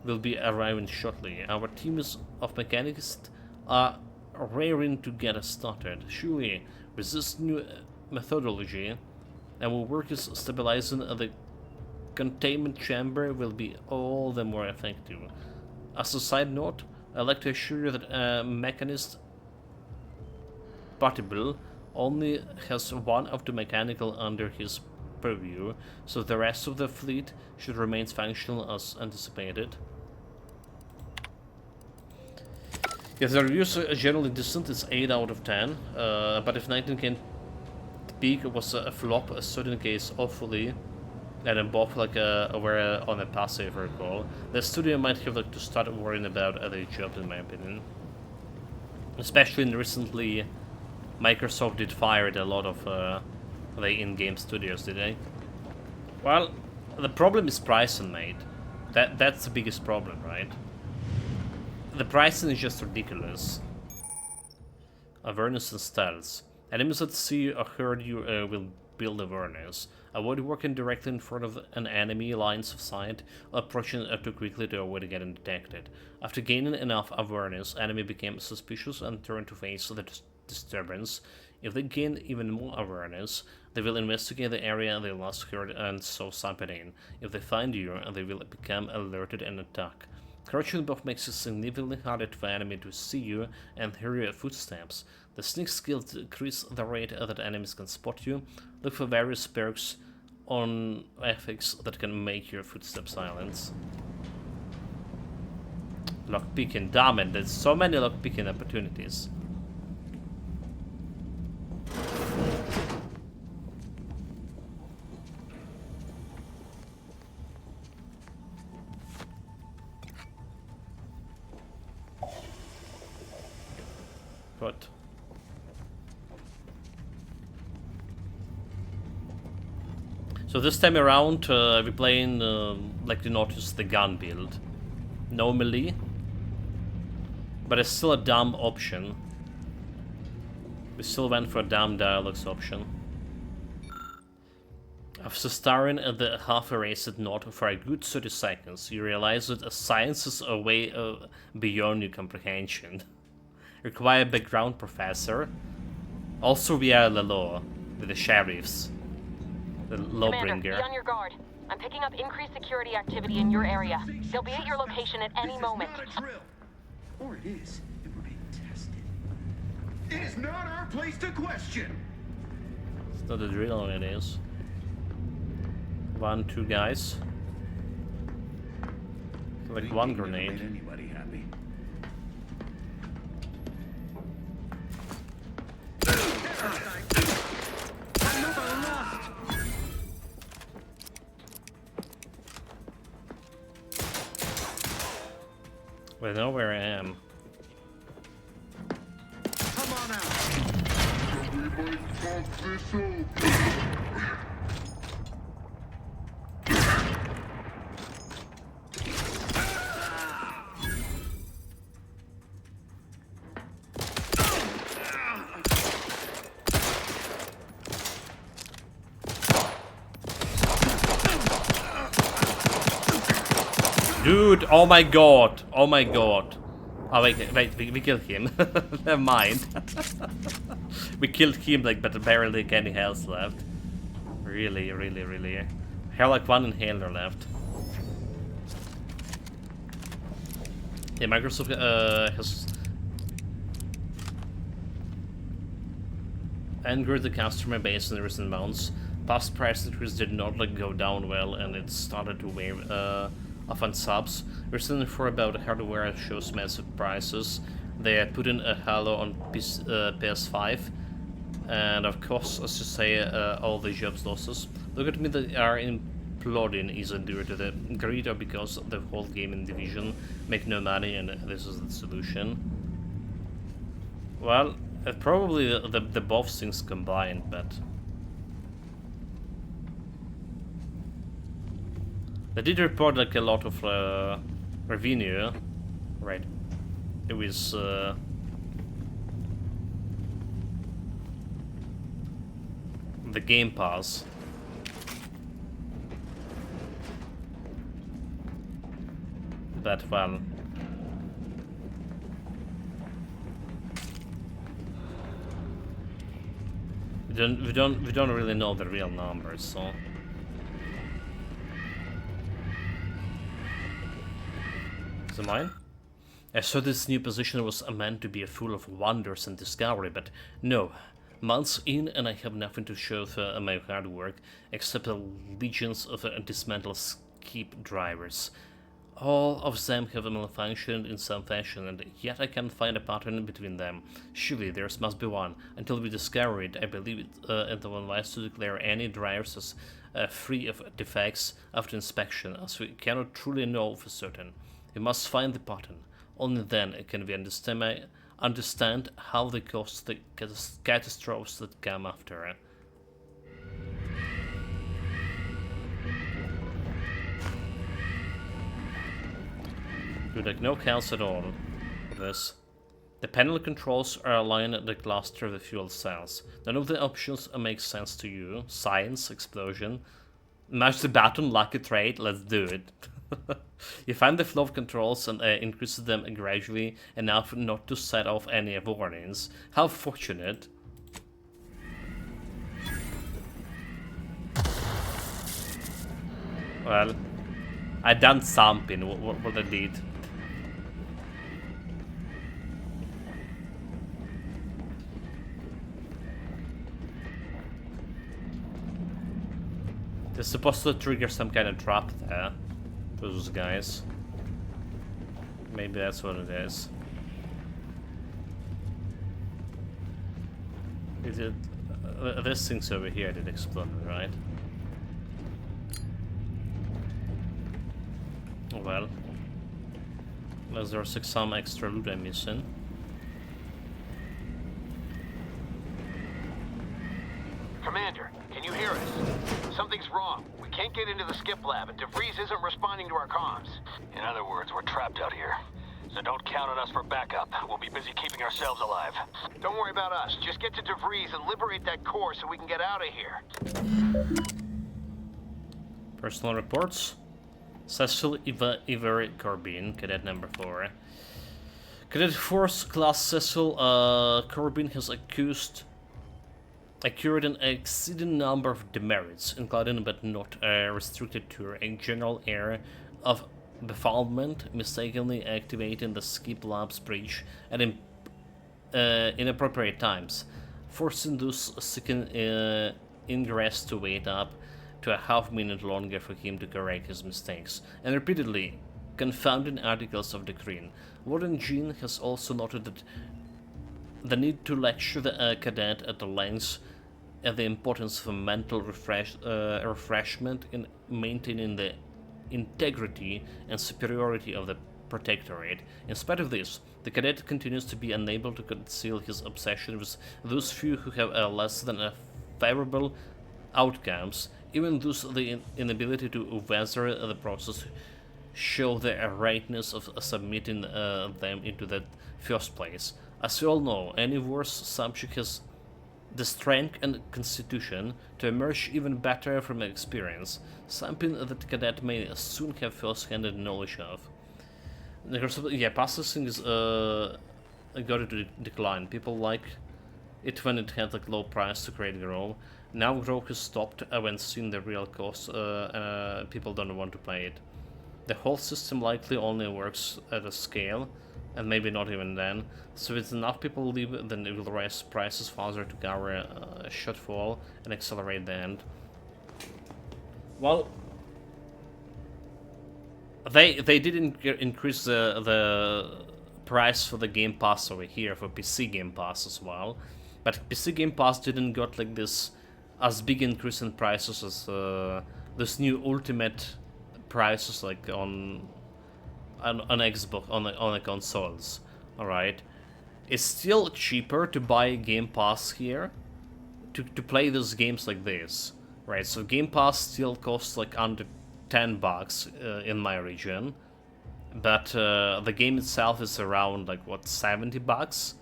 will be arriving shortly. Our team of mechanists are raring to get us started. Surely, with this new methodology, our work is stabilizing the containment chamber will be all the more effective. As a side note, I'd like to assure you that Mechanist Partible only has one of the mechanical under his purview, so the rest of the fleet should remain functional as anticipated. Yes, the reviews are generally decent, it's 8 out of 10, but if 19 can peak was a flop, a certain case awfully, and then both like were on a passive recall, the studio might have like to start worrying about other jobs, in my opinion. Especially recently, Microsoft did fire a lot of the in-game studios, did they? Well, the problem is pricing, mate. That's the biggest problem, right? The pricing is just ridiculous. Awareness and stealth. Enemies that see or heard you will build awareness. Avoid working directly in front of an enemy lines of sight, or approaching too quickly to avoid getting detected. After gaining enough awareness, enemy became suspicious and turned to face the disturbance. If they gain even more awareness, They will investigate the area they last heard and saw something in. If they find you, they will become alerted and attack. Crouching above makes it significantly harder for enemy to see you and hear your footsteps. The sneak skills decrease the rate that enemies can spot you. Look for various perks on ethics that can make your footsteps silence. Lockpicking, damn it, there's so many lockpicking opportunities. What? So this time around, we're playing, like you noticed, the gun build. No melee, but it's still a dumb option. We still went for a dumb dialogues option. After staring at the half-erased note for a good 30 seconds, you realize that science is a way beyond your comprehension. Require background professor. Also via the law, with the sheriffs. The lawbringer. Commander, be on your guard. I'm picking up increased security activity in your area. They'll be at your location at any moment. This is not a drill. Or it is, if we're being tested. It is not our place to question. It's not a drill, it is. 1, 2 guys. Like one grenade. Anybody happy? I know where I am. Come on out. Dude, oh my god, oh my god. Oh wait, we killed him. Never mind. We killed him, like, but barely any health left. Really. I have like one inhaler left. Yeah, Microsoft has angered the customer base in recent months. Past price increase did not go down well, and it started to weigh off on subs. Recently, for about hardware shows massive prices. They put in a Halo on PS5, and of course, as you say, all the jobs losses. Look at me, they are imploding either due to the greed or because the whole gaming division make no money, and this is the solution. Well, probably the both things combined, but they did report like a lot of revenue, right? It was the Game Pass. But well, we don't really know the real numbers, so. Is it mine? I saw this new position was meant to be full of wonders and discovery, but no. Months in, and I have nothing to show for my hard work, except legions of dismantled skip drivers. All of them have malfunctioned in some fashion, and yet I can't find a pattern between them. Surely there must be one. Until we discover it, I believe it unwise to declare any drivers as free of defects after inspection, as we cannot truly know for certain. We must find the pattern. Only then can we understand how they cause the catastrophes that come after. Dude, like no counts at all for this. The panel controls are aligned at the cluster of the fuel cells. None of the options make sense to you. Science, explosion. Mash the button, lucky trade, let's do it. You find the flow of controls and increase them gradually enough not to set off any warnings. How fortunate. Well, I done something. What I did. They're supposed to trigger some kind of trap there. Those guys. Maybe that's what it is. Is it? This thing's over here did explode, right? Well, unless there's like some extra loot I'm missing. Commander, can you hear us? Something's wrong. We can't get into the skip lab, and DeVries isn't responding to our comms. In other words, we're trapped out here. So don't count on us for backup. We'll be busy keeping ourselves alive. Don't worry about us. Just get to DeVries and liberate that core so we can get out of here. Personal reports. Cecil Ivory Corbin, cadet number 4. Cadet Force Class Cecil Corbin has accrued an exceeding number of demerits, including but not restricted to a general error of befoulment, mistakenly activating the skip labs breach at inappropriate times, forcing those seeking ingress to wait up to a half-minute longer for him to correct his mistakes, and repeatedly confounding articles of doctrine. Warden Jean has also noted that the need to lecture the cadet at the length and the importance of a mental refreshment in maintaining the integrity and superiority of the Protectorate. In spite of this, the cadet continues to be unable to conceal his obsession with those few who have less than favorable outcomes. Even those the inability to weather the process show the rightness of submitting them into the first place. As we all know, any worse subject has the strength and constitution to emerge even better from experience, something that the cadet may soon have first-hand knowledge of. Yeah, processing is got to decline. People like it when it had like low price to create grow. Now grow has stopped when seeing the real cost. People don't want to play it. The whole system likely only works at a scale, and maybe not even then. So if enough people leave, then it will raise prices faster to cover a shortfall and accelerate the end. Well, they did increase the price for the Game Pass over here for PC Game Pass as well, but PC Game Pass didn't got like this as big increase in prices as this new Ultimate prices like on Xbox on the consoles. All right, it's still cheaper to buy Game Pass here to play those games like this, right? So Game Pass still costs like under $10 in my region, but the game itself is around like what, $70,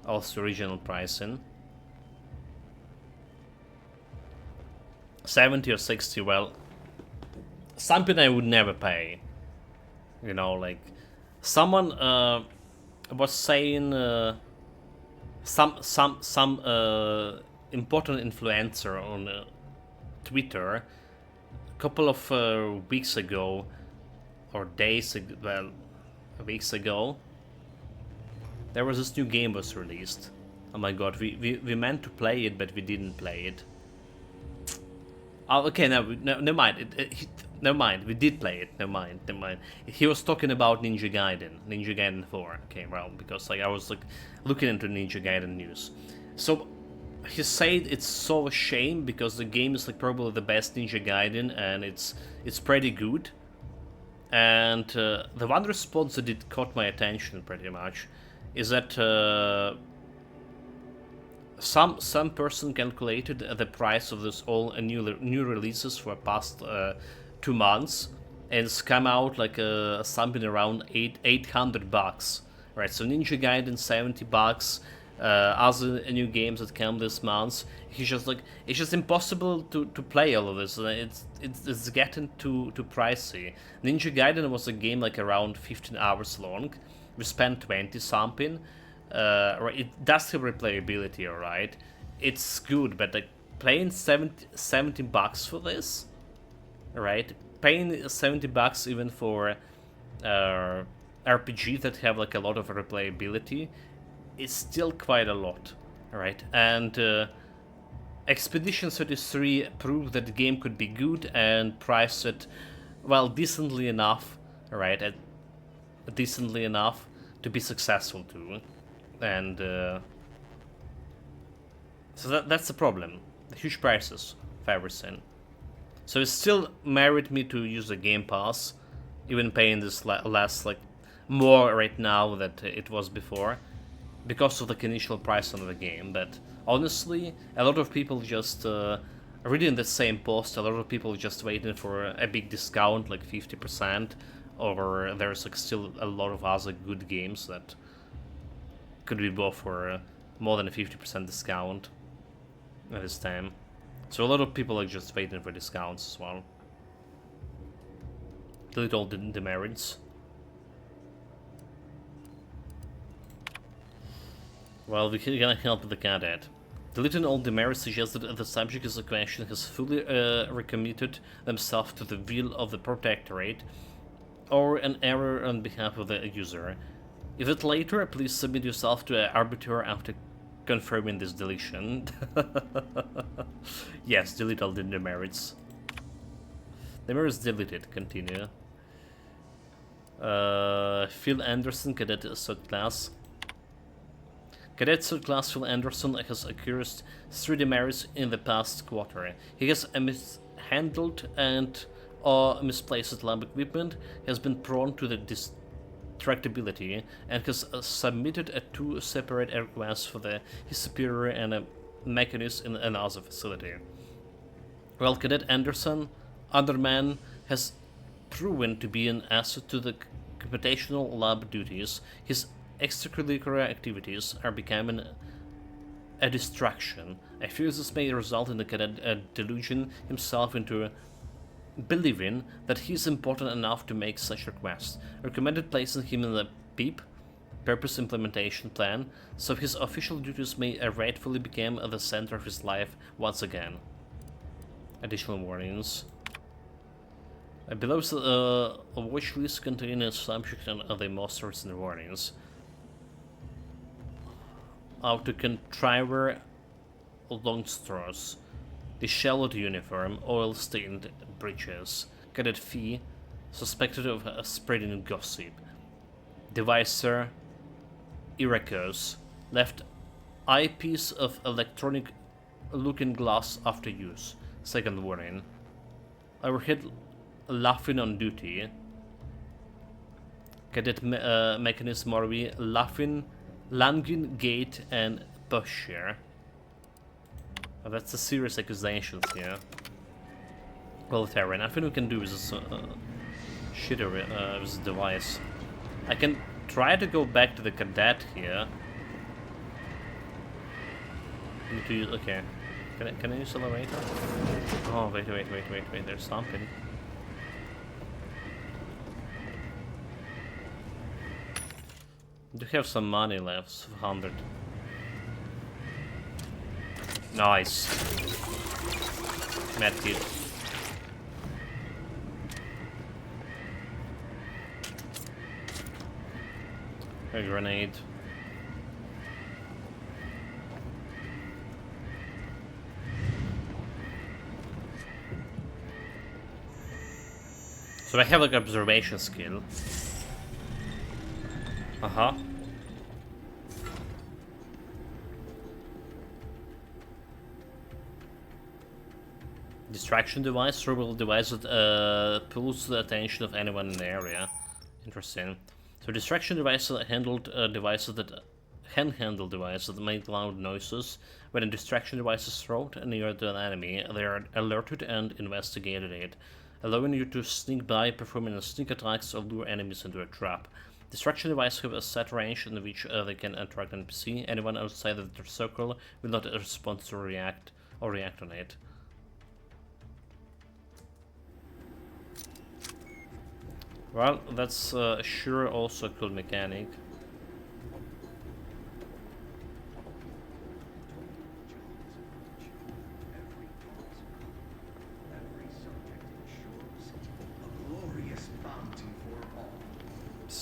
also regional pricing. 70 or 60, well, something I would never pay. You know, like someone was saying some important influencer on Twitter a couple of weeks ago, or days ago, well, weeks ago, there was this new game was released. Oh my god, we meant to play it, but we didn't play it. Oh, okay, no, never mind. Never mind, we did play it. Never mind. He was talking about Ninja Gaiden 4. Okay, well, because like I was like looking into Ninja Gaiden news. So he said it's so a shame because the game is like probably the best Ninja Gaiden and it's pretty good. And the one response that did caught my attention pretty much is that some person calculated the price of this all new releases for past 2 months, and it's come out like something around $800, right? So Ninja Gaiden $70, other new games that come this month. He's just like, it's just impossible to play all of this. It's getting too pricey. Ninja Gaiden was a game like around 15 hours long. We spent 20 something. Right, it does have replayability, alright. It's good, but like playing $70 for this, right? Paying 70 bucks even for RPGs that have like a lot of replayability is still quite a lot, right? And Expedition 33 proved that the game could be good and priced it, well, decently enough, right? Decently enough to be successful too, and so that's the problem. The huge prices of everything. So it still merit me to use the Game Pass, even paying this less, like more right now than it was before, because of the initial price on the game. But honestly, a lot of people just reading the same post. A lot of people just waiting for a big discount, like 50%, or there's like still a lot of other good games that could be bought for more than a 50% discount at this time. So a lot of people are just waiting for discounts as well. Delete all the demerits. Well, we can help the cadet. Deleting all demerits suggests that the subject of the question has fully recommitted themselves to the will of the Protectorate, or an error on behalf of the user. If it later, please submit yourself to an arbiter after confirming this deletion. Yes, delete all the demerits. Demerits deleted. Continue. Phil Anderson, Cadet Third Class. Cadet Third Class Phil Anderson has accrued 3 demerits in the past quarter. He has mishandled and misplaced lab equipment, has been prone to the distractibility, and has submitted 2 separate requests for his superior and a mechanist in another facility. While Cadet Anderson, Underman, has proven to be an asset to the computational lab duties, his extracurricular activities are becoming a distraction. I fear this may result in the cadet delusion himself into believing that he is important enough to make such requests. I recommended placing him in the PIP, Purpose Implementation Plan, so his official duties may rightfully become the center of his life once again. Additional warnings. Below is a watch list containing a subject and other most recent warnings. Autocontriver Longstraws, Disheveled uniform, oil-stained breeches, Cadet Fee, suspected of spreading gossip, Devicer, Irakos, left eyepiece of electronic looking glass after use, second warning, overhead laughing on duty, Cadet Mechanist Morvi, laughing, lunging gait and posture. Oh, that's a serious accusations here. Well, Terran, nothing we can do with this shitter with this device. I can try to go back to the cadet here. Need to use, okay. Can I use elevator? Oh, wait, there's something. Do have some money left, 100. Nice. Medkit. A grenade. So I have like observation skill. Uh-huh. Distraction device, throwable device that pulls the attention of anyone in the area. Interesting. So distraction devices handled devices that handheld devices that make loud noises. When a distraction device is thrown near an enemy, they are alerted and investigated it, allowing you to sneak by, performing sneak attacks or lure enemies into a trap. Distraction devices have a set range in which they can attract an NPC. Anyone outside of their circle will not respond to react on it. Well, that's sure also a cool mechanic.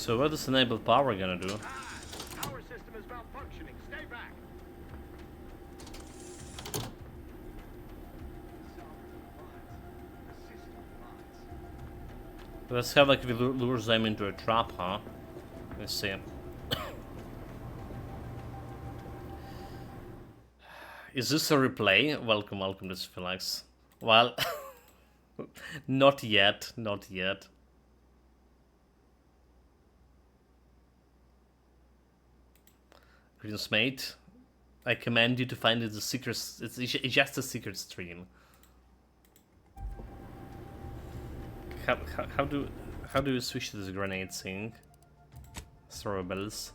So what is enable power gonna do? Power system is malfunctioning. Stay back. Let's have like we lure them into a trap, huh? Let's see. Is this a replay? Welcome, welcome to Sphilax. Well, not yet, not yet. Greetings, mate. I command you to find it the secret. It's just a secret stream. How do you switch to this grenade thing? Throwables.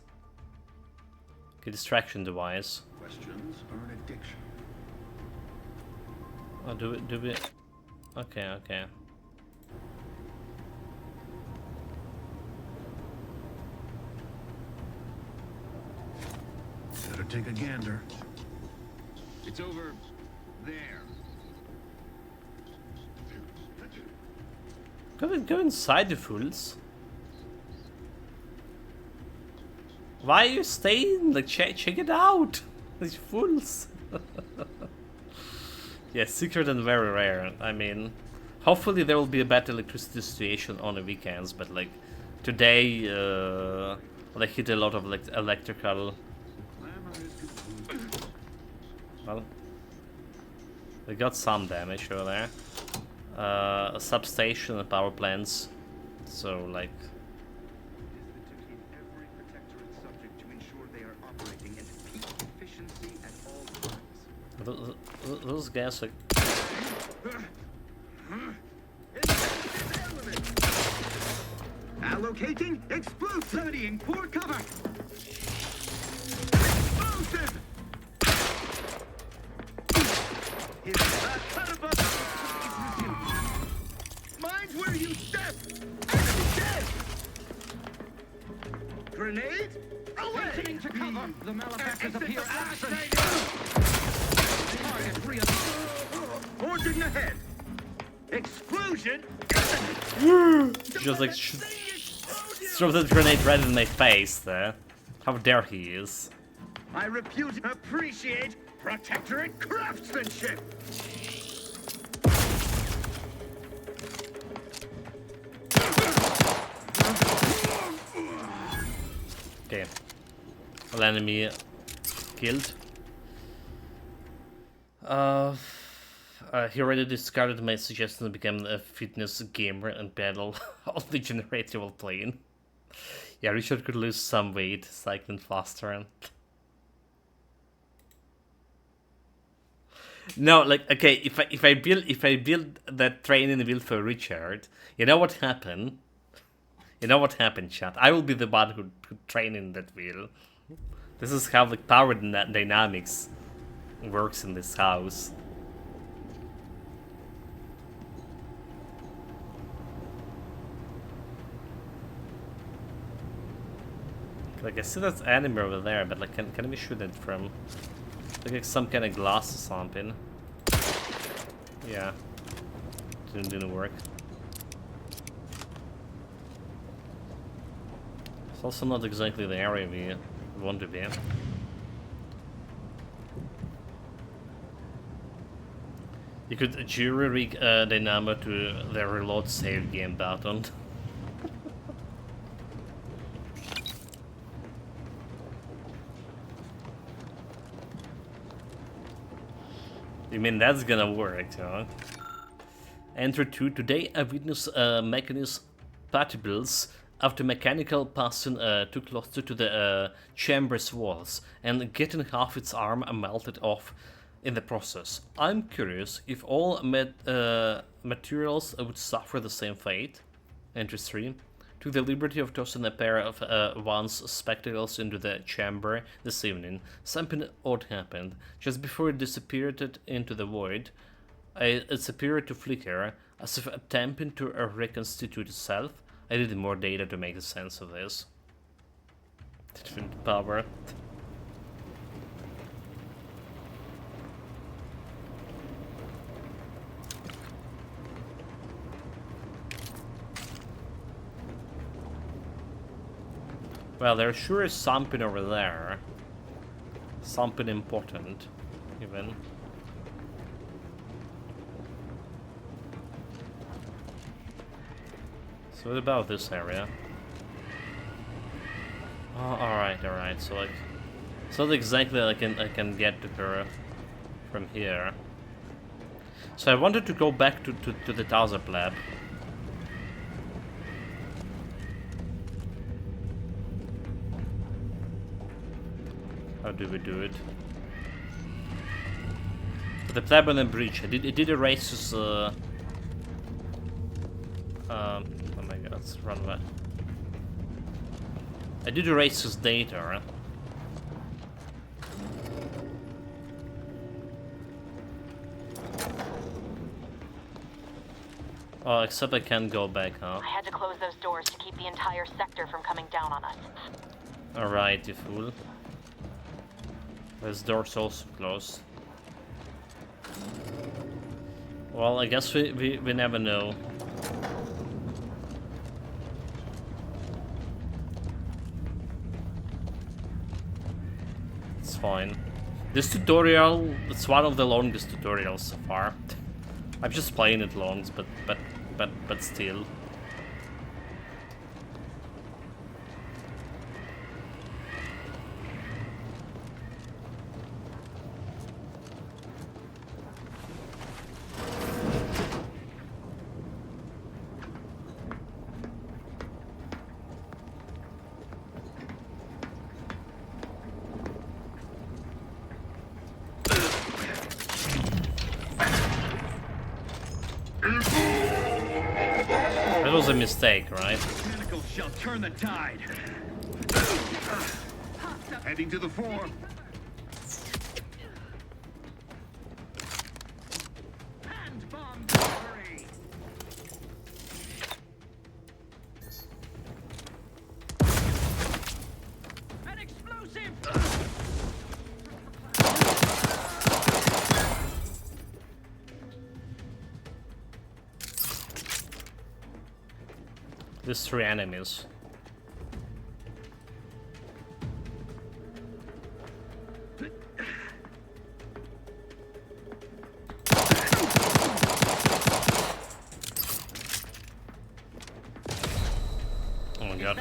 Okay, distraction device. Questions are an addiction. Oh, do we? Okay, okay. Better take a gander. It's over there. Go inside, the fools. Why are you staying? Like, check it out. These fools. Yeah, secret and very rare. I mean, hopefully there will be a better electricity situation on the weekends, but like today, they hit a lot of like electrical. Well, they got some damage over there. A substation and power plants. So like. Those guys are. Allocating explosive. Studying for cover. Explosive. Mind where you step. Enemy dead. Grenade. Away. To cover. The malefactors appear absent. Target realigned. Forging ahead. Explosion. Just like throw the grenade right in my face there. How dare he is. I appreciate Protectorate craftsmanship. Okay. Well, enemy killed. He already discarded my suggestion to become a fitness gamer and battle on the generatable plane. Yeah, Richard could lose some weight, cycling faster and... No, like, okay, if I build that training wheel for Richard, you know what happened? You know what happened, chat? I will be the one who train in that wheel. This is how the power dynamics works in this house. Like, I see that enemy over there, but like, can we shoot it from like some kind of glass or something? Yeah, didn't work. It's also not exactly the area we want to be. You could jury rig Dynamo to the reload save game button. You mean that's gonna work, huh? Enter 2. Today I witnessed Mechanist Patibles after mechanical passing too close to the chamber's walls and getting half its arm melted off in the process. I'm curious if all materials would suffer the same fate. Entry 3. Took the liberty of tossing a pair of one's spectacles into the chamber this evening. Something odd happened. Just before it disappeared into the void, it appeared to flicker, as if attempting to reconstitute itself. I needed more data to make sense of this. Power. Well, there sure is something over there. Something important, even. So what about this area? Oh, alright. So like, it's not exactly I can get to her from here. So I wanted to go back to the Tazap lab. How do we do it? The Plebonian Breach. It did erase this. Oh my God! Let's run away. I did erase his data. Oh, except I can't go back, huh? I had to close those doors to keep the entire sector from coming down on us. Alright, you fool. This door's also closed. Well, I guess we never know. It's fine. This tutorial, it's one of the longest tutorials so far. I'm just playing it long, but still. That was a mistake, right? Tentacles shall turn the tide. Heading to the fore. Hand bomb delivery. An explosive. There's 3 enemies. Oh my God.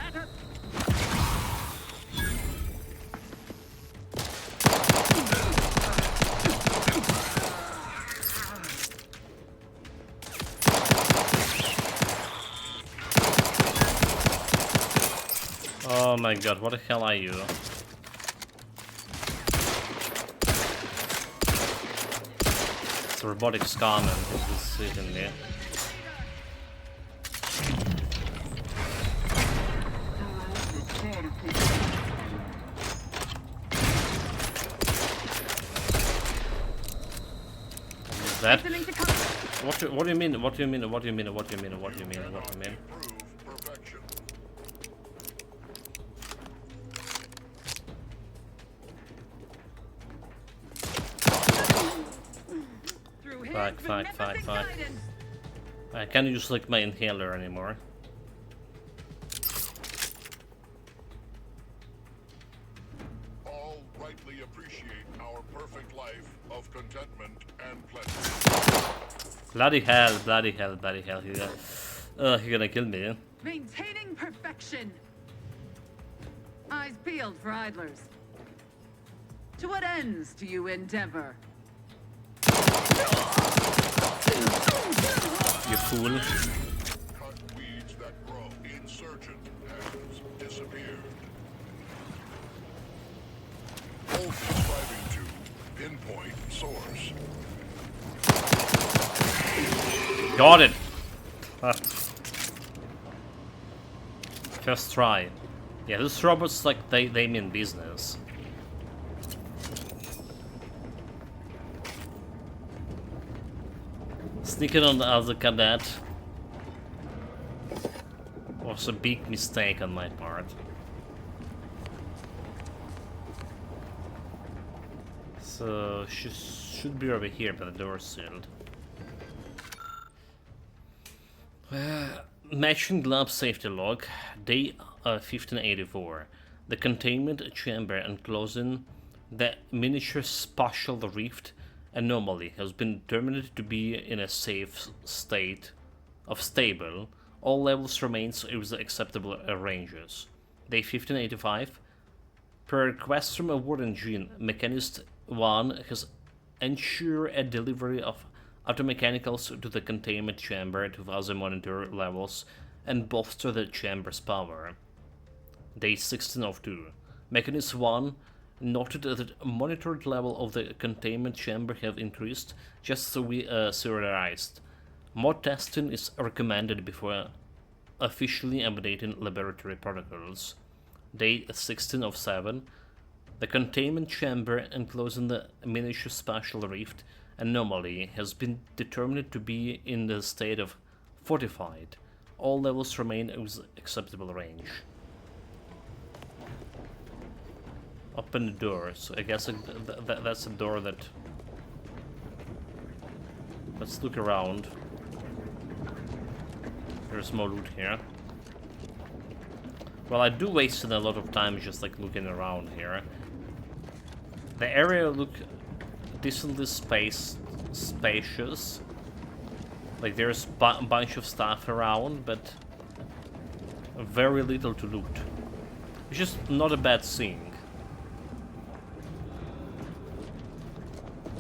Oh my God, what the hell are you? It's a robotic Scarman who's sitting there. That? What do you mean? What do you mean? What do you mean? What do you mean? What do you mean? What do you mean? Fuck. I can't use like my inhaler anymore. All rightly appreciate our perfect life of contentment and pleasure. Bloody hell. You're gonna kill me. Maintaining perfection. Eyes peeled for idlers. To what ends do you endeavor? You fool. Cut weeds that grow. Insurgent has disappeared. Boldly striving to pinpoint source. Got it. First try. Yeah, these robots like they mean business. Sneaking on the other cadet was a big mistake on my part. So she should be over here, but the door's sealed. Matching glove safety log, day 1584. the containment chamber enclosing the miniature spatial rift anomaly has been determined to be in a safe state of stable. All levels remains with acceptable ranges. Day 1585. Per request from a Warden Gene, Mechanist 1 has ensured a delivery of automechanicals to the containment chamber to further monitor levels and bolster the chamber's power. Day 1602. Mechanist 1 noted that the monitored level of the containment chamber have increased just so we serialized. More testing is recommended before officially updating laboratory protocols. Day 1607. The containment chamber enclosing the miniature spatial rift anomaly has been determined to be in the state of fortified. All levels remain with acceptable range. Open the door, so I guess that's a door that... Let's look around. There's more loot here. Well, I do waste a lot of time just like looking around here. The area look decently spacious. Like there's a bunch of stuff around, but very little to loot. It's just not a bad thing.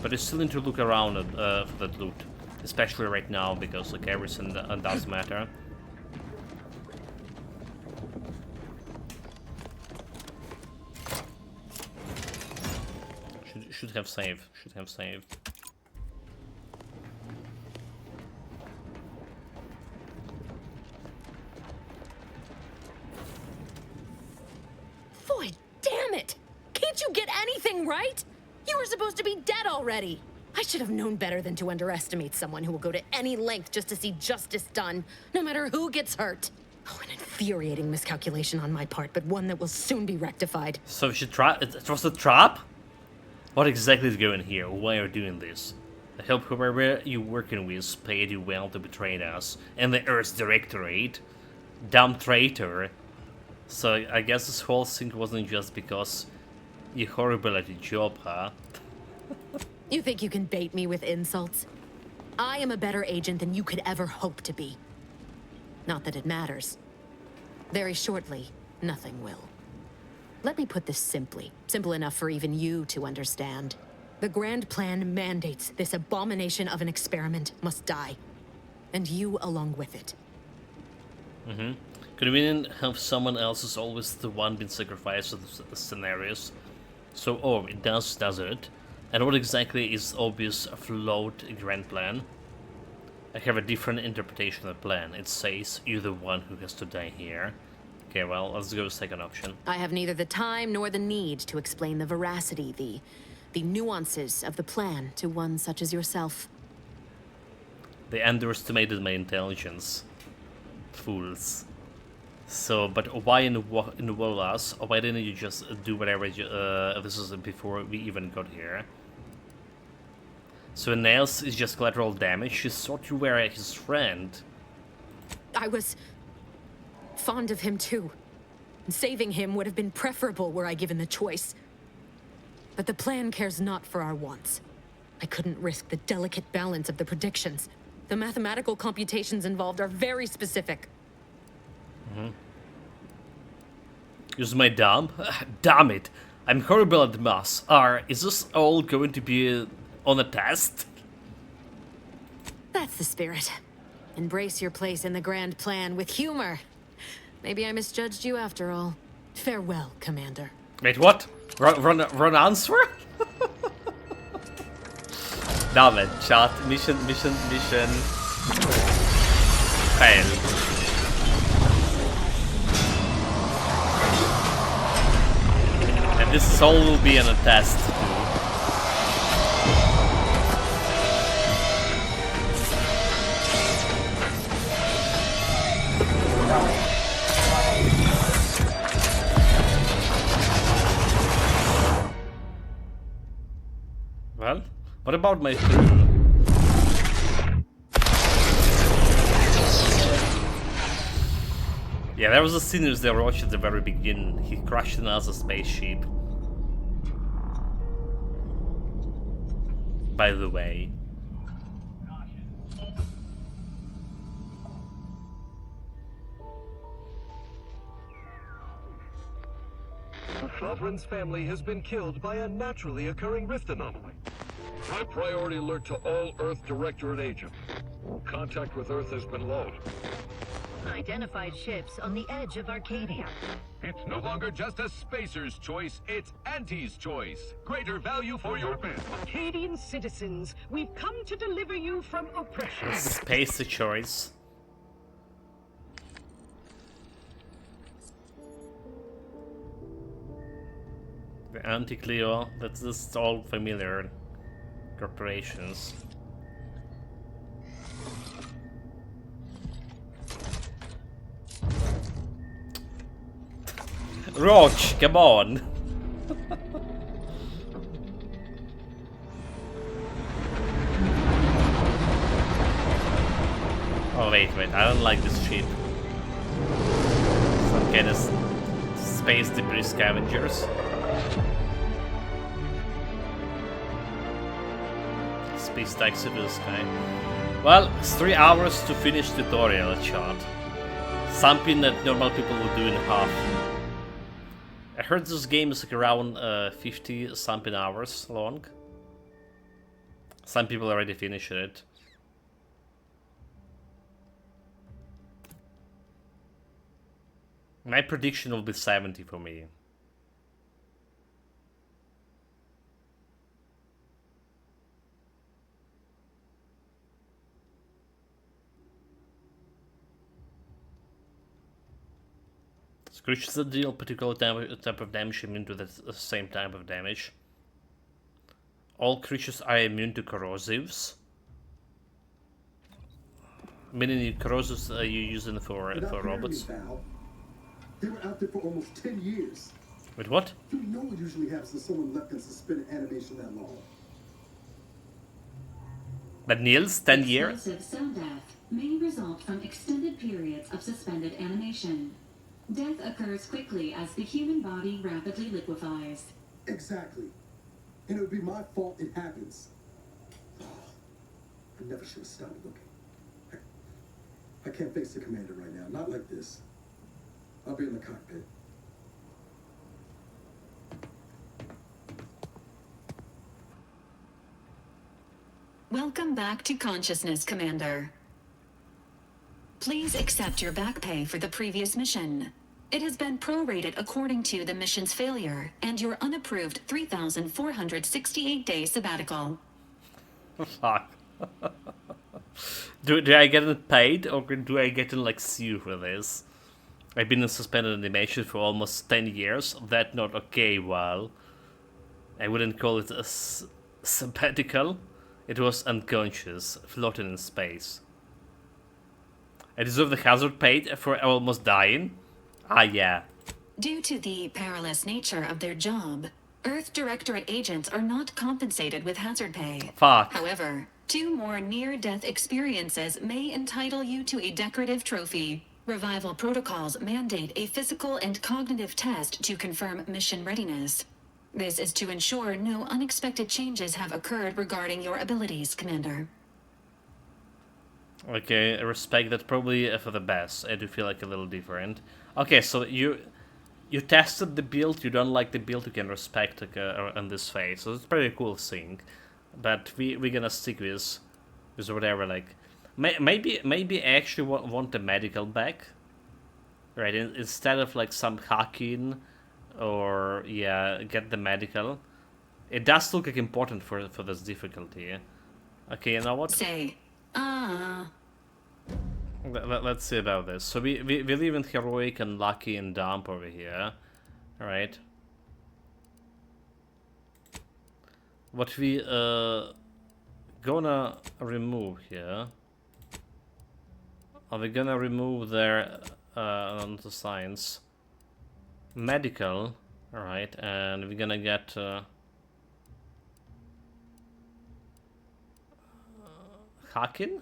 But I still need to look around for that loot, especially right now because like everything does matter. Should have saved. Should have saved. Boy, damn it! Can't you get anything right? You were supposed to be dead already. I should have known better than to underestimate someone who will go to any length just to see justice done, no matter who gets hurt. Oh, an infuriating miscalculation on my part, but one that will soon be rectified. So we should try. It was a trap? What exactly is going here? Why are you doing this? I hope whoever you're working with paid you well to betray us and the Earth's Directorate. Damn traitor. So I guess this whole thing wasn't just because you're horrible at your job, huh? You think you can bait me with insults? I am a better agent than you could ever hope to be. Not that it matters. Very shortly, nothing will. Let me put this simply. Simple enough for even you to understand. The Grand Plan mandates this abomination of an experiment must die. And you along with it. Convenient how someone else is always the one being sacrificed to the scenarios. So, oh, it does it? And what exactly is obvious flawed Grand Plan? I have a different interpretation of the plan. It says you're the one who has to die here. Okay, well, let's go with second option. I have neither the time nor the need to explain the veracity, the nuances of the plan to one such as yourself. They underestimated my intelligence. Fools. So, but why involve us? Why didn't you just do whatever this is before we even got here? So Nails is just collateral damage. She thought you were his friend. I was fond of him too. Saving him would have been preferable were I given the choice. But the plan cares not for our wants. I couldn't risk the delicate balance of the predictions. The mathematical computations involved are very specific. Use my dumb? Damn it! I'm horrible at math. Is this all going to be on a test? That's the spirit. Embrace your place in the Grand Plan with humor. Maybe I misjudged you after all. Farewell, Commander. Wait, what? Wrong answer? Damn it, chat. Mission. Fail. And this all will be on a test. Well, what about my crew? Yeah, there was a scene with the Roach at the very beginning. He crashed another spaceship. By the way. Shovrin's family has been killed by a naturally occurring rift anomaly. High priority alert to all Earth Directorate agents. Contact with Earth has been lost. Identified ships on the edge of Arcadia. It's no longer just a spacer's choice, it's Auntie's choice. Greater value for your men. Arcadian citizens, we've come to deliver you from oppression. Space the choice. The Anti-Cleo, that's just all familiar corporations. Roach, come on! Oh wait, I don't like this ship. Some kind of space debris scavengers. Space taxi to the sky. Well, it's 3 hours to finish tutorial chat. Something that normal people would do in half. I heard this game is like around 50 something hours long. Some people already finished it. My prediction will be 70 for me. Creatures that deal particular type of damage immune to the same type of damage. All creatures are immune to corrosives. Meaning corrosives you're using for robots. They were out there for almost 10 years. With what? You know what usually happens when someone left in suspended animation that long. But Niels, 10 years? Explosive cell death may result from extended periods of suspended animation. Death occurs quickly as the human body rapidly liquefies. Exactly. And it would be my fault it happens. Oh, I never should have stopped looking. I can't face the commander right now. Not like this. I'll be in the cockpit. Welcome back to consciousness, Commander. Please accept your back pay for the previous mission. It has been prorated according to the mission's failure and your unapproved 3,468-day sabbatical. Fuck. do I get it paid or do I get to like sue for this? I've been in suspended animation for almost 10 years. That not okay, well. I wouldn't call it a sabbatical. It was unconscious, floating in space. I deserve the hazard paid for almost dying? Ah, yeah. Due to the perilous nature of their job, Earth Directorate agents are not compensated with hazard pay. Fuck. However, 2 more near-death experiences may entitle you to a decorative trophy. Revival protocols mandate a physical and cognitive test to confirm mission readiness. This is to ensure no unexpected changes have occurred regarding your abilities, Commander. Okay, I respect that, probably for the best. I do feel like a little different. Okay, so you tested the build, you don't like the build, you can respect on this phase. So it's a pretty cool thing. But we're gonna stick with whatever, like... Maybe I actually want the medical back. Right, instead of like some hacking or, yeah, get the medical. It does look like important for this difficulty. Okay, you know what? Say, Let's see about this. So we live in heroic and lucky and dump over here. Alright. What we gonna remove here. Are we gonna remove their on the science medical, alright, and we're gonna get hacking.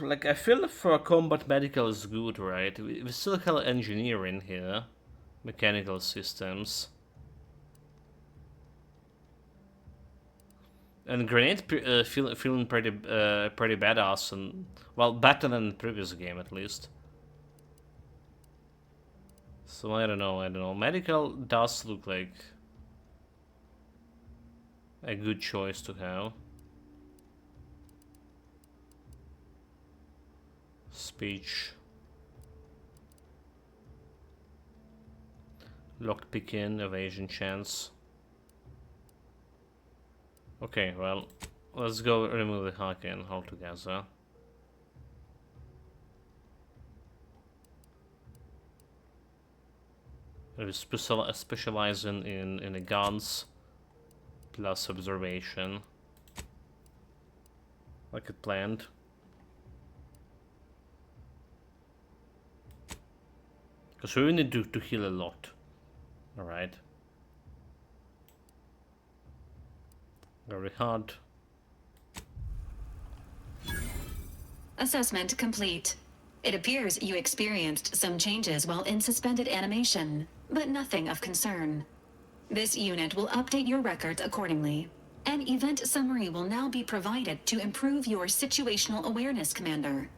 like, I feel for combat medical is good, right? We still have engineering here. Mechanical systems. And grenade feeling pretty badass, and well, better than the previous game at least. So I don't know. Medical does look like a good choice to have. Speech. Lockpicking, evasion chance. Okay, well, let's go remove the Haken altogether. We specialize in the guns plus observation, like it planned. Because we need to heal a lot. Alright. Very hard. Assessment complete. It appears you experienced some changes while in suspended animation, but nothing of concern. This unit will update your records accordingly. An event summary will now be provided to improve your situational awareness, Commander.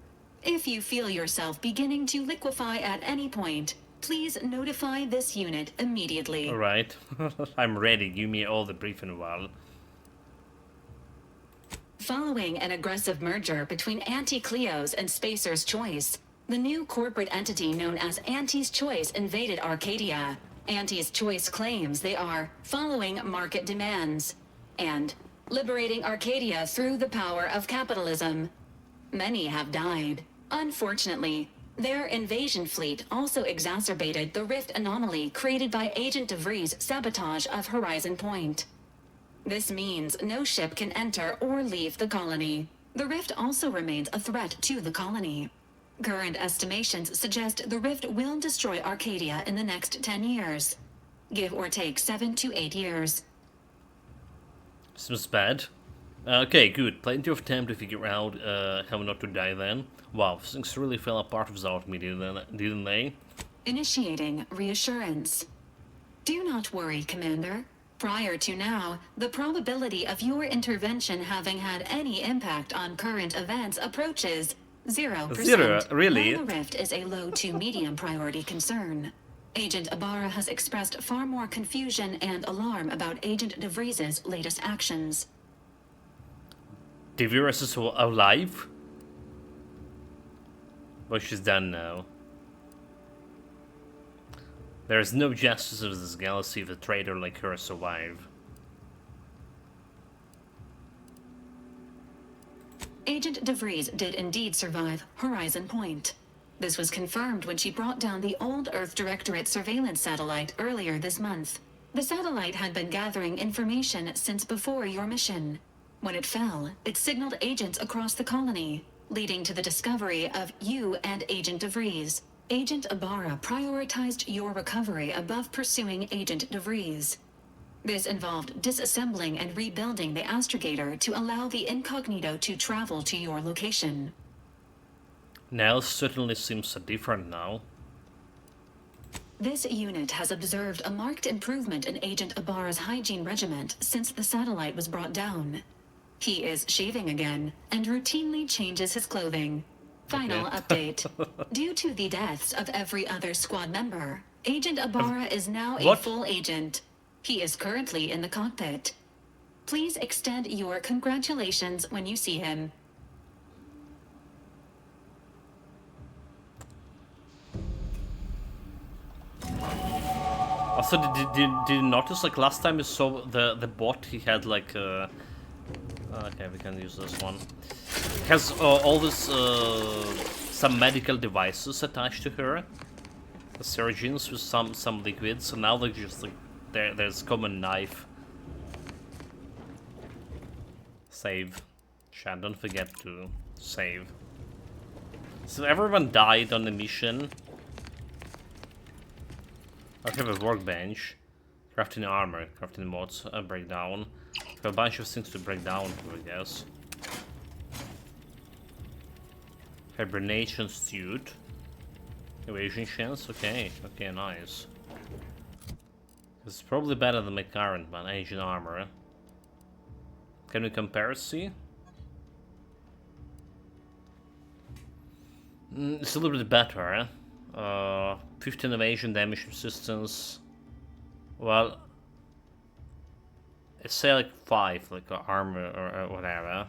If you feel yourself beginning to liquefy at any point, please notify this unit immediately. Alright. I'm ready. Give me all the briefing while. Following an aggressive merger between Anti-Cleo's and Spacer's Choice, the new corporate entity known as Anti's Choice invaded Arcadia. Anti's Choice claims they are following market demands and liberating Arcadia through the power of capitalism. Many have died. Unfortunately, their invasion fleet also exacerbated the rift anomaly created by Agent DeVries' sabotage of Horizon Point. This means no ship can enter or leave the colony. The rift also remains a threat to the colony. Current estimations suggest the rift will destroy Arcadia in the next 10 years. Give or take 7 to 8 years. Seems bad. Okay, good. Plenty of time to figure out how not to die then. Wow, things really fell apart without me, didn't they? Initiating reassurance. Do not worry, Commander. Prior to now, the probability of your intervention having had any impact on current events approaches 0%. Zero? Really? While the rift is a low to medium priority concern. Agent Ibarra has expressed far more confusion and alarm about Agent DeVries' latest actions. DeVries is alive? Well, she's done now. There is no justice of this galaxy if a traitor like her survive. Agent DeVries did indeed survive Horizon Point. This was confirmed when she brought down the old Earth Directorate surveillance satellite earlier this month. The satellite had been gathering information since before your mission. When it fell, it signaled agents across the colony, leading to the discovery of you and Agent DeVries. Agent Ibarra prioritized your recovery above pursuing Agent DeVries. This involved disassembling and rebuilding the astrogator to allow the incognito to travel to your location. Nell certainly seems different now. This unit has observed a marked improvement in Agent Ibarra's hygiene regiment since the satellite was brought down. He is shaving again and routinely changes his clothing. Final update. Due to the deaths of every other squad member, Agent Ibarra is now a full agent. He is currently in the cockpit. Please extend your congratulations when you see him. Also, did you notice, like, last time you saw the bot, he had, like, okay, we can use this one. It has all this, some medical devices attached to her. The surgeons with some liquids, so now they're just, like, there's common knife. Save. Chat, don't forget to save. So everyone died on the mission. I have a workbench. Crafting armor, crafting mods, breakdown. I have a bunch of things to break down, I guess. Hibernation suit. Evasion chance, okay, okay, nice. It's probably better than my current one, Agent Armor. Can we compare, see? It's a little bit better, 15 evasion, damage resistance. Well, let's say like 5, like armor or whatever.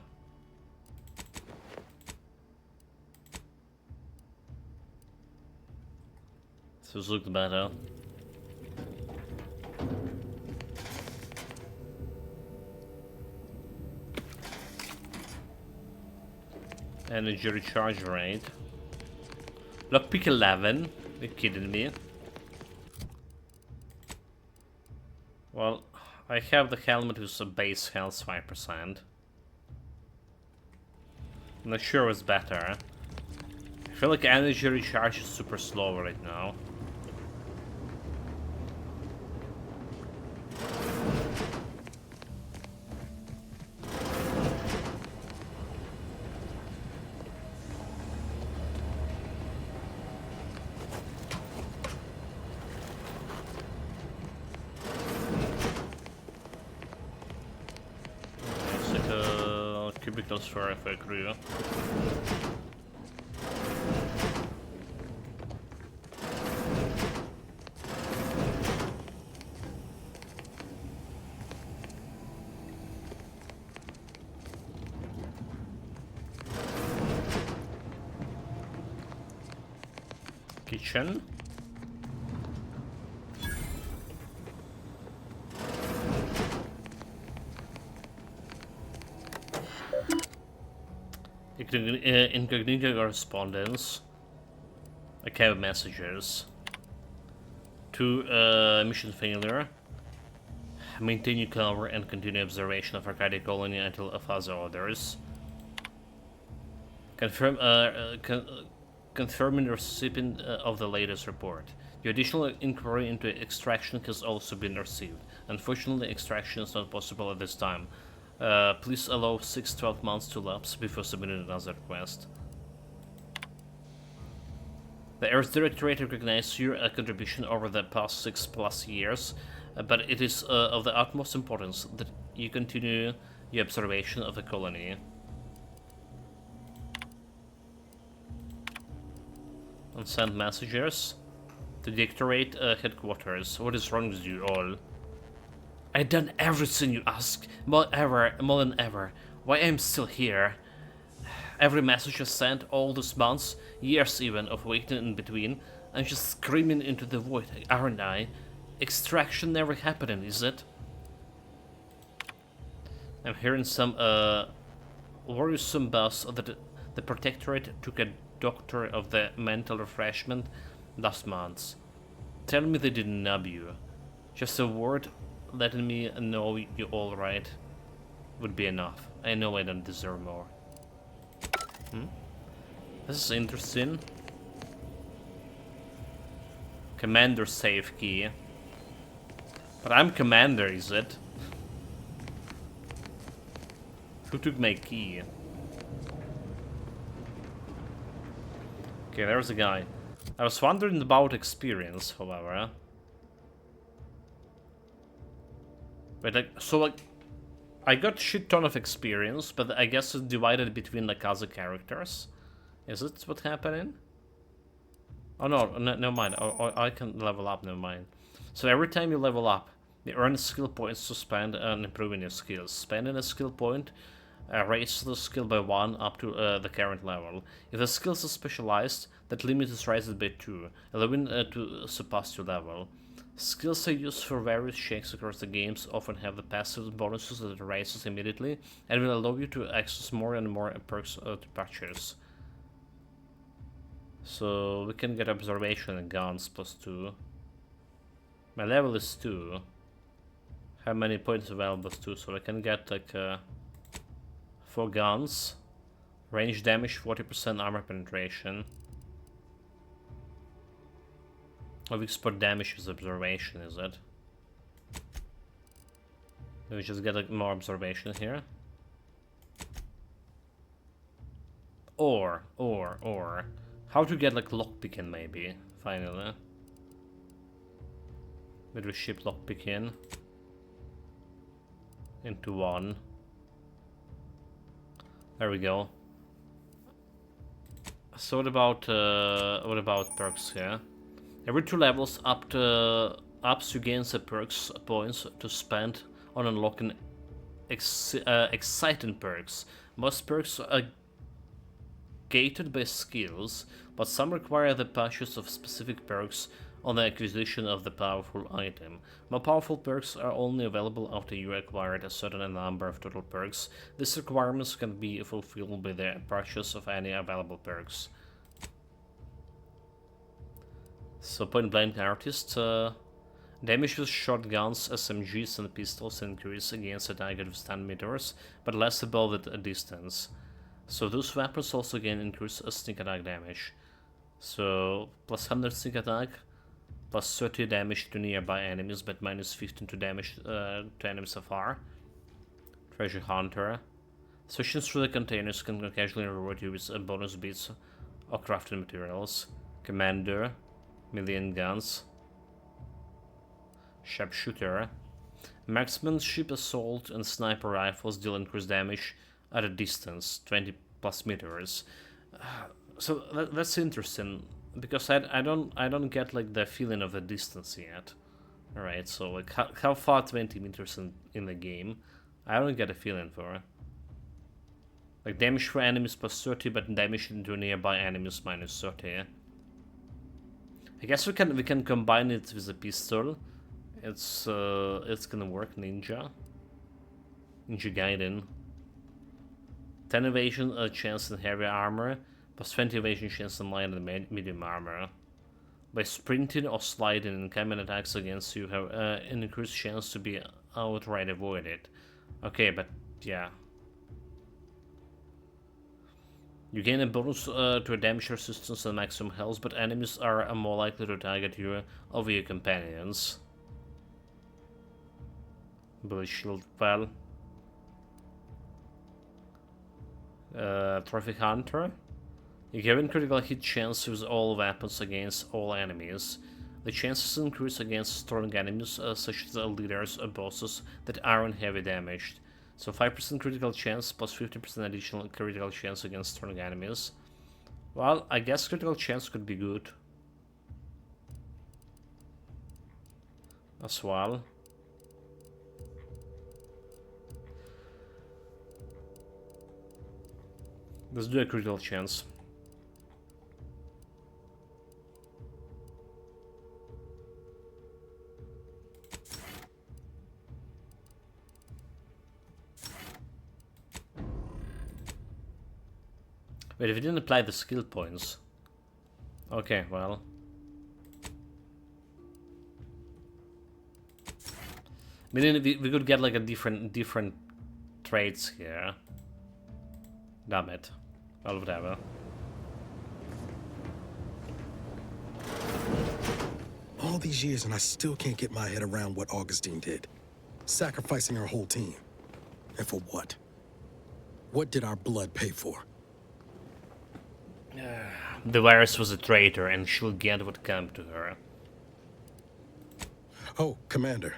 So it looks better. Energy recharge rate. Lockpick 11. You're kidding me? Well, I have the helmet with a base health 5%. I'm not sure what's better. I feel like energy recharge is super slow right now. Cubicles for if I agree. Kitchen. Incognito correspondence. Archive messages. To mission failure. Maintain your cover and continue observation of Arcadia colony until further orders. Confirming the recipient of the latest report. The additional inquiry into extraction has also been received. Unfortunately, extraction is not possible at this time. Please allow 6-12 months to lapse before submitting another request. The Earth Directorate recognizes your contribution over the past 6+ years, but it is of the utmost importance that you continue your observation of the colony. And send messages to the Directorate headquarters. What is wrong with you all? I've done everything you ask, more than ever. Why I'm still here? Every message I sent, all these months, years even, of waiting in between, I'm just screaming into the void, aren't I? Extraction never happening, is it? I'm hearing some, worrisome buzz that the Protectorate took a doctor of the mental refreshment last month. Tell me they didn't nub you. Just a word letting me know you're alright would be enough. I know I don't deserve more. This is interesting. Commander save key. But I'm commander, is it? Who took my key? Okay, there's a guy. I was wondering about experience, however. But I got shit ton of experience, but I guess it's divided between like other characters. Is it what's happening? Oh no, never mind. I can level up, never mind. So every time you level up, you earn skill points to spend on improving your skills. Spending a skill point raises the skill by 1 up to the current level. If the skills are specialized, that limit is raised by 2, allowing to surpass your level. Skills are used for various checks across the games, often have the passive bonuses that raises immediately, and will allow you to access more and more perks to purchase. So we can get observation and guns +2. My level is 2. How many points available is 2, so I can get like 4 guns, range damage, 40% armor penetration. Of export damage with observation, is it? Do we just get more observation here? Or, how to get like lockpicking maybe, finally. Maybe we ship lockpicking into one. There we go. So what about perks here? Every 2 levels ups you gain the perks points to spend on unlocking exciting perks. Most perks are gated by skills, but some require the purchase of specific perks on the acquisition of the powerful item. More powerful perks are only available after you acquired a certain number of total perks. These requirements can be fulfilled by the purchase of any available perks. So point blank artist, damage with shotguns, SMGs and pistols increase against a target with 10 meters, but less above the distance. So those weapons also gain increased sneak attack damage. So plus 100 sneak attack, plus 30 damage to nearby enemies, but minus 15 to damage to enemies afar. Treasure Hunter. Switching through the containers can occasionally reward you with bonus bits or crafting materials. Commander. Million guns. Sharpshooter. Marksmanship, assault, and sniper rifles deal increased damage at a distance, 20 plus meters. So that's interesting because I don't get like the feeling of the distance yet. All right, so like how far 20 meters in the game, I don't get a feeling for. Like damage for enemies plus 30, but damage into nearby enemies minus 30. I guess we can combine it with a pistol. It's gonna work. Ninja Gaiden. 10 evasion chance in heavy armor, plus 20 evasion chance in light and medium armor. By sprinting or sliding, incoming attacks against you have an increased chance to be outright avoided. Okay, but yeah. You gain a bonus to a damage resistance and maximum health, but enemies are more likely to target you over your companions. Bullet shield well. Trophy Hunter. You gain critical hit chance with all weapons against all enemies. The chances increase against strong enemies such as leaders or bosses that aren't heavy damaged. So 5% critical chance plus 50% additional critical chance against strong enemies. Well, I guess critical chance could be good as well. Let's do a critical chance. Wait, if we didn't apply the skill points. Okay, well. Meaning we could get like a different traits here. Damn it. Well, whatever. All these years and I still can't get my head around what Augustine did. Sacrificing her whole team. And for what? What did our blood pay for? The virus was a traitor and she'll get what came to her. Oh, Commander.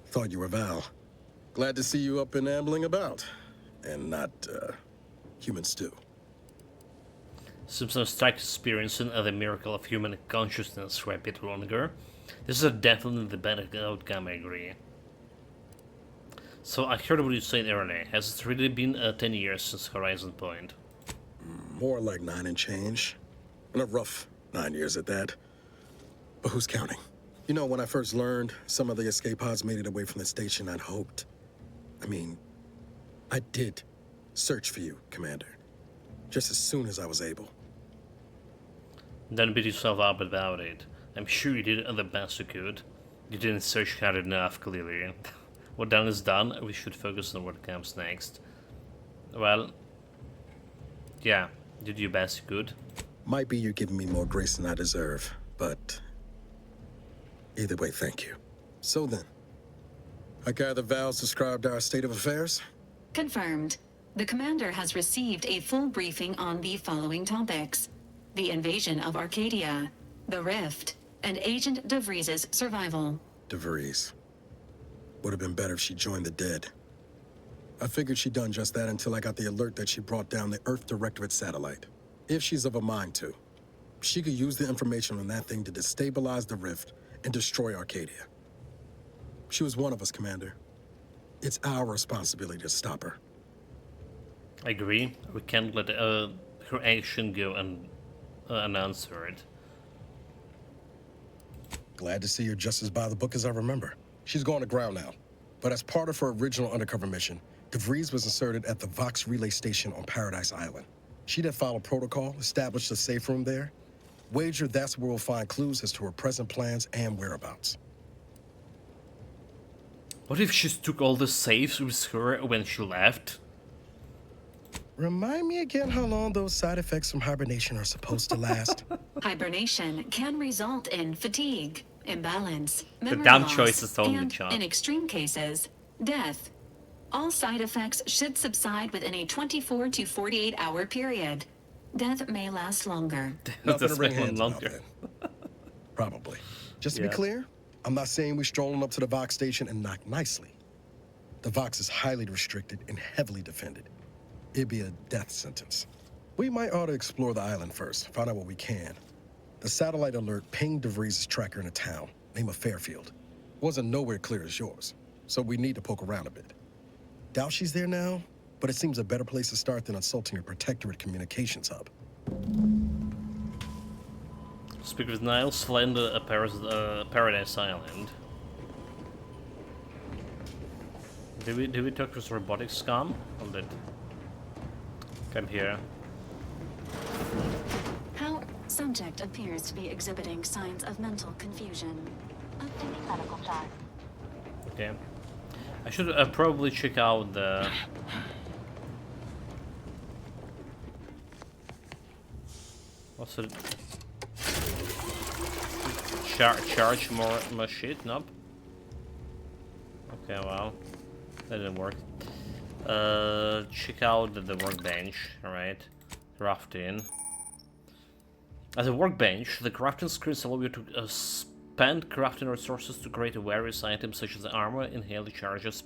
Thought you were Val. Glad to see you up and ambling about. And not, human stew. Simpson starts experiencing the miracle of human consciousness for a bit longer. This is definitely the better outcome, I agree. So I heard what you said earlier. Has it really been 10 years since Horizon Point? More like 9 and change. And a rough 9 years at that. But who's counting? You know, when I first learned some of the escape pods made it away from the station, I'd hoped. I mean, I did search for you, Commander. Just as soon as I was able. Don't beat yourself up about it. I'm sure you did the best you could. You didn't search hard enough, clearly. What done is done, we should focus on what comes next. Well, yeah, you did your best you could. Might be you're giving me more grace than I deserve, but either way, thank you. So then, I gather Val's described our state of affairs? Confirmed. The commander has received a full briefing on the following topics: the invasion of Arcadia, the Rift, and Agent DeVries' survival. DeVries. Would have been better if she joined the dead. I figured she'd done just that until I got the alert that she brought down the Earth Directorate satellite. If she's of a mind to, she could use the information on that thing to destabilize the Rift and destroy Arcadia. She was one of us, Commander. It's our responsibility to stop her. I agree. We can't let her action go unanswered. Glad to see you're just as by the book as I remember. She's going to ground now. But as part of her original undercover mission, DeVries was inserted at the Vox relay station on Paradise Island. She'd have followed protocol, established a safe room there. Wager that's where we'll find clues as to her present plans and whereabouts. What if she took all the safes with her when she left? Remind me again how long those side effects from hibernation are supposed to last. Hibernation can result in fatigue, imbalance, The memory damn loss, choices only, and, Chop. in extreme cases, death. All side effects should subside within a 24 to 48 hour period. Death may last longer. Nothing to That's bring been hands about longer. then. Probably. Just to Yeah. be clear, I'm not saying we're strolling up to the Vox station and knock nicely. The Vox is highly restricted and heavily defended. It'd be a death sentence. We might ought to explore the island first, find out what we can. The satellite alert pinged DeVries' tracker in a town, name of Fairfield. Wasn't nowhere clear as yours, so we need to poke around a bit. Doubt she's there now, but it seems a better place to start than assaulting your Protectorate communications hub. Speak with Niles, land Paradise Island. Did we talk with robotics scum? Or did come here? How subject appears to be exhibiting signs of mental confusion. Updating medical chart. Okay. I should probably check out the what's it? Charge more shit? Nope. Okay, well, that didn't work. Check out the workbench. All right, crafting. As a workbench, the crafting screens allow you to spend crafting resources to create various items such as armor, inhaler charges,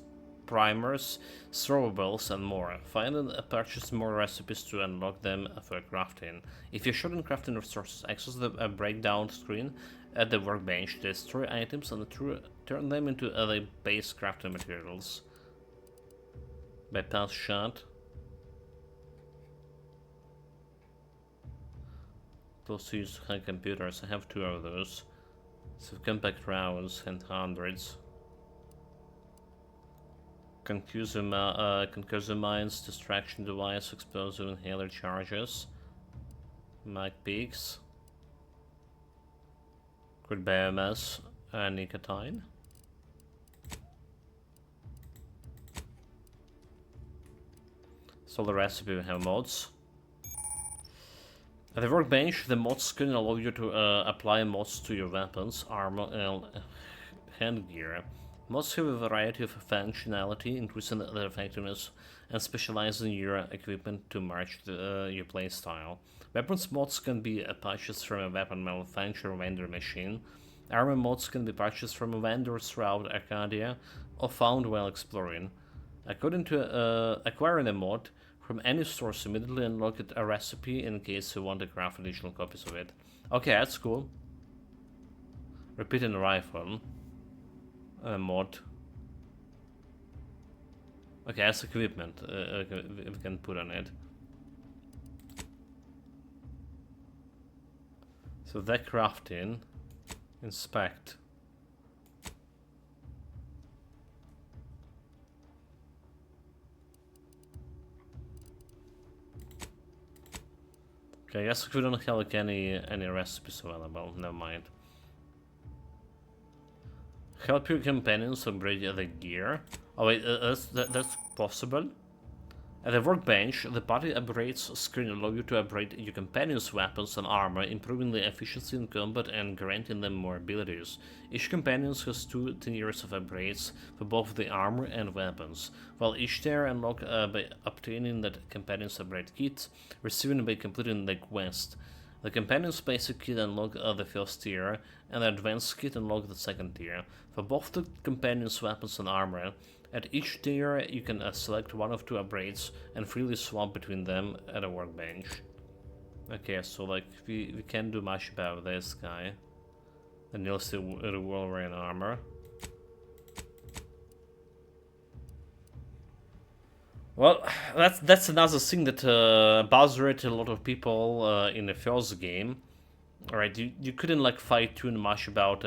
primers, throwables, and more. Find and purchase more recipes to unlock them for crafting. If you're short on crafting resources, access the breakdown screen at the workbench to destroy items and turn them into other base crafting materials. Bypass shot. Those who use high computers, I have 2 of those. So compact rounds and hundreds. Concussive mines, distraction device, explosive inhaler charges. Mag peaks. Crude biomass and nicotine. So the recipe we have mods. At the workbench, the mods can allow you to apply mods to your weapons, armor, and handgear. Mods have a variety of functionality, increasing their effectiveness and specializing your equipment to match your playstyle. Weapons mods can be purchased from a weapon manufacturer vendor machine. Armor mods can be purchased from vendors throughout Arcadia or found while exploring. According to acquiring a mod from any source, immediately unlock a recipe in case you want to craft additional copies of it. Okay, that's cool. Repeating rifle. Mod. Okay, that's equipment we can put on it. So that crafting. Inspect. Okay, I guess we don't have like any recipes available. Never mind. Help your companions upgrade the gear. Oh wait, that's possible. At the workbench, the body upgrades screen allow you to upgrade your companions' weapons and armor, improving their efficiency in combat and granting them more abilities. Each companion has 2 tiers of upgrades for both the armor and weapons, while each tier unlocked by obtaining that companion's upgrade kit, receiving by completing the quest. The companion's basic kit unlock the first tier, and the advanced kit unlock the second tier. For both the companion's weapons and armor, at each tier you can select one of 2 upgrades and freely swap between them at a workbench. Okay, so like we can't do much about this guy. The Nilsi revolver and armor. Well, that's another thing that bothered a lot of people in the first game. Alright, you couldn't like fine-tune much about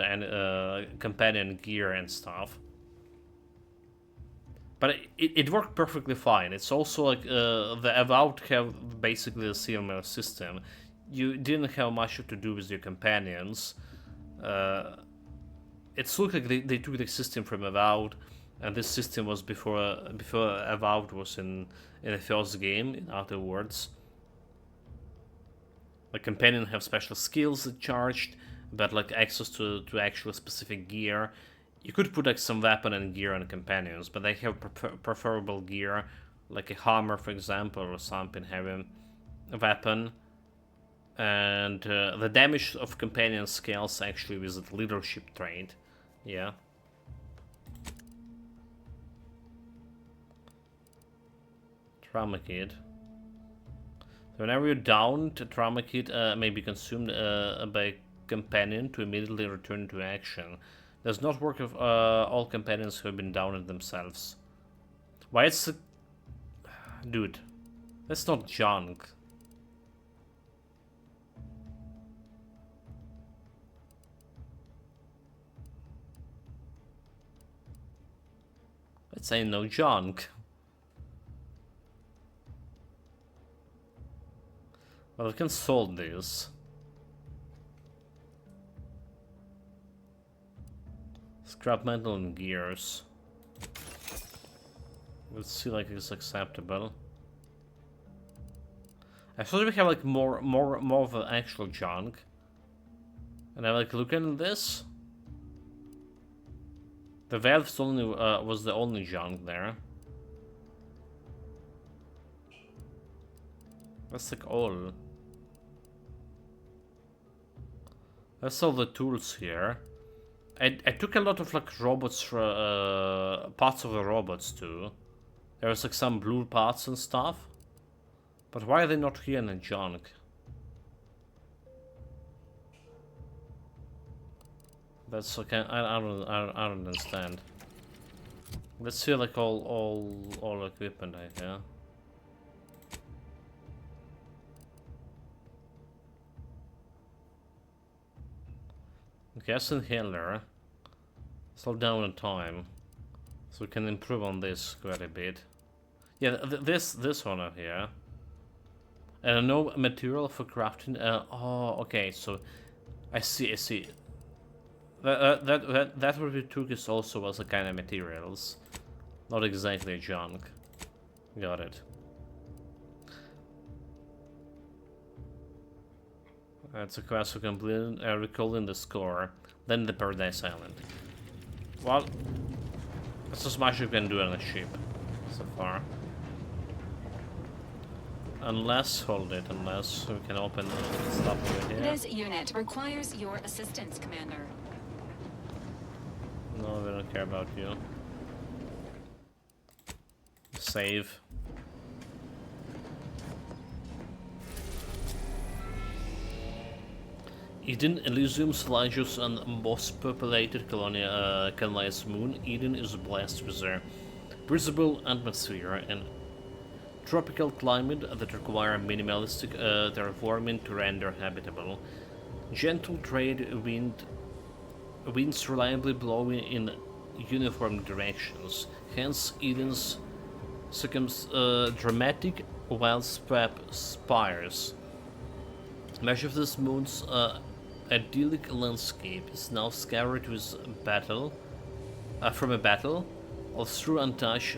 companion gear and stuff. But it worked perfectly fine. It's also like the Avowed have basically a similar system. You didn't have much to do with your companions. It looked like they took the system from Avowed, and this system was before Avowed was in the first game. In other words, the companion have special skills that charged, but like access to actual specific gear. You could put like some weapon and gear on companions, but they have preferable gear, like a hammer, for example, or something heavy weapon. And the damage of companion scales actually with the leadership trait. Yeah. Trauma kit. So whenever you're downed, a trauma kit may be consumed by a companion to immediately return to action. Does not work if all companions who have been downed themselves. Why it's a... Dude, that's not junk. Let's say no junk. Well, we can solve this. Scrap metal and gears. Let's see, like it's acceptable. I thought we have like more of the actual junk. And I'm like looking at this. The valves only was the only junk there. That's like all. That's all the tools here. I took a lot of like robots, parts of the robots too. There's like some blue parts and stuff. But why are they not here in the junk? That's okay. I don't understand. Let's see like all equipment I have. Gas inhaler. Slow down the time, so we can improve on this quite a bit. Yeah, this one out here. And no material for crafting. Oh, okay. So I see. That what we took is also was a kind of materials, not exactly junk. Got it. That's a quest for completing, recalling the score, then the Paradise Island. Well, that's as much you can do on a ship so far. Unless, hold it, unless we can open stuff over here. This unit requires your assistance, Commander. No, we don't care about you. Save. Eden, Elysium's largest and most populated colonized moon, Eden is blessed with a breathable atmosphere and tropical climate that require minimalistic terraforming to render habitable. Gentle trade winds reliably blowing in uniform directions, hence Eden's dramatic widespread spires. Much of this moon's idyllic landscape is now scoured with from a battle, or through untouched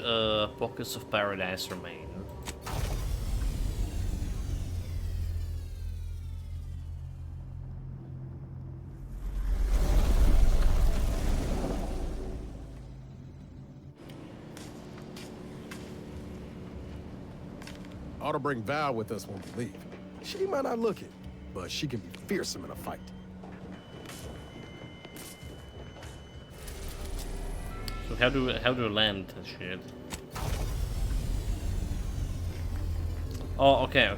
pockets of paradise remain. Ought to bring Val with us when we leave. She might not look it, but she can be fearsome in a fight. So how do we land and shit? Oh, okay.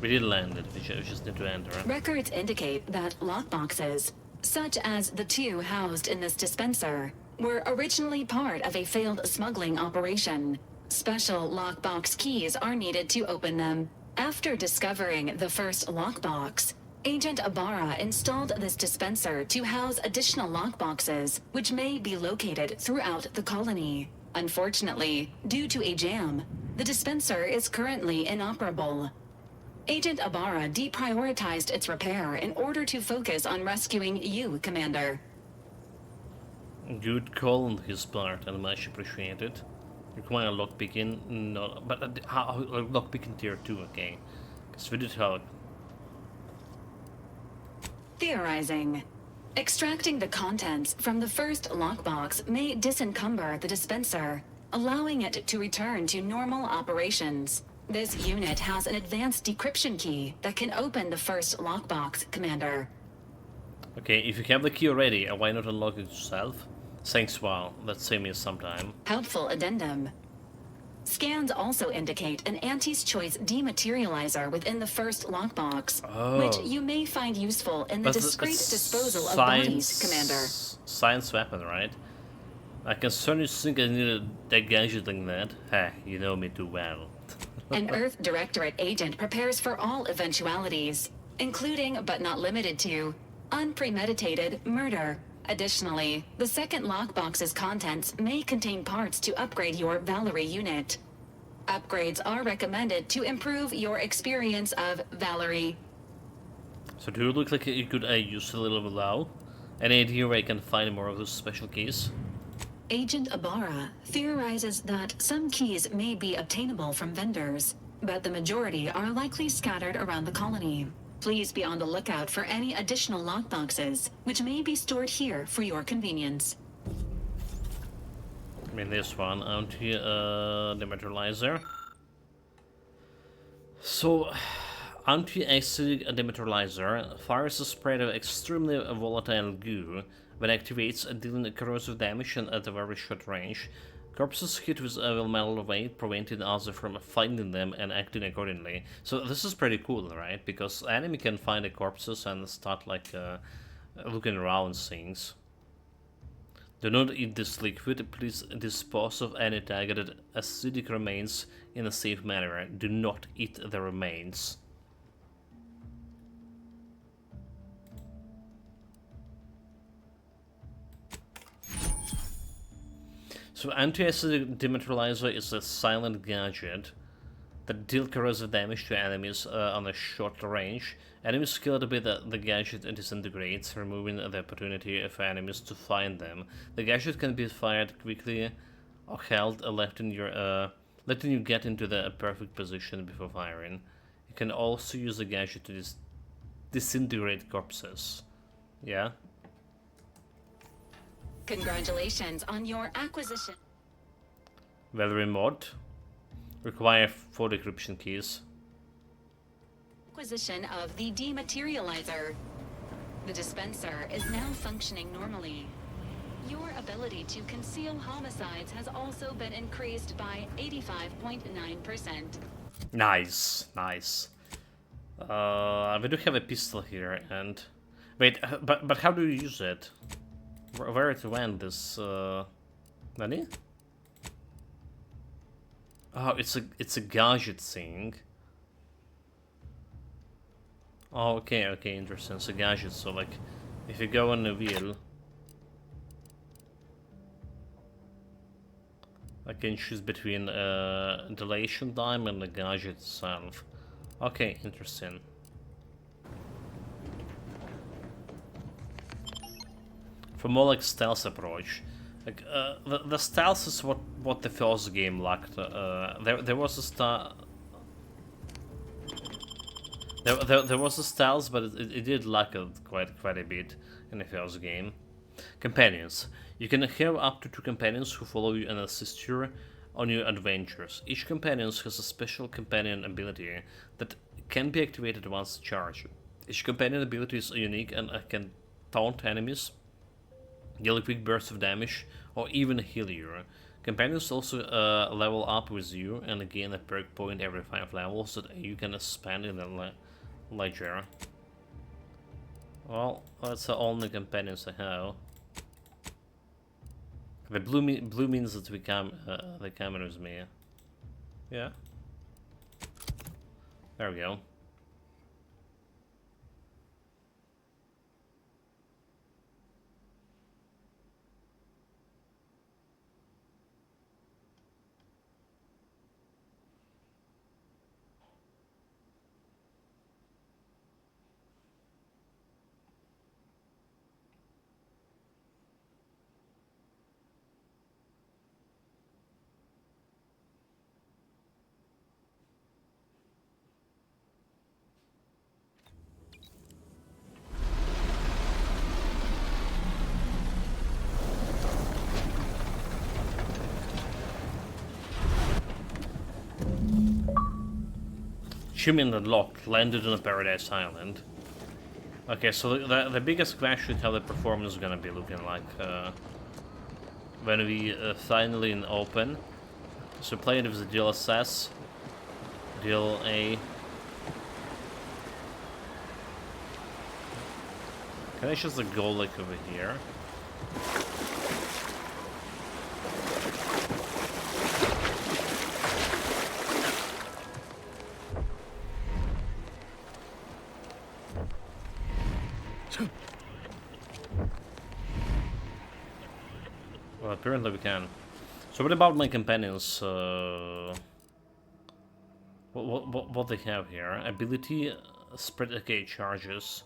We did land it. We just need to enter. Records indicate that lockboxes, such as the two housed in this dispenser, were originally part of a failed smuggling operation. Special lockbox keys are needed to open them. After discovering the first lockbox, Agent Ibarra installed this dispenser to house additional lockboxes, which may be located throughout the colony. Unfortunately, due to a jam, the dispenser is currently inoperable. Agent Ibarra deprioritized its repair in order to focus on rescuing you, Commander. Good call on his part, and much appreciated. Require lockpicking, no, but lockpicking tier 2, okay. Because we did have. Theorizing. Extracting the contents from the first lockbox may disencumber the dispenser, allowing it to return to normal operations. This unit has an advanced decryption key that can open the first lockbox, Commander. Okay, if you have the key already, why not unlock it yourself? Thanks, Val. That saved me some time. Helpful addendum. Scans also indicate an Auntie's Choice dematerializer within the first lockbox, which you may find useful in the discreet disposal of bodies, Commander. Science weapon, right? I can certainly think I need a gadget like that. Ha, you know me too well. An Earth Directorate agent prepares for all eventualities, including but not limited to unpremeditated murder. Additionally, the second lockbox's contents may contain parts to upgrade your Valerie unit. Upgrades are recommended to improve your experience of Valerie. So do you look like you could use a little below? Any idea where I can find more of those special keys? Agent Ibarra theorizes that some keys may be obtainable from vendors, but the majority are likely scattered around the colony. Please be on the lookout for any additional lockboxes, which may be stored here for your convenience. I mean, this one, anti-dematerializer. So, anti-acidic dematerializer fires a spread of extremely volatile goo when activates, dealing corrosive damage and at a very short range. Corpses hit with evil metal weight, preventing others from finding them and acting accordingly. So this is pretty cool, right? Because enemy can find the corpses and start like looking around things. Do not eat this liquid. Please dispose of any targeted acidic remains in a safe manner. Do not eat the remains. So anti-acidic dematerializer is a silent gadget that deals corrosive damage to enemies on a short range. Enemies killed with the gadget disintegrates, removing the opportunity for enemies to find them. The gadget can be fired quickly or held, letting you get into the perfect position before firing. You can also use the gadget to disintegrate corpses. Yeah? Congratulations on your acquisition. Valerie mod. Require 4 decryption keys. Acquisition of the dematerializer. The dispenser is now functioning normally. Your ability to conceal homicides has also been increased by 85.9%. Nice, nice. We do have a pistol here, and wait, but how do you use it? Where to end this? Nani? Oh, it's a gadget thing. Oh, okay, interesting. It's a gadget. So like, if you go on the wheel, I can choose between dilation time and the gadget itself. Okay, interesting. For more like stealth approach, like the stealth is what the first game lacked. There was a there was a stealth, but it did lack it quite a bit in the first game. Companions. You can have up to 2 companions who follow you and assist you on your adventures. Each companion has a special companion ability that can be activated once charged. Each companion ability is unique and can taunt enemies, deal a quick burst of damage, or even heal you. Companions also level up with you and gain a perk point every 5 levels that you can spend in the ledger. Well, that's the only companions I have. The blue means that they come with me. Yeah. There we go. Achievement unlocked, landed on a paradise island. Okay, so the biggest question how the performance is gonna be looking like when we finally open. So playing with the DLSS, DLA. Can I just go like over here? Well, apparently we can. So what about my companions? What they have here? Ability, spread, okay, charges.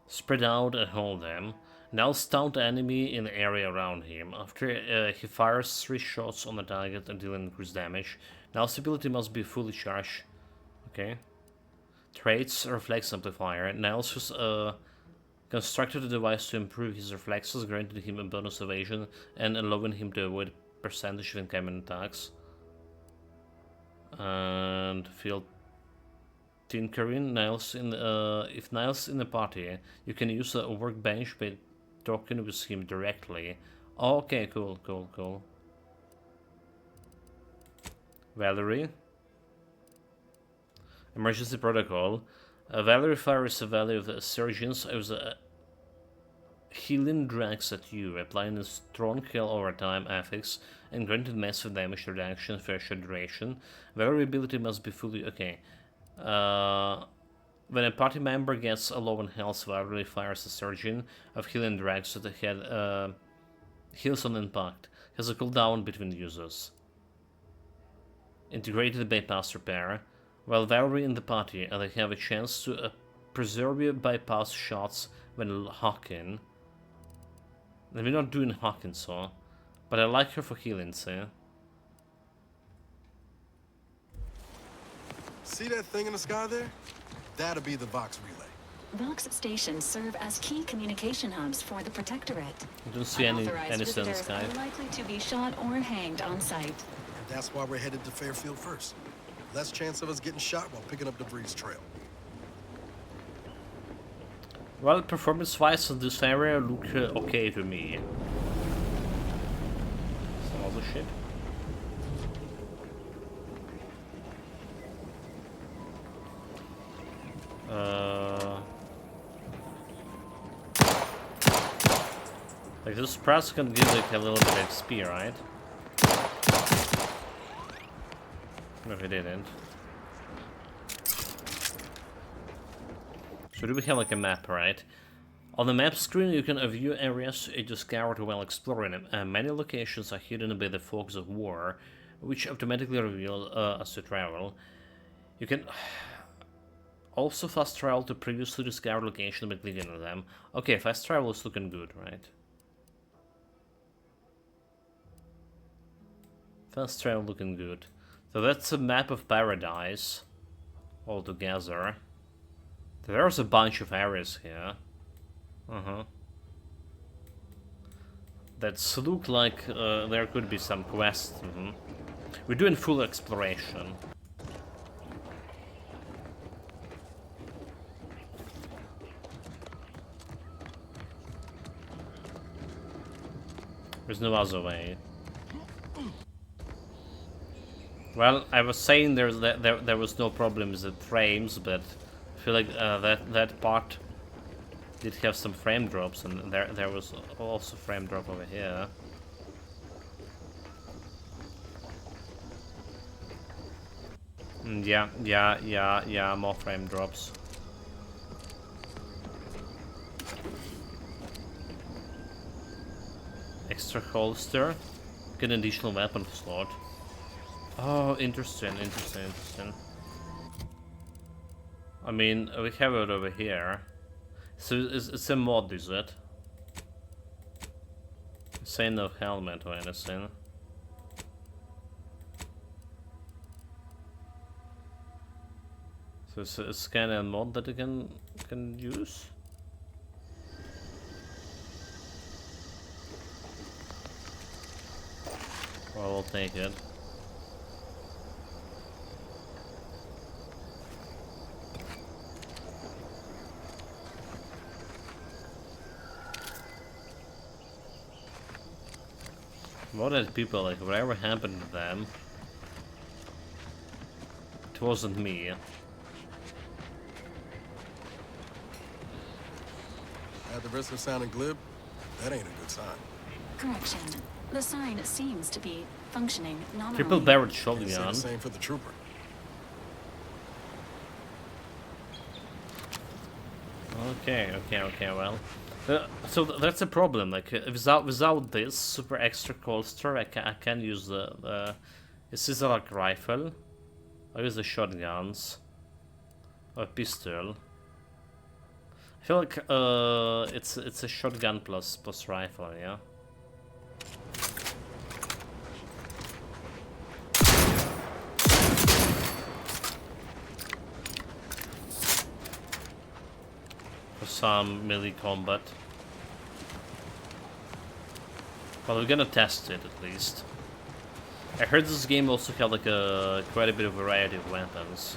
Spread out and hold them. Now stun the enemy in the area around him. After he fires 3 shots on the target and dealing increased damage. Now's ability must be fully charged. Okay. Traits, reflex amplifier. Niles constructed a device to improve his reflexes, granted him a bonus evasion and allowing him to avoid percentage of incoming attacks. And field tinkering. Niles in if Niles in the party, you can use a workbench by talking with him directly. Okay, cool. Valerie. Emergency protocol. Valerie fires a value of the surgeons as a healing drugs at you, applying a strong kill over time affix and granted massive damage reduction for a short duration. Valerie ability must be fully okay. When a party member gets a low on health, Valerie fires a surgeon of healing drugs that had heals on impact. Has a cooldown between users. Integrated bypass repair. While Valerie in the party, they have a chance to preserve your bypass shots when hacking. We're not doing hacking, so, but I like her for healing, so. See that thing in the sky there? That'll be the Vox relay. Vox stations serve as key communication hubs for the Protectorate. I don't see any Unauthorized in the visitors sky. are likely to be shot or hanged on site. And that's why we're headed to Fairfield first. Less chance of us getting shot while picking up debris trail. Well, performance-wise, in this area look okay to me. Some other shit. Like this press can give like a little bit of XP, right? No, he didn't. So do we have like a map, right? On the map screen you can view areas you discovered while exploring. Many locations are hidden by the fogs of war, which automatically reveal as you travel. You can also fast travel to previously discovered locations by clicking on them. Okay, fast travel is looking good, right? Fast travel looking good. So that's a map of paradise altogether. There's a bunch of areas here. That look like there could be some quests. We're doing full exploration. There's no other way. Well, I was saying there was no problem with the frames, but I feel like that part did have some frame drops, and there was also frame drop over here. Yeah, more frame drops. Extra holster, get an additional weapon slot. Oh, interesting. I mean, we have it over here. So it's a mod, is it? Say no helmet or anything. So it's a scanner mod that you can use. Well, we'll take it. What are people like? Whatever happened to them? It wasn't me. At the risk of sounding glib, that ain't a good sign. Correction. The sign seems to be functioning nominally. Triple barrel shotgun. The same for the trooper. Okay, well. So that's a problem, like, without this super extra holster, I can use the scissor like rifle. I use the shotguns. Or pistol. I feel like it's a shotgun plus rifle, yeah? Some melee combat. Well, we're gonna test it at least. I heard this game also had like quite a bit of variety of weapons.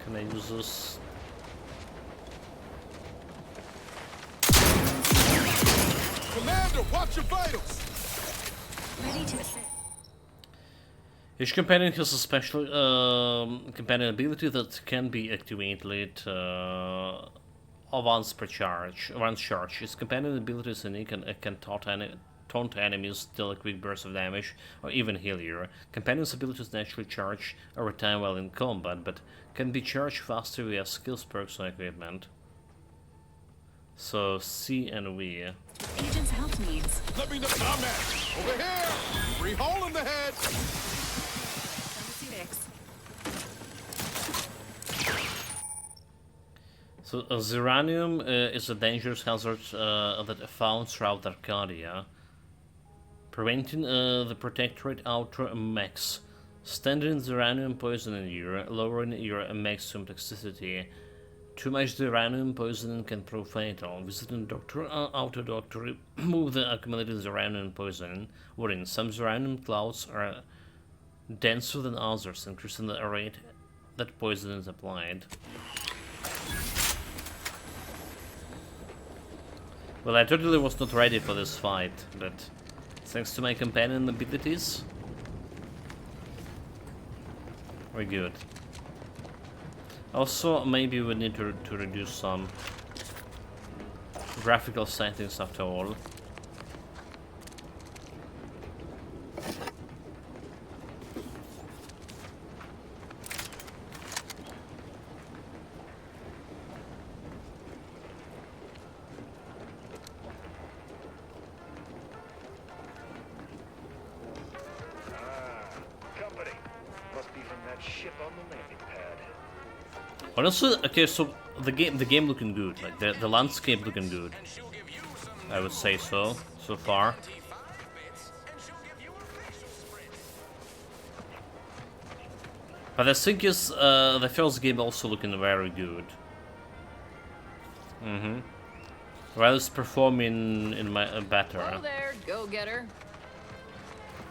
Can I use this? Commander, watch your vitals! Ready to assist. Each companion has a special companion ability that can be activated once per charge. Its companion ability is unique and it can taunt enemies, deal a quick burst of damage, or even heal you. Companion's abilities naturally charge over time while in combat, but can be charged faster via skills, perks, and equipment. So C and V. Agent's health needs. Let me know. I'm at over here. Free hole in the head. So Zeranium is a dangerous hazard that found throughout Arcadia, preventing the Protectorate Outer Max. Standard Zeranium poisoning you, lowering your maximum toxicity. Too much Zeranium poisoning can prove fatal. Visiting Doctor Outer Doctor remove the accumulated Zeranium poisoning, wherein some Zeranium clouds are denser than others, increasing the rate that poison is applied. Well, I totally was not ready for this fight, but thanks to my companion abilities, we're good. Also, maybe we need to reduce some graphical settings after all. Honestly, okay, so the game looking good, like the landscape looking good. I would say so far. But the thing is, the first game also looking very good. Well, let's perform in my better. Hello there, go-getter.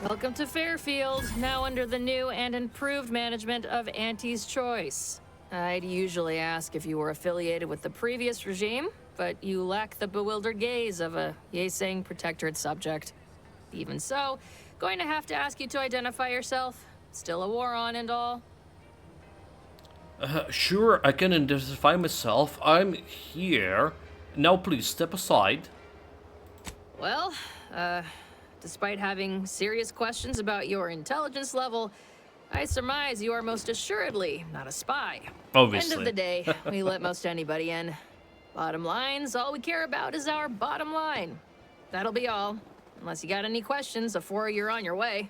Welcome to Fairfield, now under the new and improved management of Auntie's Choice. I'd usually ask if you were affiliated with the previous regime, but you lack the bewildered gaze of a Yeseng Protectorate subject. Even so, going to have to ask you to identify yourself. Still a war on and all. Sure, I can identify myself. I'm here. Now please step aside. Well, despite having serious questions about your intelligence level, I surmise you are most assuredly not a spy. Obviously. End of the day, we let most anybody in. Bottom line's all we care about is our bottom line. That'll be all. Unless you got any questions before you're on your way.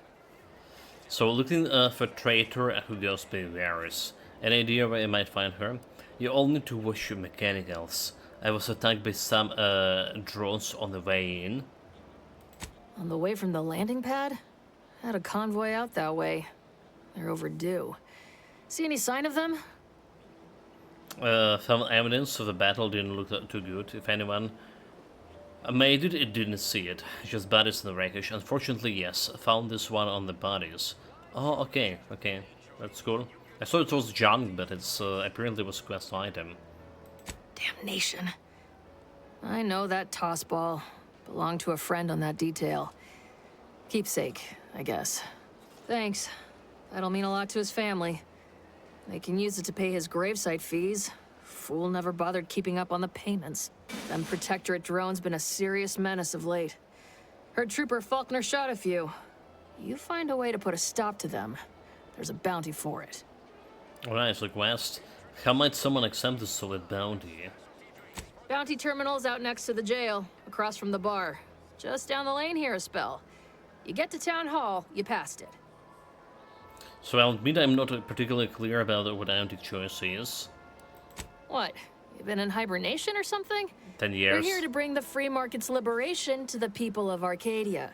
So looking for traitor who goes by Varys. Any idea where I might find her? You all need to wash your mechanicals. I was attacked by some drones on the way in. On the way from the landing pad? Had a convoy out that way. They're overdue. See any sign of them? Some evidence of the battle didn't look too good. If anyone made it, it didn't see it. Just bodies in the wreckage. Unfortunately, yes. Found this one on the bodies. Oh, okay, okay. That's cool. I thought it was junk, but it's apparently was a quest item. Damnation. I know that toss ball. Belonged to a friend on that detail. Keepsake, I guess. Thanks. That'll mean a lot to his family. They can use it to pay his gravesite fees. Fool never bothered keeping up on the payments. Them Protectorate drones been a serious menace of late. Heard Trooper Faulkner shot a few. You find a way to put a stop to them. There's a bounty for it. Alright, request. How might someone accept this solid bounty? Bounty terminal's out next to the jail, across from the bar. Just down the lane here a spell. You get to Town Hall, you passed it. So I'll admit I'm not particularly clear about what Auntie's Choice is. What? You been in hibernation or something? 10 years. We're here to bring the free market's liberation to the people of Arcadia.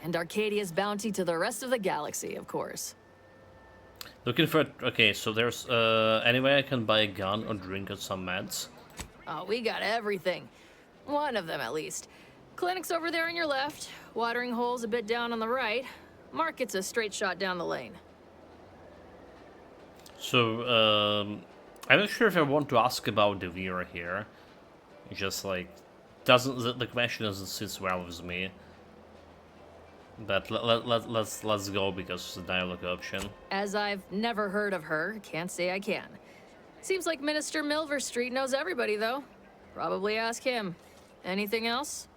And Arcadia's bounty to the rest of the galaxy, of course. Looking for... Okay, so there's... Anyway, I can buy a gun or drink or some meds. Oh, we got everything. One of them, at least. Clinic's over there on your left. Watering hole's a bit down on the right. Market's a straight shot down the lane. So, I'm not sure if I want to ask about the Vera here. Just like... the question doesn't sit well with me. But let's go because it's a dialogue option. As I've never heard of her, can't say I can. Seems like Minister Milverstreet knows everybody, though. Probably ask him. Anything else?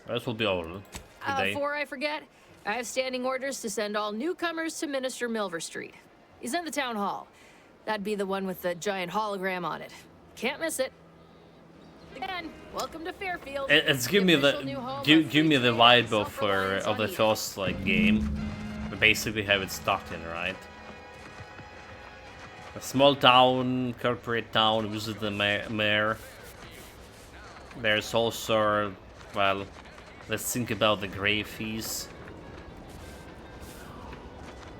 That will be all today. Before I forget, I have standing orders to send all newcomers to Minister Milverstreet. He's in the town hall. That'd be the one with the giant hologram on it. Can't miss it. Again, welcome to Fairfield. It's give me the vibe of the first like game. We basically have it stuck in, right? A small town, corporate town, visit the mayor. There's also, well, let's think about the grave fees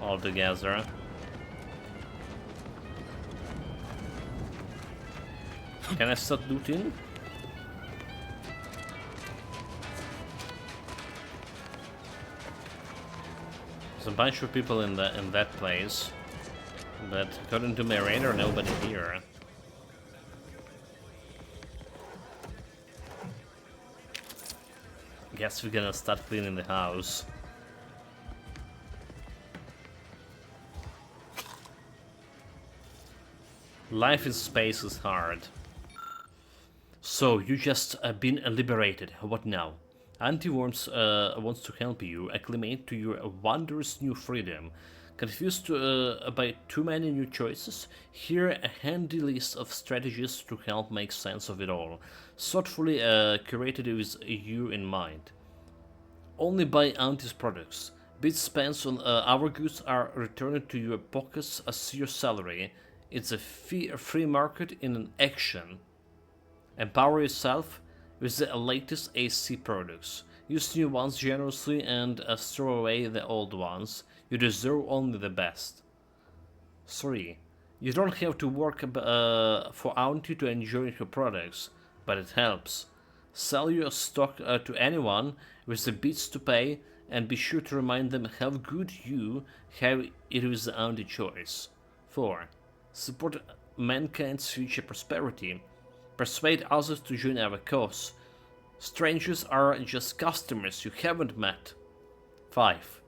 all together. Can I start looting? There's a bunch of people in that place, but according to my radar, nobody here. Guess we're gonna start cleaning the house. Life in space is hard. So, you just been liberated. What now? Auntie wants to help you acclimate to your wondrous new freedom. Confused by too many new choices? Here a handy list of strategies to help make sense of it all. Thoughtfully curated with you in mind. Only buy Auntie's products. Bits spent on our goods are returned to your pockets as your salary. It's a free market in action. Empower yourself with the latest AC products. Use new ones generously and throw away the old ones. You deserve only the best. 3. You don't have to work for Auntie to enjoy her products, but it helps. Sell your stock to anyone with the bits to pay, and be sure to remind them how good you have it with the only choice. 4. Support mankind's future prosperity. Persuade others to join our cause. Strangers are just customers you haven't met. 5.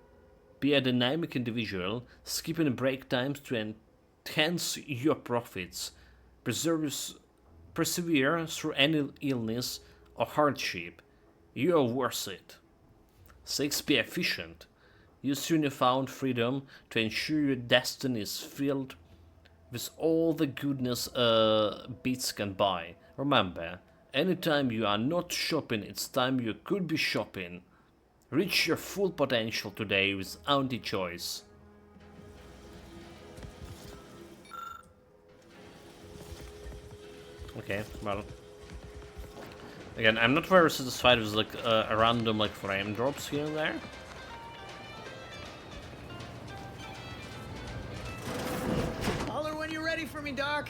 Be a dynamic individual, skipping break times to enhance your profits. Persevere through any illness or hardship. You are worth it. 6. Be efficient. Use your newfound freedom to ensure your destiny is filled with all the goodness bits can buy. Remember, anytime you are not shopping, it's time you could be shopping. Reach your full potential today with anti-choice. Okay, well. Again, I'm not very satisfied with like random like frame drops here and there. Holler when you're ready for me, Doc.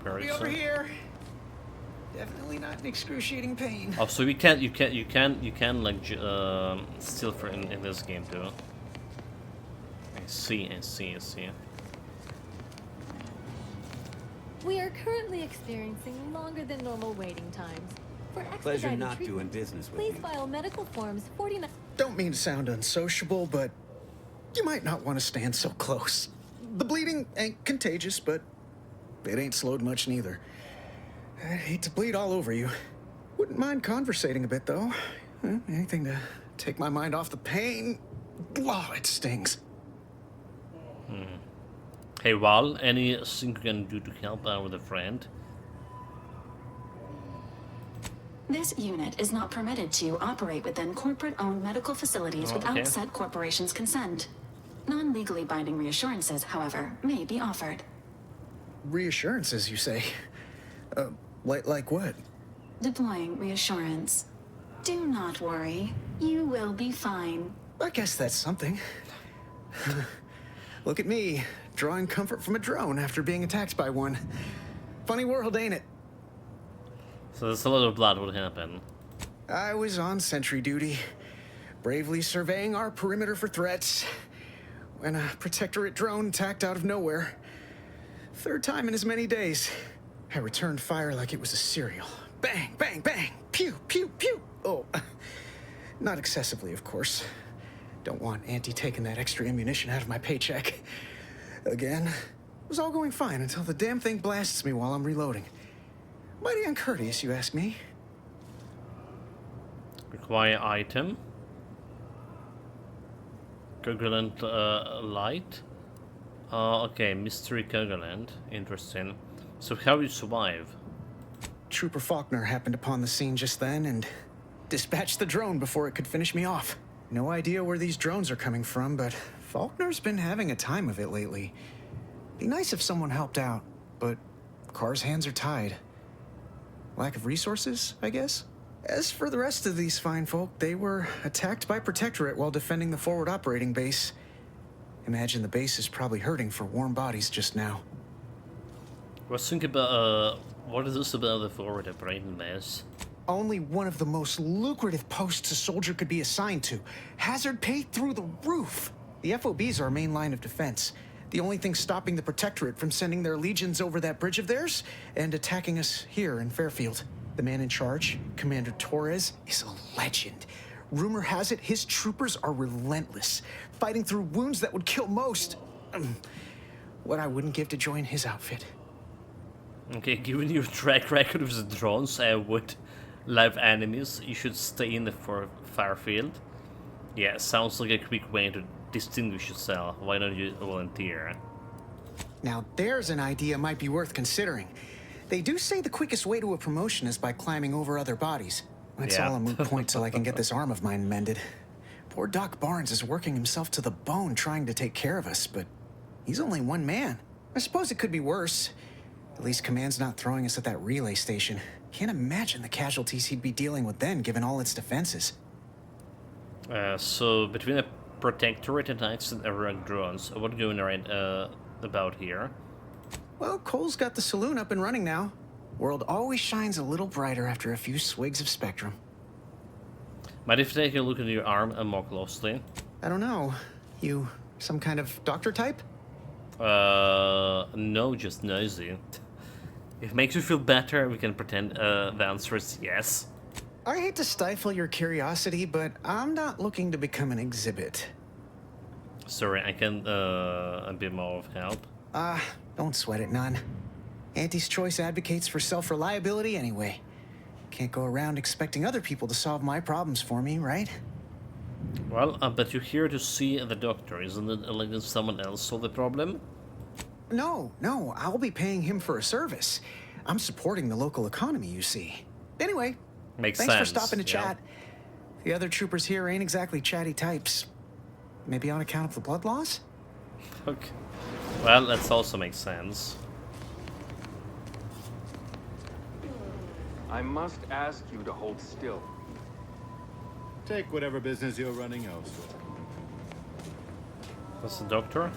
Be over here. Definitely not in excruciating pain. Oh, so you can like steal for in this game too. I see. We are currently experiencing longer than normal waiting times. For Pleasure expedited not treatment, doing business with please you. file medical forms 49. Don't mean to sound unsociable, but you might not want to stand so close. The bleeding ain't contagious, but it ain't slowed much neither. I hate to bleed all over you. Wouldn't mind conversating a bit, though. Anything to take my mind off the pain. Oh, it stings. Hey Val, anything you can do to help out with a friend? This unit is not permitted to operate within corporate-owned medical facilities without said corporation's consent. Non-legally binding reassurances, however, may be offered. Reassurances, you say? Like what? Deploying reassurance. Do not worry. You will be fine. I guess that's something. Look at me, drawing comfort from a drone after being attacked by one. Funny world, ain't it? So there's a lot of blood will happen. I was on sentry duty, bravely surveying our perimeter for threats, when a Protectorate drone attacked out of nowhere. Third time in as many days. I returned fire like it was a cereal. Bang, bang, bang, pew, pew, pew. Oh, not excessively, of course. Don't want Auntie taking that extra ammunition out of my paycheck. Again, it was all going fine until the damn thing blasts me while I'm reloading. Mighty uncourteous, you ask me. Require item. Coagulant light. Okay, mystery coagulant. Interesting. So how you survive? Trooper Faulkner happened upon the scene just then and dispatched the drone before it could finish me off. No idea where these drones are coming from, but Faulkner's been having a time of it lately. Be nice if someone helped out, but Carr's hands are tied. Lack of resources, I guess? As for the rest of these fine folk, they were attacked by Protectorate while defending the forward operating base. Imagine the base is probably hurting for warm bodies just now. Let's think about, what is this about the forward operating base? Only one of the most lucrative posts a soldier could be assigned to. Hazard pay through the roof. The FOB's our main line of defense. The only thing stopping the Protectorate from sending their legions over that bridge of theirs and attacking us here in Fairfield. The man in charge, Commander Torres, is a legend. Rumor has it his troopers are relentless, fighting through wounds that would kill most. What I wouldn't give to join his outfit. Okay, given your track record with the drones, with live enemies, you should stay in the Fairfield. Yeah, sounds like a quick way to distinguish yourself. Why don't you volunteer? Now there's an idea might be worth considering. They do say the quickest way to a promotion is by climbing over other bodies. It's all a moot point till I can get this arm of mine mended. Poor Doc Barnes is working himself to the bone trying to take care of us, but he's only one man. I suppose it could be worse. At least Command's not throwing us at that relay station. Can't imagine the casualties he'd be dealing with then, given all its defenses. So between a Protectorate attacks and Iraq drones, what are you going right about here? Well, Cole's got the saloon up and running now. World always shines a little brighter after a few swigs of Spectrum. Mind if you take a look at your arm more closely? I don't know. You some kind of doctor type? No, just nosy. If it makes you feel better, we can pretend the answer is yes. I hate to stifle your curiosity, but I'm not looking to become an exhibit. Sorry, I can a bit more of help. Don't sweat it none. Auntie's Choice advocates for self-reliability anyway. Can't go around expecting other people to solve my problems for me, right? Well, but you're here to see the doctor, isn't it? Letting someone else solve the problem? No, I'll be paying him for a service. I'm supporting the local economy, you see. Anyway, Makes thanks sense. for stopping to chat. The other troopers here ain't exactly chatty types. Maybe on account of the blood loss? Okay. Well, that also makes sense. I must ask you to hold still. Take whatever business you're running elsewhere. That's the doctor?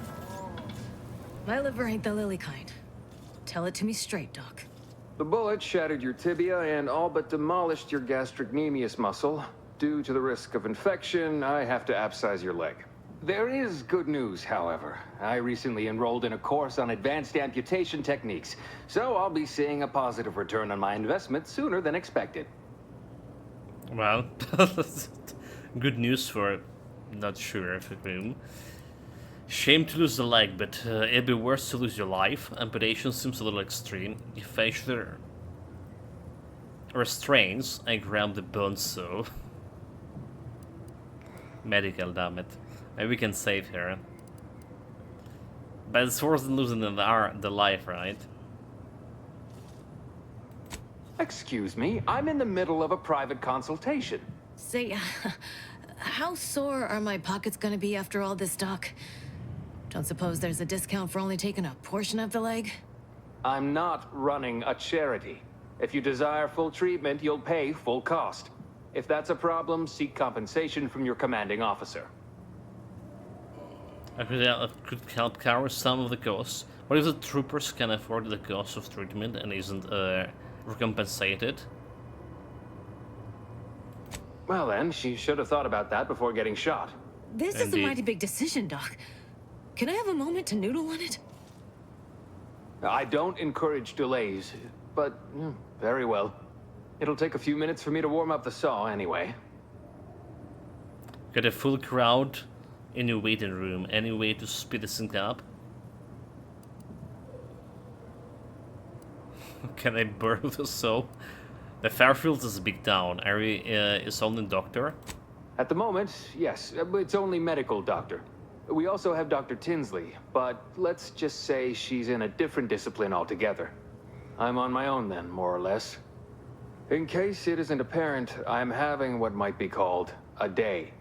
My liver ain't the lily kind. Tell it to me straight, Doc. The bullet shattered your tibia and all but demolished your gastrocnemius muscle. Due to the risk of infection, I have to abscise your leg. There is good news, however. I recently enrolled in a course on advanced amputation techniques, so I'll be seeing a positive return on my investment sooner than expected. Well, good news for not sure if it will. Shame to lose the leg, but it'd be worse to lose your life. Amputation seems a little extreme. If facial restraints, I grab the bone so. Medical, damn it. Maybe we can save her. But it's worse than losing the life, right? Excuse me, I'm in the middle of a private consultation. Say, how sore are my pockets gonna be after all this, Doc? Don't suppose there's a discount for only taking a portion of the leg? I'm not running a charity. If you desire full treatment, you'll pay full cost. If that's a problem, seek compensation from your commanding officer. I could help cover some of the costs. What if the troopers can afford the cost of treatment and isn't recompensated? Well then, she should have thought about that before getting shot. This is a mighty big decision, Doc. Can I have a moment to noodle on it? I don't encourage delays, but very well. It'll take a few minutes for me to warm up the saw anyway. Got a full crowd in your waiting room. Any way to speed this thing up? Can I burn the saw? The Fairfield is a big town. Ari is only doctor? At the moment, yes. It's only medical doctor. We also have Dr. Tinsley, but let's just say she's in a different discipline altogether. I'm on my own then, more or less. In case it isn't apparent, I'm having what might be called a day.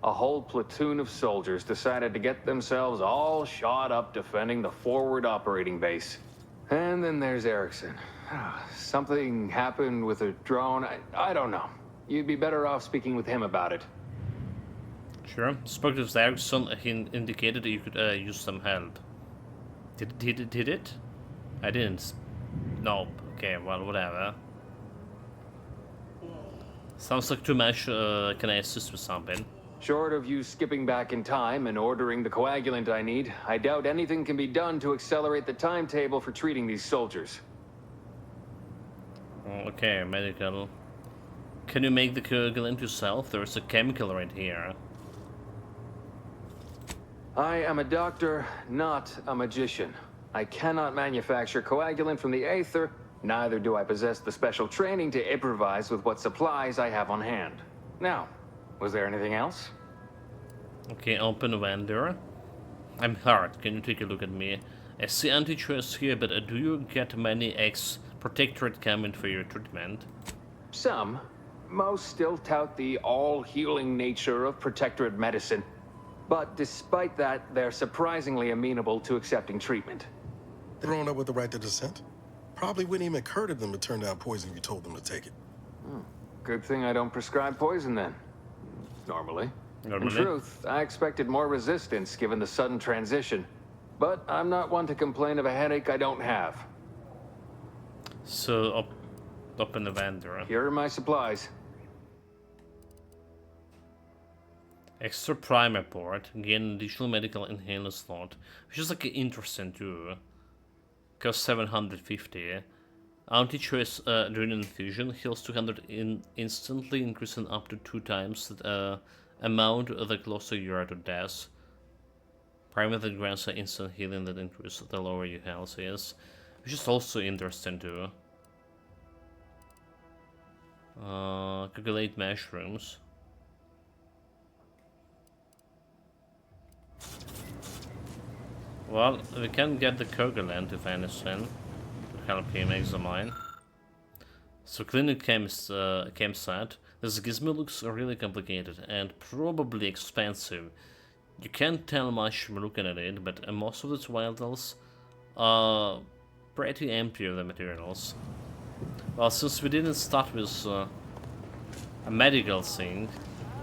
A whole platoon of soldiers decided to get themselves all shot up defending the forward operating base. And then there's Erickson. Something happened with a drone. I don't know. You'd be better off speaking with him about it. Sure. Spoke to Erickson. He indicated that you could use some help. Did it? I didn't. No. Okay, well, whatever. Sounds like too much. Can I assist with something? Short of you skipping back in time and ordering the coagulant I need, I doubt anything can be done to accelerate the timetable for treating these soldiers. Okay, medical. Can you make the coagulant yourself? There's a chemical right here. I am a doctor, not a magician. I cannot manufacture coagulant from the Aether, neither do I possess the special training to improvise with what supplies I have on hand. Now, was there anything else? Okay, open vendor. I'm hurt. Can you take a look at me? I see anti-choice here, but do you get many ex-protectorate coming for your treatment? Some. Most still tout the all-healing nature of protectorate medicine. But despite that, they're surprisingly amenable to accepting treatment. Thrown up with the right to dissent? Probably wouldn't even occur to them to turn down poison if you told them to take it. Good thing I don't prescribe poison then. Normally. In truth, I expected more resistance given the sudden transition. But I'm not one to complain of a headache I don't have. So, up in the vendor. Here are my supplies. Extra primer port, gain an additional medical inhaler slot, which is like interesting too. Costs 750. Anti-choice adrenaline infusion heals 200 instantly, increasing up to 2 times the amount the closer you are to death. Primer that grants an instant healing that increases the lower your health is, which is also interesting too. Calculate mushrooms. Well, we can get the Kerguelen if anything to help him examine. So clinic campsite. This gizmo looks really complicated and probably expensive. You can't tell much from looking at it, but most of its vitals are pretty empty of the materials. Well, since we didn't start with a medical thing,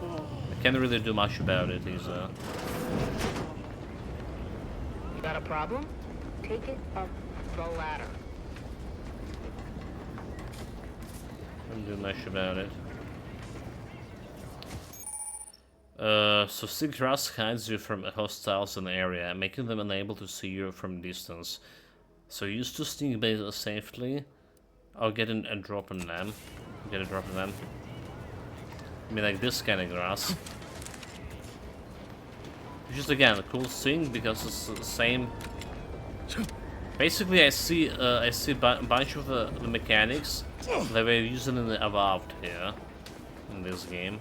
I can't really do much about it either. You got a problem? Take it up the ladder. Can't do much about it. So Sigras hides you from hostiles in the area, making them unable to see you from distance. So use to sneak by safely. I'll get a drop on them. Get a drop on them. I mean, like this kind of grass. Which is again a cool thing because it's the same. Basically, I see a bunch of the mechanics that we're using in the Evolved here in this game.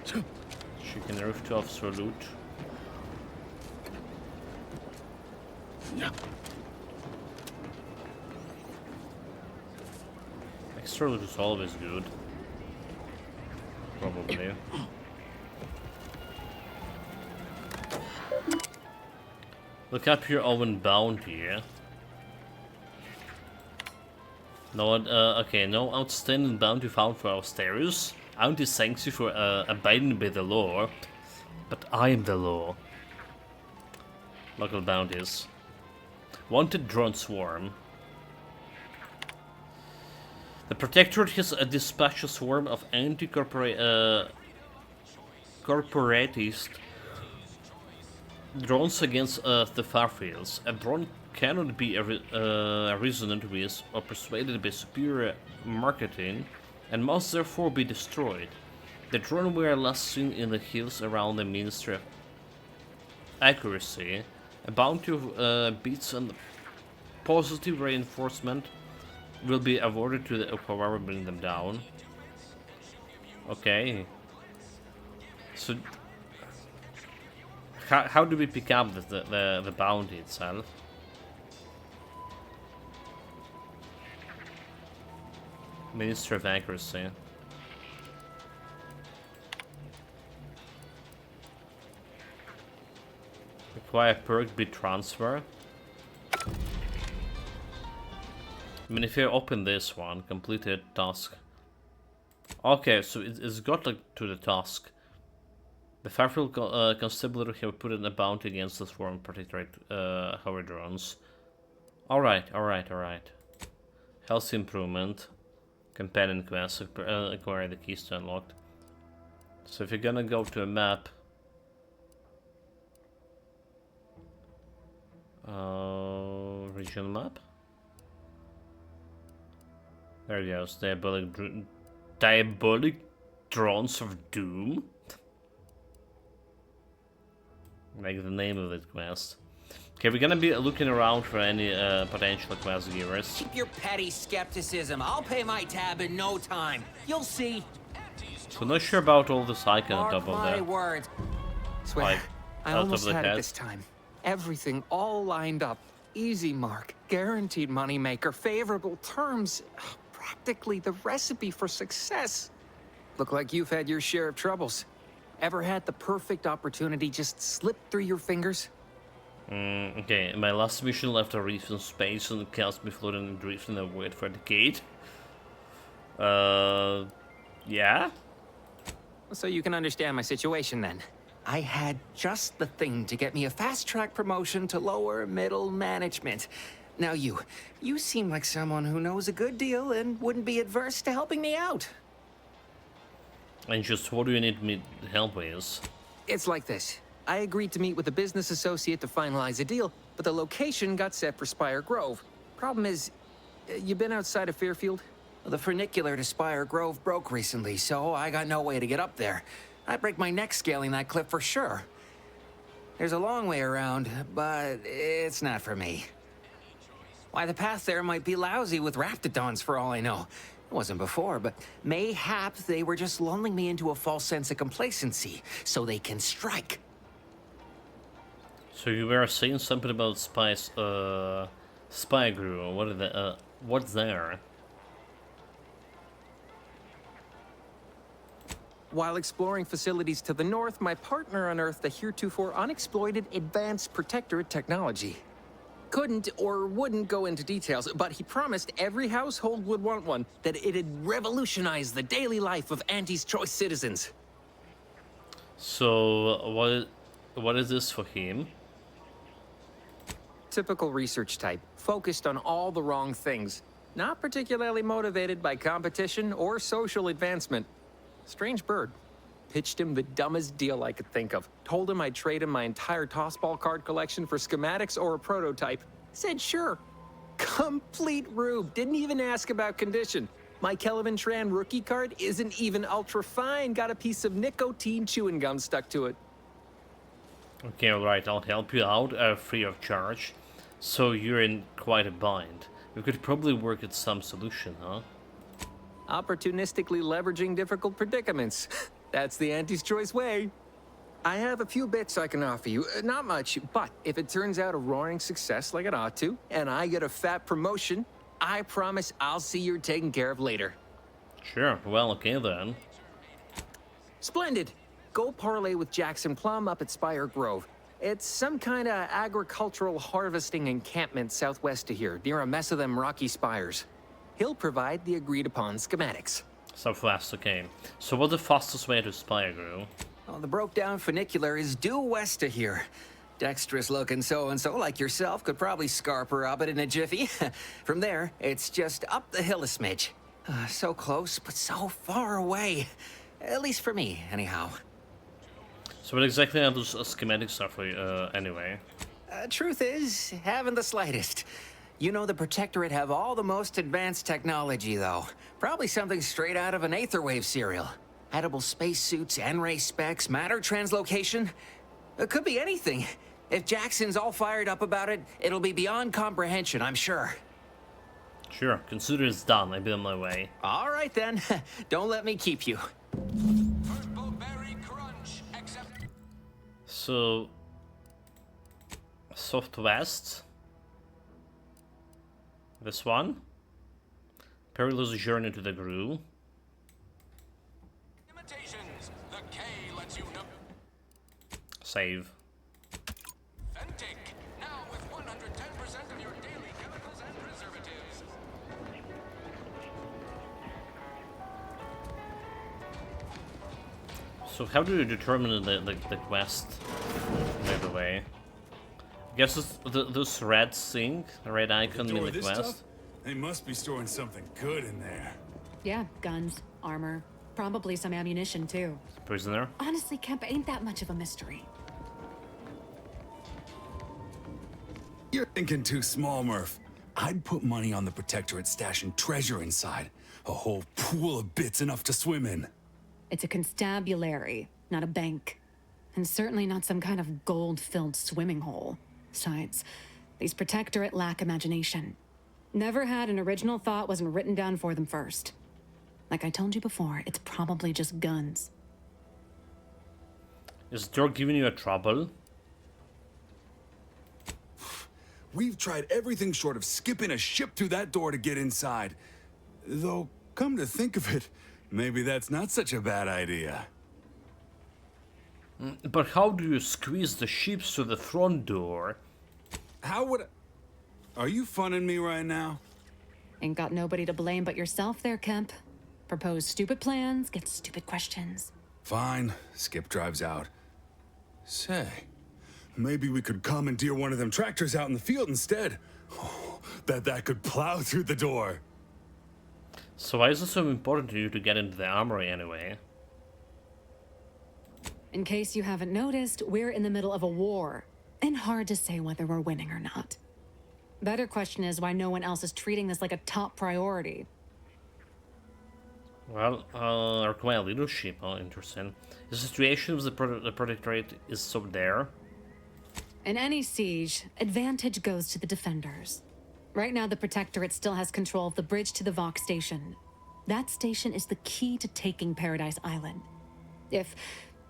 Chicken rooftops for loot. Extra loot is always good. Probably. Look up your own bounty. No, okay, no outstanding bounty found for Austerius. Bounty thanks you for abiding by the law, but I am the law. Local bounties. Wanted drone swarm. The Protectorate has dispatched a swarm of anti-corporatist drones against the Farfields. A drone cannot be reasoned with or persuaded by superior marketing and must therefore be destroyed. The drone were last seen in the hills around the Ministry of Accuracy. A bounty of beats and positive reinforcement will be awarded to whoever bring them down. Okay. So how do we pick up the bounty itself? Ministry of Accuracy. Require perk bit transfer. I mean, if you open this one, completed task. Okay, so it's got like to the task. The Fairfield Constabulary have put in a bounty against the swarm Protectorate hover drones. Alright. Health improvement. Companion quest. Acquire the keys to unlock. So if you're gonna go to a map. Regional map? There it goes. Diabolic Drones of Doom? Like the name of it quest. Okay, we're gonna be looking around for any potential quest givers. Keep your petty skepticism. I'll pay my tab in no time. You'll see. So not sure about all this icon on top of my that. words. Swear, Like, I out of almost the had it head. this time. Everything all lined up. Easy mark, guaranteed moneymaker, favorable terms. Practically the recipe for success. Look like you've had your share of troubles. Ever had the perfect opportunity just slip through your fingers? Okay, my last mission left a reef in space and cast me floating and drifting in the void for a decade. Yeah? So you can understand my situation then. I had just the thing to get me a fast-track promotion to lower middle management. Now you seem like someone who knows a good deal and wouldn't be adverse to helping me out. And just what do you need me help with? It's like this. I agreed to meet with a business associate to finalize a deal, but the location got set for Spire Grove. Problem is, you been outside of Fairfield? The funicular to Spire Grove broke recently, so I got no way to get up there. I'd break my neck scaling that cliff for sure. There's a long way around, but it's not for me. Why, the path there might be lousy with raptidons for all I know. It wasn't before, but mayhap they were just lulling me into a false sense of complacency, so they can strike. So you were saying something about Spire Grove. What's there? While exploring facilities to the north, my partner unearthed a heretofore unexploited advanced protectorate technology. Couldn't or wouldn't go into details, but he promised every household would want one, that it'd revolutionize the daily life of Anti's Choice citizens. So, what is this for him? Typical research type, focused on all the wrong things. Not particularly motivated by competition or social advancement. Strange bird. Pitched him the dumbest deal I could think of. Told him I'd trade him my entire tossball card collection for schematics or a prototype. Said sure. Complete rube. Didn't even ask about condition. My Kelvin Tran rookie card isn't even ultra fine. Got a piece of nicotine chewing gum stuck to it. Okay, alright, I'll help you out free of charge. So you're in quite a bind. We could probably work at some solution, huh? Opportunistically leveraging difficult predicaments. That's the Anti's Choice way. I have a few bits I can offer you. Not much, but if it turns out a roaring success like it ought to, and I get a fat promotion, I promise I'll see you're taken care of later. Sure, well, okay then. Splendid. Go parlay with Jackson Plum up at Spire Grove. It's some kind of agricultural harvesting encampment southwest of here, near a mess of them rocky spires. He'll provide the agreed-upon schematics. Southwest, okay. So what's the fastest way to Spire Grove? Well, the broke-down funicular is due west of here. Dexterous-looking so-and-so like yourself could probably scarper up it in a jiffy. From there, it's just up the hill a smidge. So close, but so far away. At least for me, anyhow. So what exactly are those schematics are for you, anyway? Truth is, haven't the slightest. You know the Protectorate have all the most advanced technology, though. Probably something straight out of an Aetherwave serial. Edible spacesuits, N-ray specs, matter translocation. It could be anything. If Jackson's all fired up about it, it'll be beyond comprehension, I'm sure. Sure, consider it's done. I'll be on my way. All right, then. Don't let me keep you. So... Southwest? This one? Perilous journey to the Grove. Save. So how do you determine the quest, by the way? I guess it's this red thing, red icon in the quest. Stuff? They must be storing something good in there. Yeah, guns, armor, probably some ammunition too. Prisoner? Honestly, Kemp ain't that much of a mystery. You're thinking too small, Murph. I'd put money on the Protectorate stashing treasure inside. A whole pool of bits enough to swim in. It's a constabulary, not a bank. And certainly not some kind of gold-filled swimming hole. Besides, these Protectorate lack imagination. Never had an original thought wasn't written down for them first. Like I told you before, it's probably just guns. Is the door giving you a trouble? We've tried everything short of skipping a ship through that door to get inside. Though, come to think of it, maybe that's not such a bad idea. But how do you squeeze the ships to the front door? How would I... Are you funning me right now? Ain't got nobody to blame but yourself there, Kemp. Propose stupid plans, get stupid questions. Fine. Skip drives out. Say, maybe we could commandeer one of them tractors out in the field instead. Oh, that could plow through the door. So why is it so important to you to get into the armory anyway? In case you haven't noticed, we're in the middle of a war, and hard to say whether we're winning or not. Better question is why no one else is treating this like a top priority. Well, require leadership. Oh, interesting. The situation with the Protectorate is so there. In any siege, advantage goes to the defenders. Right now, the Protectorate still has control of the bridge to the Vox station. That station is the key to taking Paradise Island.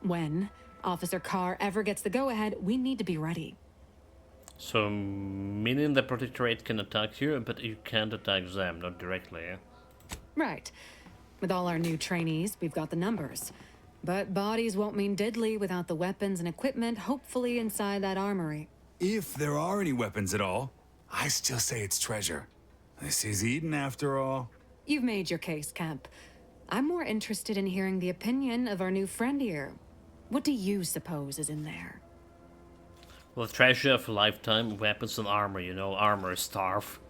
When Officer Carr ever gets the go-ahead, we need to be ready. So, meaning the Protectorate can attack you, but you can't attack them, not directly. Right. With all our new trainees, we've got the numbers. But bodies won't mean diddly without the weapons and equipment, hopefully inside that armory. If there are any weapons at all, I still say it's treasure. This is Eden after all. You've made your case, Kemp. I'm more interested in hearing the opinion of our new friend here. What do you suppose is in there? Well, treasure of a lifetime, weapons and armor, you know, armor, starve.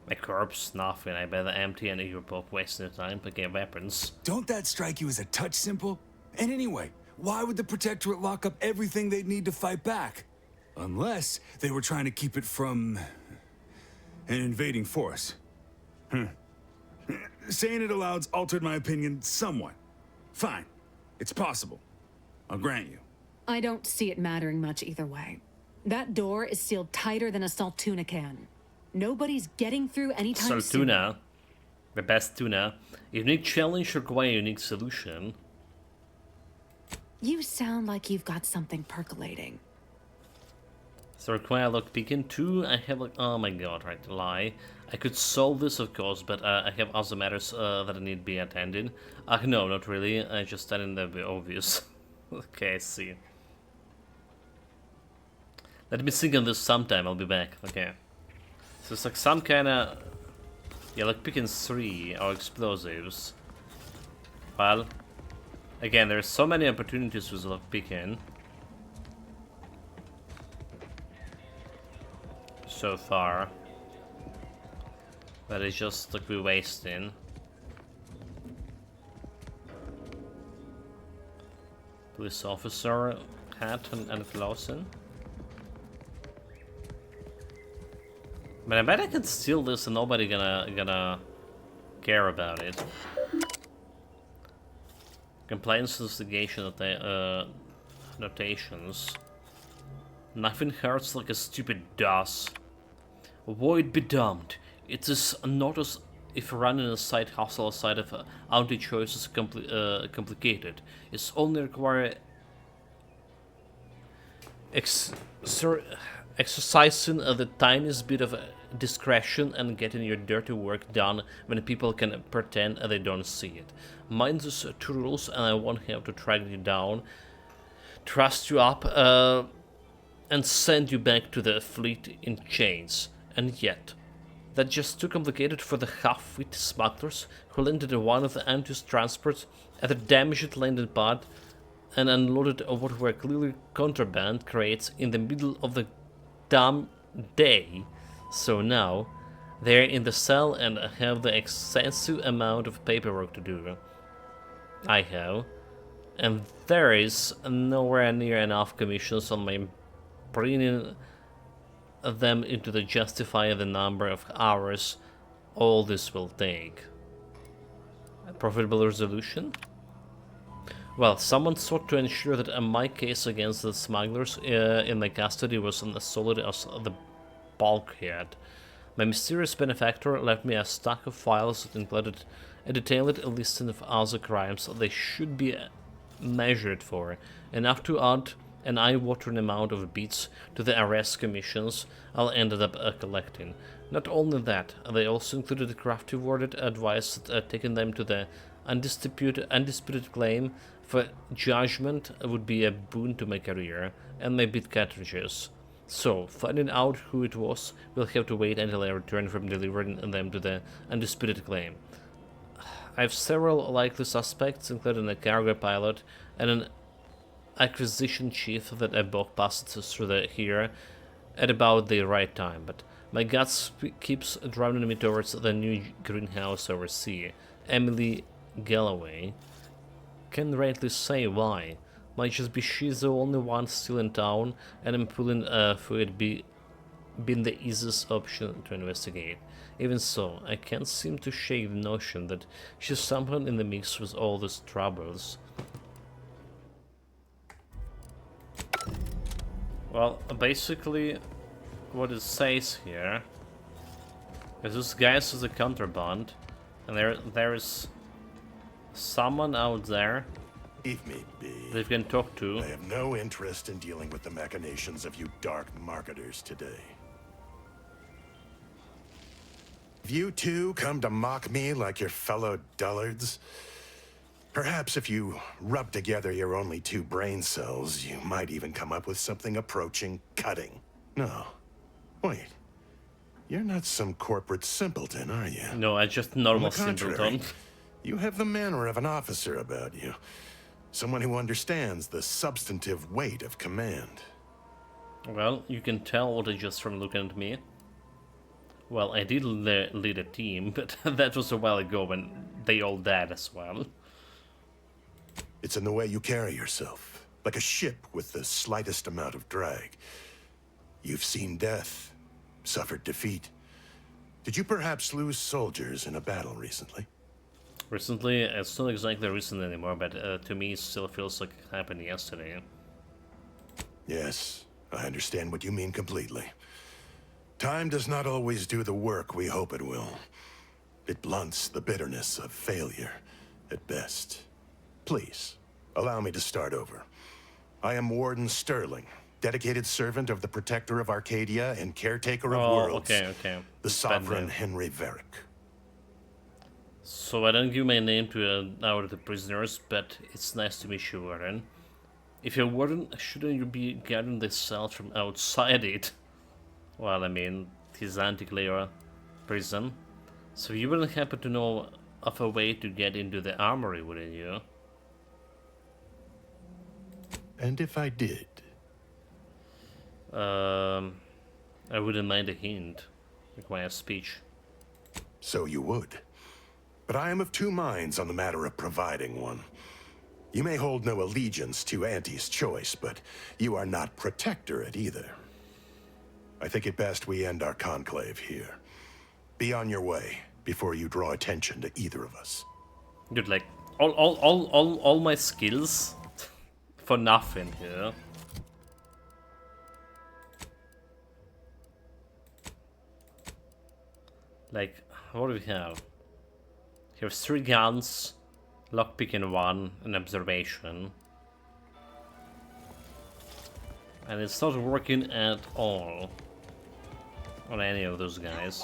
My corpse, nothing, I better empty and you're both wasting your time picking weapons. Don't that strike you as a touch simple? And anyway, why would the Protectorate lock up everything they'd need to fight back? Unless they were trying to keep it from an invading force. Saying it aloud's altered my opinion somewhat. Fine, it's possible. I'll grant you. I don't see it mattering much either way. That door is sealed tighter than a Saltuna can. Nobody's getting through anytime soon. Saltuna, the best tuna. Unique challenge require a unique solution. You sound like you've got something percolating. So require lockpicking too. I have like, oh my god, right, lie. I could solve this of course, but I have other matters that I need to be attended. No, not really. I just stand in the obvious. Okay, I see. Let me think on this sometime. I'll be back. Okay. So it's like some kind of, yeah, like picking 3 or explosives. Well, again, there's so many opportunities with lock picking. So far, but it's just like we're wasting. Police officer hat and Clausen. But I bet I can steal this and nobody gonna care about it. Compliance investigation notations. Nothing hurts like a stupid DOS. Void be damned. It is not as if running a side hustle aside of anti-choice is complicated. It's only require exercising the tiniest bit of discretion and getting your dirty work done when people can pretend they don't see it. Mind these 2 rules and I won't have to track you down, trust you up, and send you back to the fleet in chains. And yet, that's just too complicated for the half-wit smugglers who landed in one of the Antius transports at a damaged landing pad and unloaded what were clearly contraband crates in the middle of the damn day. So now, they're in the cell and have the extensive amount of paperwork to do. I have. And there is nowhere near enough commissions on my bringing them into the justify the number of hours all this will take. A profitable resolution? Well, someone sought to ensure that my case against the smugglers in my custody was as solid as the bulkhead. My mysterious benefactor left me a stack of files that included a detailed listing of other crimes they should be measured for, enough to add an eye-watering amount of beats to the arrest commissions I'll ended up collecting. Not only that, they also included a crafty worded advice that taking them to the undisputed claim for judgment would be a boon to my career and my bit cartridges. So, finding out who it was, we'll have to wait until I return from delivering them to the undisputed claim. I have several likely suspects, including a cargo pilot and an acquisition chief that I both passed through here at about the right time, but my guts keeps driving me towards the new greenhouse overseer, Emily Galloway. Can't rightly say why. Might just be she's the only one still in town, and I'm pulling for it being the easiest option to investigate. Even so, I can't seem to shake the notion that she's somehow in the mix with all these troubles. Well, basically, what it says here is this guy's is a contraband, and there's someone out there Leave me be. they can talk to. I have no interest in dealing with the machinations of you dark marketers today. If you two come to mock me like your fellow dullards, perhaps if you rub together your only 2 brain cells, you might even come up with something approaching cutting. No. Wait. You're not some corporate simpleton, are you? No, I just normal On the contrary, simpleton. You have the manner of an officer about you. Someone who understands the substantive weight of command. Well, you can tell just from looking at me. Well, I did lead a team, but that was a while ago when they all died as well. It's in the way you carry yourself, like a ship with the slightest amount of drag. You've seen death, suffered defeat. Did you perhaps lose soldiers in a battle recently? Recently, it's not exactly recent anymore, but to me it still feels like it happened yesterday. Yes, I understand what you mean completely. Time does not always do the work we hope it will. It blunts the bitterness of failure, at best. Please, allow me to start over. I am Warden Sterling, dedicated servant of the Protector of Arcadia and caretaker of worlds. Okay. The Sovereign Henry Varick. So I don't give my name to our the prisoners, but it's nice to meet you, Warden. If you're Warden, shouldn't you be guarding the cell from outside it? Well, I mean, his anti-Cleo prison. So you wouldn't happen to know of a way to get into the armory, wouldn't you? And if I did? I wouldn't mind a hint. Require speech. So you would. But I am of 2 minds on the matter of providing one. You may hold no allegiance to Auntie's choice, but you are not Protectorate either. I think it best we end our conclave here. Be on your way before you draw attention to either of us. Dude, like, all my skills for nothing here. Like, what do we have? Here's 3 guns, lockpicking 1, and observation. And it's not working at all on any of those guys.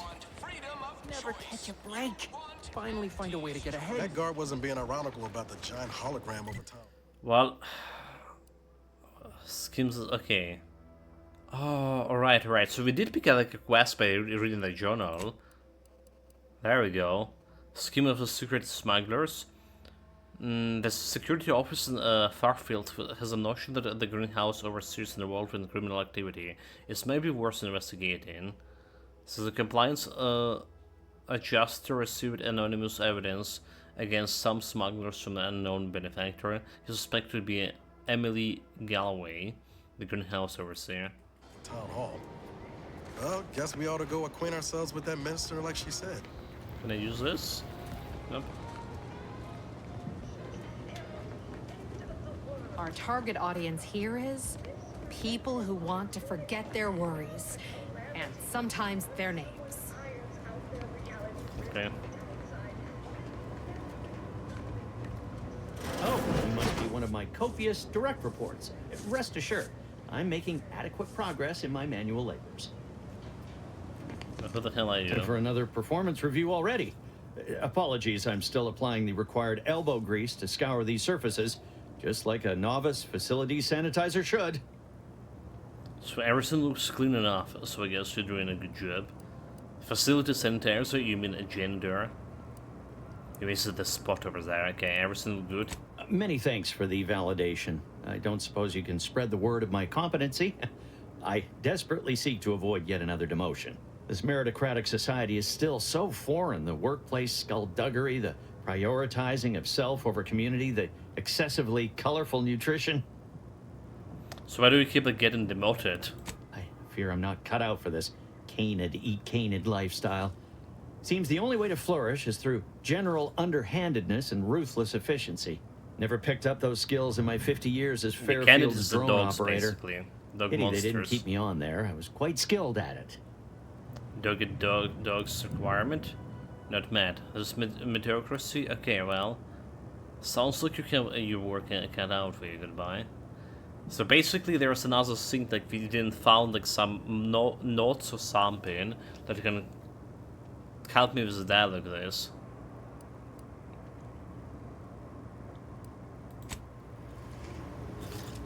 Never catch a break. Finally find a way to get ahead. That guard wasn't being ironical about the giant hologram over town. Well, schemes. Okay. Oh, alright. So we did pick up like a quest by reading the journal. There we go. Scheme of the secret smugglers. The security office in Farfield has a notion that the greenhouse oversees involved in criminal activity. It's maybe worth investigating. So the compliance adjuster received anonymous evidence against some smugglers from an unknown benefactor. He's suspected to be Emily Galloway, the greenhouse overseer. Town hall. Well, guess we ought to go acquaint ourselves with that minister like she said. Can I use this? Nope. Our target audience here is people who want to forget their worries, and sometimes their names. Okay. Oh, you must be one of my copious direct reports. Rest assured, I'm making adequate progress in my manual labors. Who the hell are you? Time for another performance review already. Apologies, I'm still applying the required elbow grease to scour these surfaces, just like a novice facility sanitizer should. So everything looks clean enough, so I guess you're doing a good job. Facility sanitizer, you mean a janitor? You missed the spot over there, okay, everything look good? Many thanks for the validation. I don't suppose you can spread the word of my competency. I desperately seek to avoid yet another demotion. This meritocratic society is still so foreign. The workplace skullduggery, the prioritizing of self over community, the excessively colorful nutrition. So why do we keep getting demoted? I fear I'm not cut out for this canid, eat canid lifestyle. Seems the only way to flourish is through general underhandedness and ruthless efficiency. Never picked up those skills in my 50 years as Fairfield's drone operator. Dog Pity monsters. they didn't keep me on there. I was quite skilled at it. Dog's requirement? Not mad. This is meritocracy? Okay, well. Sounds like you're working cut out for you. Goodbye. So basically there's another thing like we didn't found like some notes or something that can help me with the dialogue of this.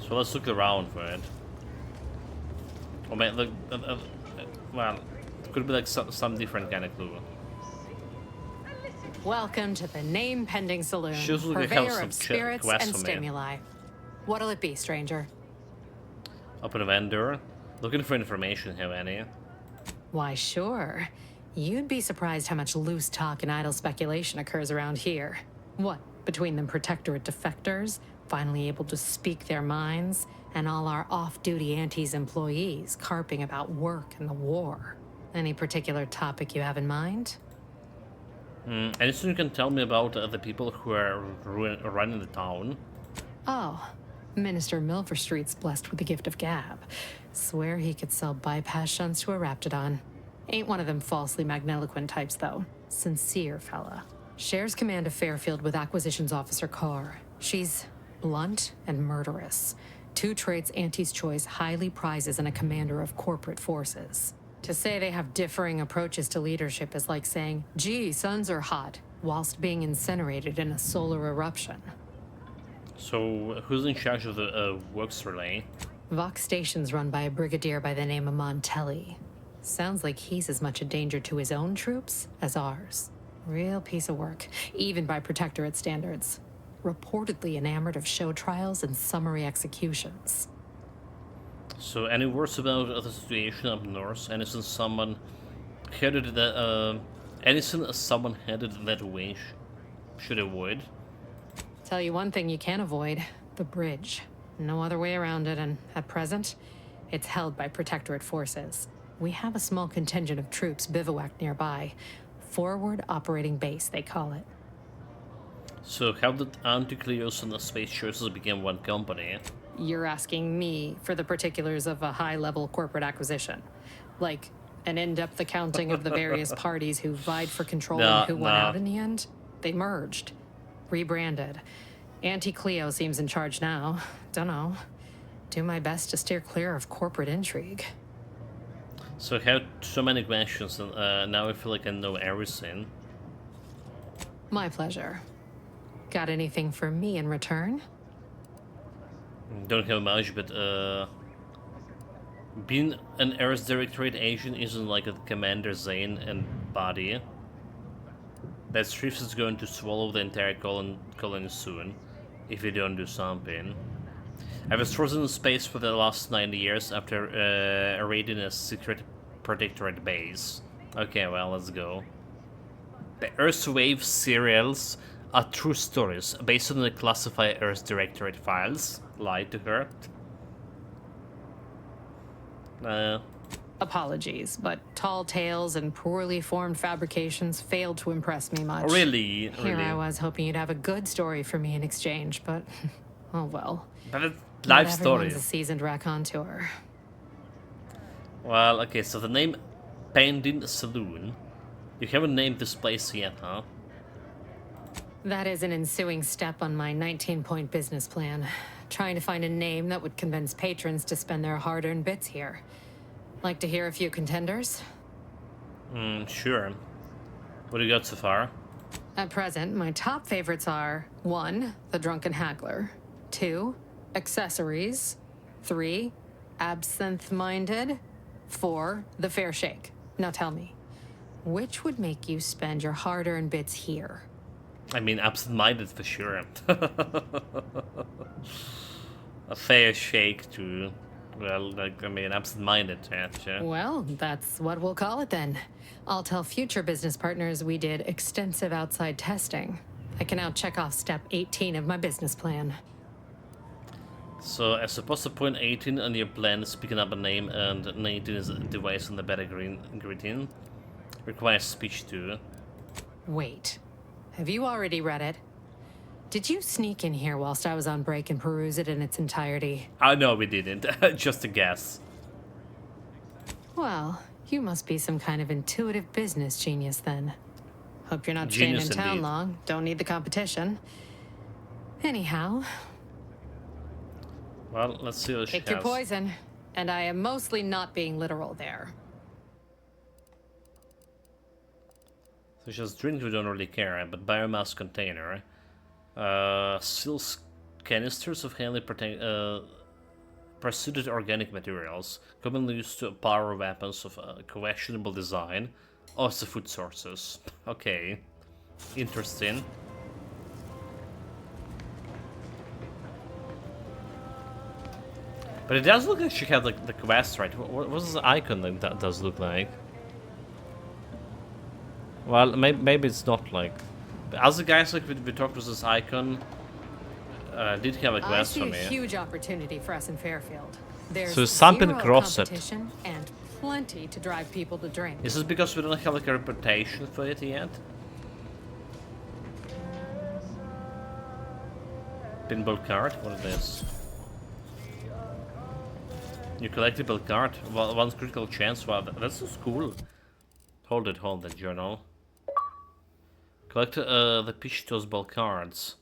So let's look around for it. Oh man, look, well, it could be like some different kind of clue. Welcome to the name-pending saloon, Shows like purveyor some of spirits quest and for me. stimuli. What'll it be, stranger? Open a vendor. Looking for information, have any? Why, sure. You'd be surprised how much loose talk and idle speculation occurs around here. What, between the Protectorate defectors, finally able to speak their minds, and all our off-duty Antes employees carping about work and the war? Any particular topic you have in mind? Anything you can tell me about the people who are running the town? Oh, Minister Milverstreet's blessed with the gift of gab. Swear he could sell bypass shunts to a Raptidon. Ain't one of them falsely magniloquent types, though. Sincere fella. Shares command of Fairfield with Acquisitions Officer Carr. She's blunt and murderous. Two traits Auntie's Choice highly prizes in a commander of corporate forces. To say they have differing approaches to leadership is like saying, gee, suns are hot, whilst being incinerated in a solar eruption. So, who's in charge of the works relay? Vox Station's run by a brigadier by the name of Montelli. Sounds like he's as much a danger to his own troops as ours. Real piece of work, even by Protectorate standards. Reportedly enamored of show trials and summary executions. So, any words about the situation up north? Anything someone headed that? Anything someone headed that way should avoid? Tell you one thing you can't avoid: the bridge. No other way around it, and at present, it's held by Protectorate forces. We have a small contingent of troops bivouacked nearby. Forward Operating Base, they call it. So, how did Anti-Cleos and the Space Choices become one company? You're asking me for the particulars of a high-level corporate acquisition. Like, an in-depth accounting of the various parties who vied for control and who won out in the end? They merged. Rebranded. Anti-Cleo seems in charge now. Dunno. Do my best to steer clear of corporate intrigue. So I had so many questions, and now I feel like I know everything. My pleasure. Got anything for me in return? Don't have much, but being an Earth Directorate agent isn't like a Commander Zane and body. That Strips is going to swallow the entire colony soon, if we don't do something. I was frozen in space for the last 90 years after raiding a secret Protectorate base. Okay, well, let's go. The Earthwave serials are true stories based on the classified Earth Directorate files. Lied to her. Apologies, but tall tales and poorly formed fabrications failed to impress me much. Really? Here I was hoping you'd have a good story for me in exchange, but oh well. But it's life story. Everyone's a seasoned raconteur. Well, okay, so the name Pending Saloon. You haven't named this place yet, huh? That is an ensuing step on my 19-point business plan. Trying to find a name that would convince patrons to spend their hard-earned bits here. Like to hear a few contenders? Sure. What do you got so far? At present, my top favorites are 1. The Drunken Haggler, 2. Accessories, 3. Absinthe-Minded, 4. The Fair Shake. Now tell me, which would make you spend your hard-earned bits here? I mean, absent-minded for sure. A fair shake to, well, like, I mean, absent-minded, yeah. Well, that's what we'll call it then. I'll tell future business partners we did extensive outside testing. I can now check off step 18 of my business plan. So, as opposed to point 18 on your plan is picking up a name, and 19 is a device on the better greeting. Requires speech too. Wait. Have you already read it? Did you sneak in here whilst I was on break and peruse it in its entirety? No, we didn't. Just a guess. Well, you must be some kind of intuitive business genius then. Hope you're not staying in town long. Don't need the competition. Anyhow. Well, let's see what she has. Pick your poison. And I am mostly not being literal there. So just drink, we don't really care, but biomass container. Steel canisters of highly pursued organic materials, commonly used to power weapons of questionable design. Oh, it's the food sources. Okay. Interesting. But it does look like she had like the quest, right? What does the icon that does look like? Well, maybe it's not like... But as the guys like we talked with this icon, did have a quest for me. I see a huge opportunity for us in Fairfield. There's So something zero across it. competition and plenty to drive people to drink. Is this because we don't have like a reputation for it yet? Pinball card? What is this? New collectible card. Well, one critical chance. Wow, that's so cool. Hold it, journal. Collect the Pichitos ball cards.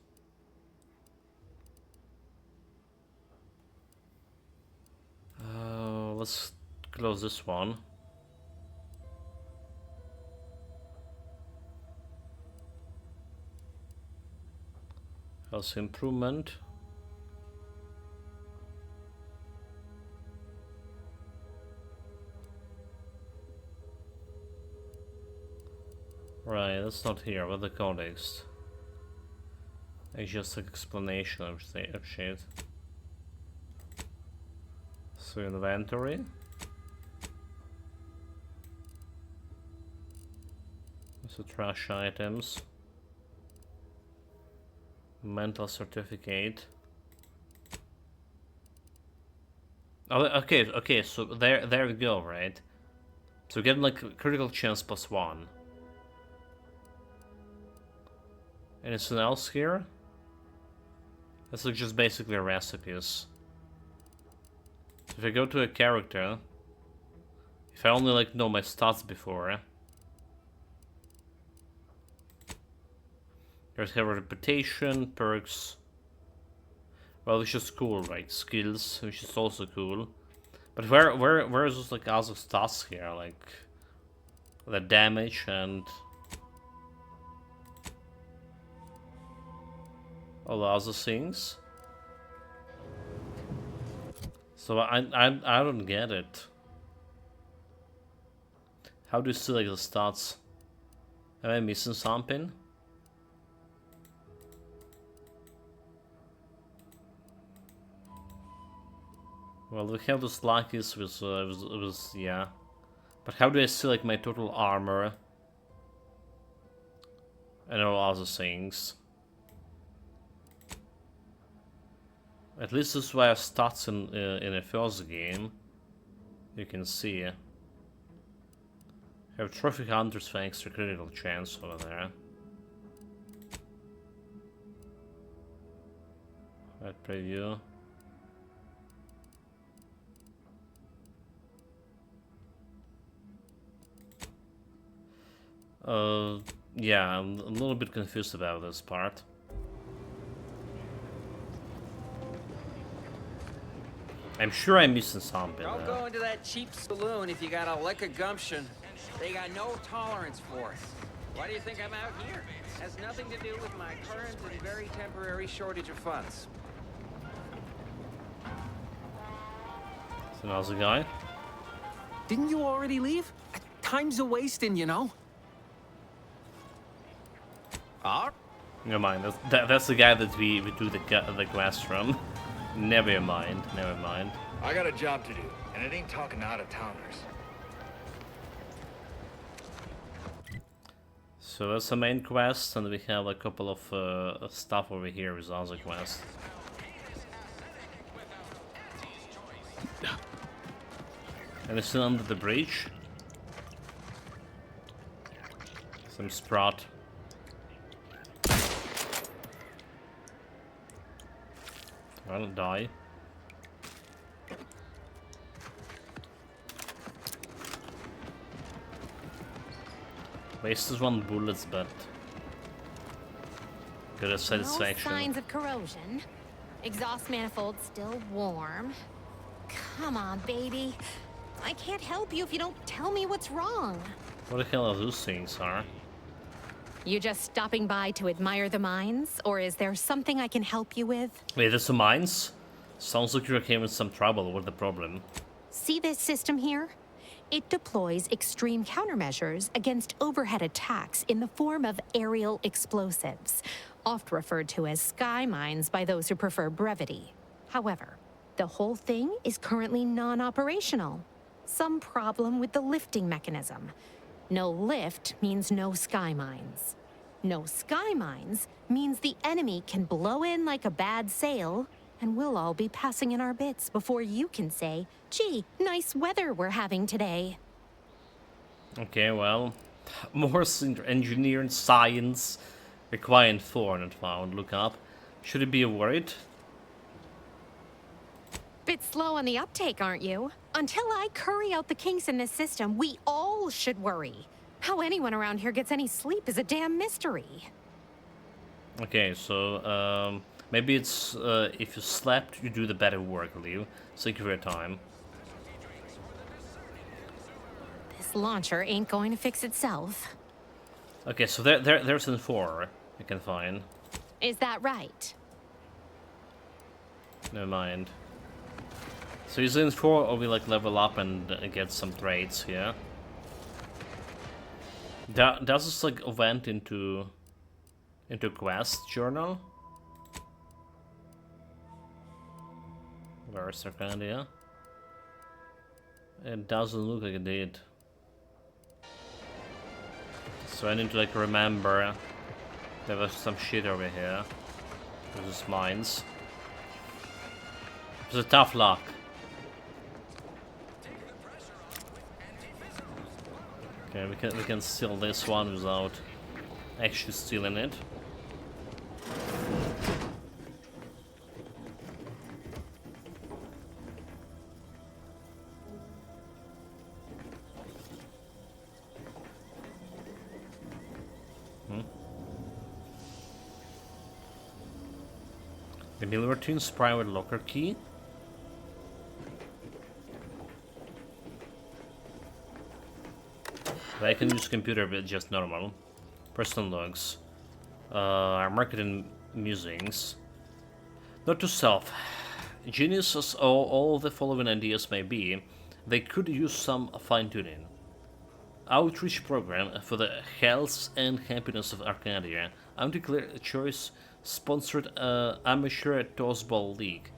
Let's close this one. Health improvement. Right, that's not here. What the context? It's just an explanation of shit. So inventory. So trash items. Mental certificate. Oh, okay. So there we go, right? So getting like critical chance +1. Anything else here? This is just basically recipes. So if I go to a character, if I only like know my stats before, there's have a reputation, perks. Well, it's just cool, right? Skills, which is also cool. But where is this like other stats here, like the damage and all the other things? So I don't get it. How do you see like the stats? Am I missing something? Well, we have those luckies with yeah. But how do I see like my total armor and all other things? At least this is why I stats in a first game. You can see. I have trophy hunters for extra critical chance over there. Right, preview. Yeah, I'm a little bit confused about this part. I'm sure I'm missing something. Don't go into that cheap saloon if you got a lick of gumption. They got no tolerance for it. Why do you think I'm out here? Has nothing to do with my current and very temporary shortage of funds. So now's the guy. Didn't you already leave? Time's a wasting, you know. Never mind. That's the guy that we do the quest from. Never mind. Never mind. I got a job to do, and it ain't talking to out-of-towners. So that's the main quest, and we have a couple of stuff over here with other quests. And it's still under the bridge. Some Sprout. I'll die. Wasted one bullets, but good at satisfaction. No signs of corrosion. Exhaust manifold still warm. Come on, baby. I can't help you if you don't tell me what's wrong. What the hell are those things, huh? You just stopping by to admire the mines, or is there something I can help you with? Wait, there's some mines? Sounds like you came in some trouble. What's the problem? See this system here? It deploys extreme countermeasures against overhead attacks in the form of aerial explosives, oft referred to as sky mines by those who prefer brevity. However, the whole thing is currently non-operational. Some problem with the lifting mechanism. No lift means no sky mines. No sky mines means the enemy can blow in like a bad sail, and we'll all be passing in our bits before you can say, gee, nice weather we're having today. Okay, well, more engineering science required for not found. Look up. Should it be worried? Bit slow on the uptake, aren't you? Until I curry out the kinks in this system, we all should worry. How anyone around here gets any sleep is a damn mystery. Okay, so, maybe it's, if you slept, you do the better work, Leo. Thank you for your time. This launcher ain't going to fix itself. Okay, so there's an 4 you can find. Is that right? Never mind. So is in 4 or we like level up and get some traits here? Does this like event into quest journal? Where's Arcandia? It doesn't look like it did. So I need to like remember there was some shit over here. There's mines. It was a tough luck. Okay, we can steal this one without actually stealing it. The Milvertine's private locker key. I can use computer with just normal. Personal logs. Marketing musings. Not to self. Genius as all the following ideas may be, they could use some fine-tuning. Outreach program for the health and happiness of Arcadia. Undeclared choice sponsored amateur tossball league.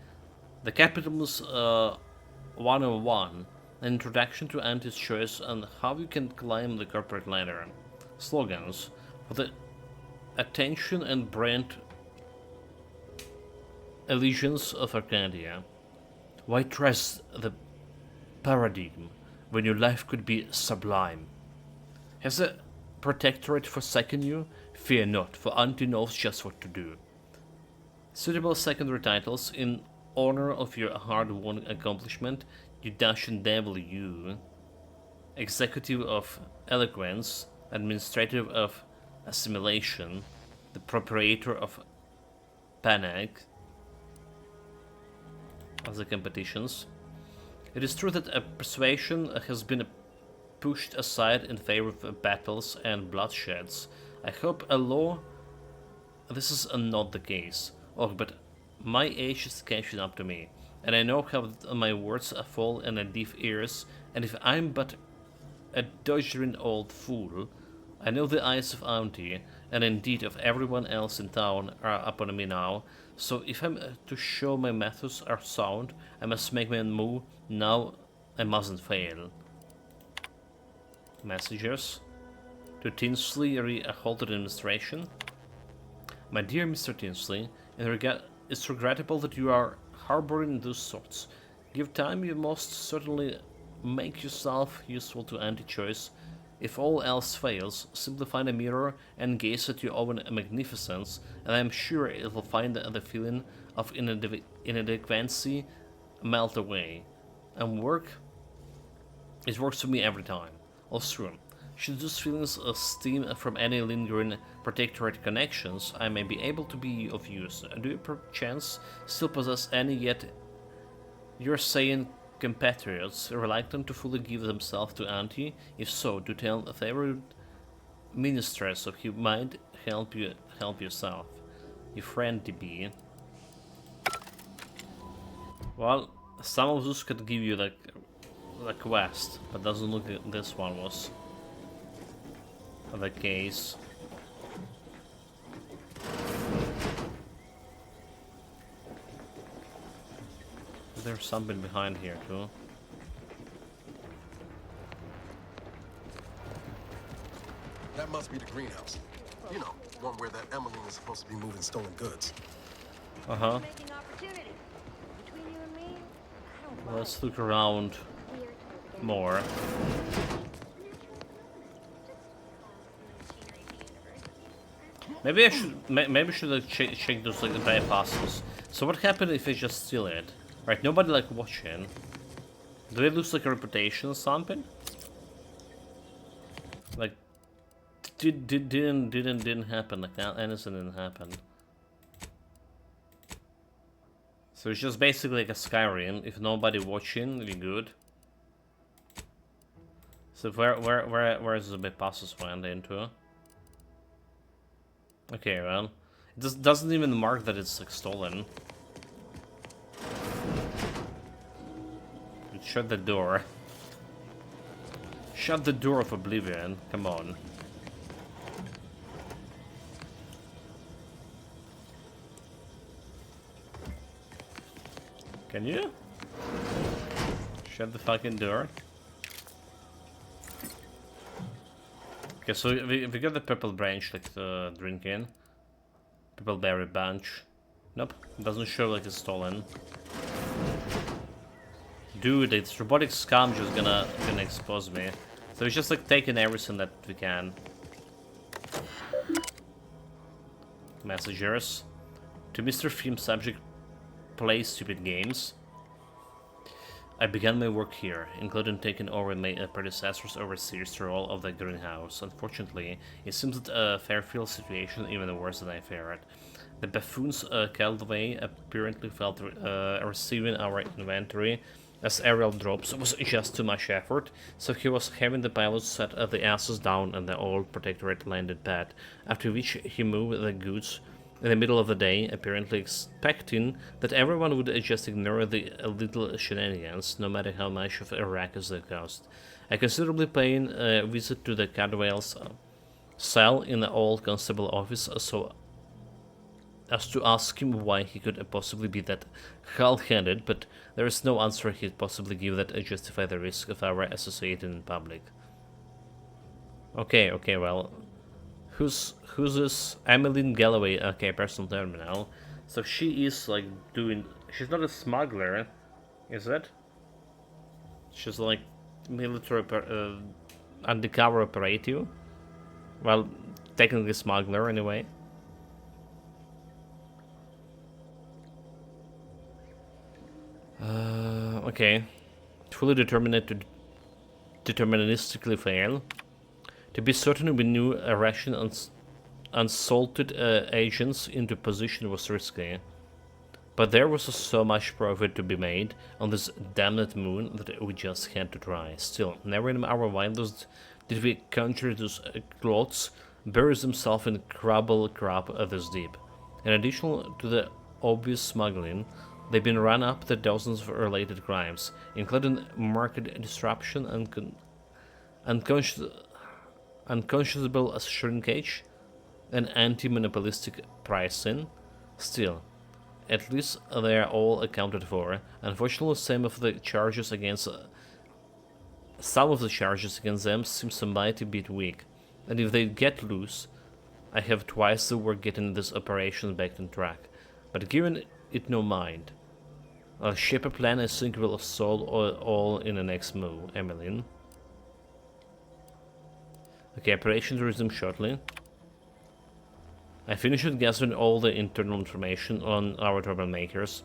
The Capital's 101. An introduction to Auntie's choice and how you can climb the corporate ladder. Slogans for the attention and brand allegiance of Arcadia. Why trust the paradigm when your life could be sublime? Has the Protectorate forsaken you? Fear not, for Auntie knows just what to do. Suitable secondary titles in honor of your hard-won accomplishment. You dashing devil, you. Executive of Eloquence, Administrative of Assimilation, the Proprietor of Panic. Of the competitions. It is true that persuasion has been pushed aside in favor of battles and bloodshed. I hope a law. This is not the case. Oh, but my age is catching up to me. And I know how my words fall in deaf ears, and if I'm but a doddering old fool, I know the eyes of Auntie, and indeed of everyone else in town, are upon me now, so if I'm to show my methods are sound, I must make my move now. I mustn't fail. Messages. To Tinsley, re-halted administration. My dear Mr. Tinsley, it's regrettable that you are harboring those thoughts. Give time, you must certainly make yourself useful to anti-choice. If all else fails, simply find a mirror and gaze at your own magnificence, and I am sure it will find the feeling of inadequacy melt away. And it works for me every time. Also, should those feelings stem from any lingering protectorate connections, I may be able to be of use. Do you perchance still possess any yet your sane compatriots reluctant to fully give themselves to Auntie? If so, do tell a favorite mistress of who might help yourself. Your friend DB. Well, some of those could give you the quest, but doesn't look like this one was the case. There's something behind here too. That must be the greenhouse. You know, one where that Emmeline is supposed to be moving stolen goods. Uh-huh. Let's look around more. Maybe I should like check those like the bypasses. So what happened if I just steal it? Right, nobody like watching. Do they lose like a reputation or something? Like didn't happen, like that anything didn't happen. So it's just basically like a Skyrim. If nobody watching, it'll be good. So where is the bypasses went into? Okay, well, it doesn't even mark that it's like stolen. Shut the door. Shut the door of oblivion. Come on. Can you? Shut the fucking door. Okay, so we got the purple branch, like the drinking. Purple berry bunch. Nope, doesn't show like it's stolen. Dude, it's robotic scum just gonna expose me. So it's just like taking everything that we can. Messengers. To Mr. Theme subject, play stupid games. I began my work here, including taking over my predecessor's overseer's role of the greenhouse. Unfortunately, it seems that Fairfield's situation is even worse than I feared. The buffoon's Caldway apparently felt receiving our inventory as aerial drops was just too much effort, so he was having the pilots set the asses down on the old protectorate landed pad, after which he moved the goods in the middle of the day, apparently expecting that everyone would just ignore the little shenanigans, no matter how much of a ruckus they caused. I considerably paying a visit to the Cadwell's cell in the old constable office, so as to ask him why he could possibly be that hull-headed, but there is no answer he'd possibly give that justify the risk of our associating in public. Okay, well, who's this? Emmeline Galloway, okay, personal terminal. So she is like doing, she's not a smuggler, is it? She's like military, undercover operative. Well, technically smuggler anyway. Okay. Fully determined to deterministically fail. To be certain we knew a ration unsalted agents into position was risky. But there was so much profit to be made on this damned moon that we just had to try. Still, never in our wildest did we conjure those clots buries himself in crab this deep. In addition to the obvious smuggling, they've been run up to dozens of related crimes, including market disruption and unconscionable as shrinkage, and anti-monopolistic pricing. Still, at least they are all accounted for. Unfortunately, some of the charges against them seems a mighty bit weak, and if they get loose, I have twice the work getting this operation back on track. But giving it no mind, I'll shape a plan I think will solve all in the next move, Emmeline. Okay, operation to resume shortly. I finished gathering all the internal information on our troublemakers.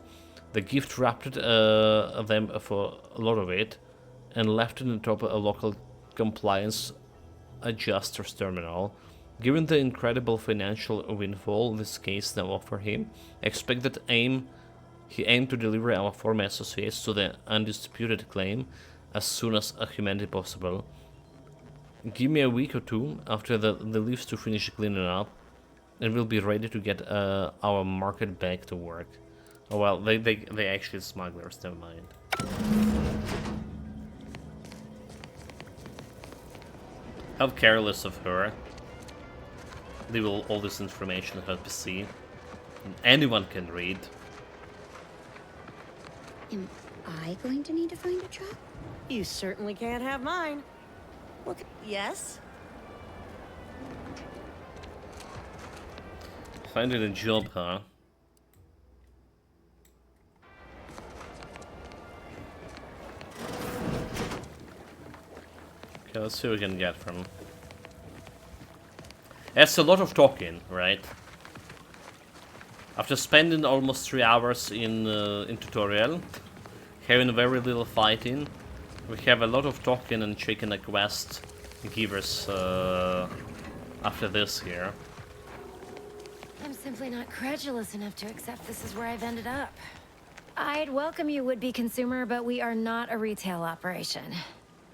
The gift wrapped them for a lot of it, and left it on top of a local compliance adjuster's terminal. Given the incredible financial windfall this case now offer him, I expect that he aimed to deliver our former associates to the undisputed claim as soon as humanly possible. Give me a week or two after the leaves to finish cleaning up, and we'll be ready to get our market back to work. Oh well, they actually smugglers, never mind. How careless of her. Leave all this information on her PC. Anyone can read. Am I going to need to find a job? You certainly can't have mine. Look, yes? Finding a job, huh? Okay, let's see what we can get from. That's a lot of talking, right? After spending almost 3 hours in tutorial, having very little fighting, we have a lot of talking and checking a quest givers after this here. I'm simply not credulous enough to accept this is where I've ended up. I'd welcome you, would-be consumer, but we are not a retail operation.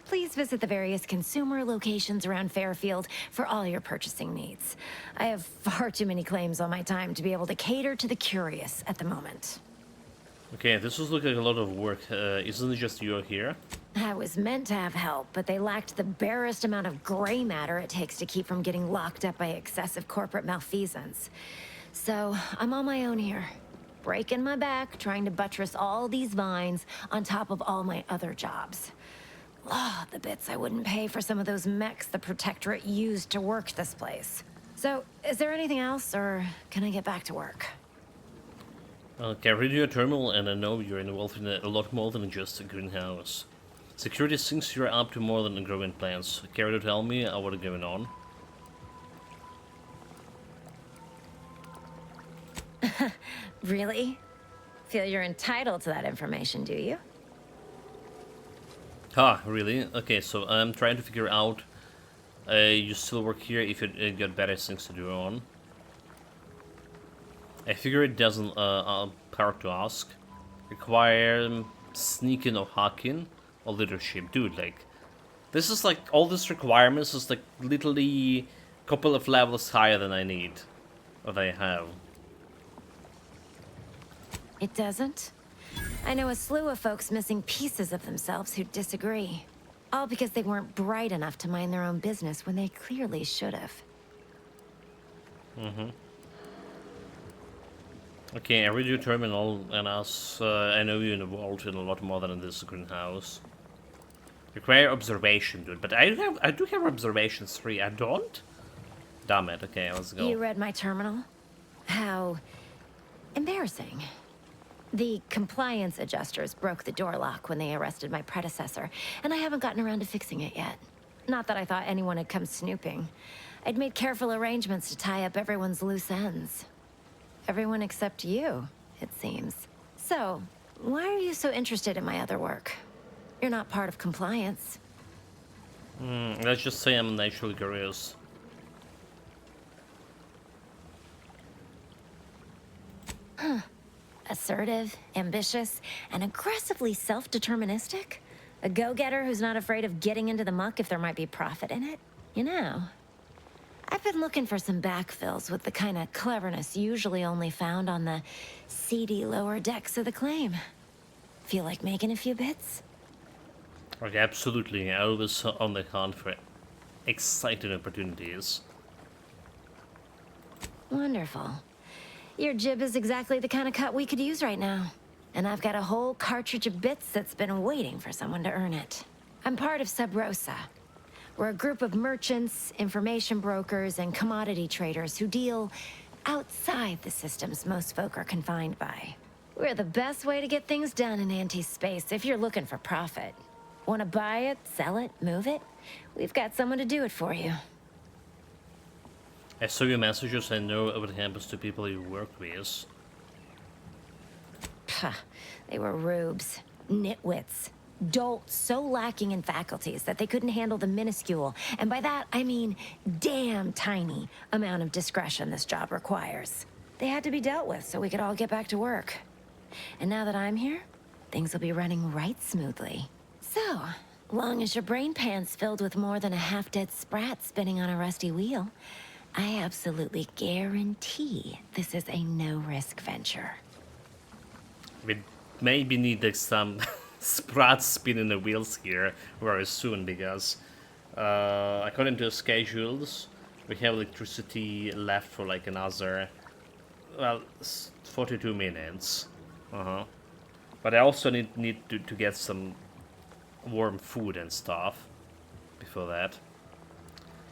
Please visit the various consumer locations around Fairfield for all your purchasing needs. I have far too many claims on my time to be able to cater to the curious at the moment. Okay, this was looking like a lot of work. Isn't it just you here? I was meant to have help, but they lacked the barest amount of gray matter it takes to keep from getting locked up by excessive corporate malfeasance. So, I'm on my own here. Breaking my back, trying to buttress all these vines on top of all my other jobs. Oh, the bits I wouldn't pay for some of those mechs the Protectorate used to work this place. So, is there anything else, or can I get back to work? Okay, read your terminal, and I know you're involved in a lot more than just a greenhouse. Security thinks you're up to more than growing plants. Care to tell me what's going on? Really? Feel you're entitled to that information, do you? Really? Okay, so I'm trying to figure out you still work here if you got better things to do on. I figure it doesn't hard to ask. Require sneaking or hacking or leadership. Dude, like, this is like, all these requirements is like literally a couple of levels higher than I need. Or they have. It doesn't? I know a slew of folks missing pieces of themselves who disagree. All because they weren't bright enough to mind their own business when they clearly should have. Okay, I read your terminal, and as I know you're involved in a lot more than this greenhouse. Require observation, dude. But I do have observation 3. I don't? Damn it. Okay, let's go. You read my terminal? How embarrassing. The compliance adjusters broke the door lock when they arrested my predecessor, and I haven't gotten around to fixing it yet. Not that I thought anyone had come snooping. I'd made careful arrangements to tie up everyone's loose ends. Everyone except you, it seems. So, why are you so interested in my other work? You're not part of compliance. Let's just say I'm naturally curious. Huh. Assertive, ambitious, and aggressively self-deterministic? A go-getter who's not afraid of getting into the muck if there might be profit in it? You know, I've been looking for some backfills with the kind of cleverness usually only found on the seedy lower decks of the claim. Feel like making a few bits? Okay, absolutely. I was on the hunt for exciting opportunities. Wonderful. Your jib is exactly the kind of cut we could use right now. And I've got a whole cartridge of bits that's been waiting for someone to earn it. I'm part of Sub Rosa. We're a group of merchants, information brokers, and commodity traders who deal outside the systems most folk are confined by. We're the best way to get things done in anti-space if you're looking for profit. Want to buy it, sell it, move it? We've got someone to do it for you. I saw your messages. I know what happens to people you work with. Pah, they were rubes, nitwits, dolts so lacking in faculties that they couldn't handle the minuscule, and by that I mean damn tiny, amount of discretion this job requires. They had to be dealt with so we could all get back to work. And now that I'm here, things will be running right smoothly. So, long as your brain pan's filled with more than a half-dead sprat spinning on a rusty wheel, I absolutely guarantee this is a no-risk venture. We maybe need some sprats spinning the wheels here very soon, because according to the schedules, we have electricity left for like another, well, 42 minutes. But I also need to get some warm food and stuff before that.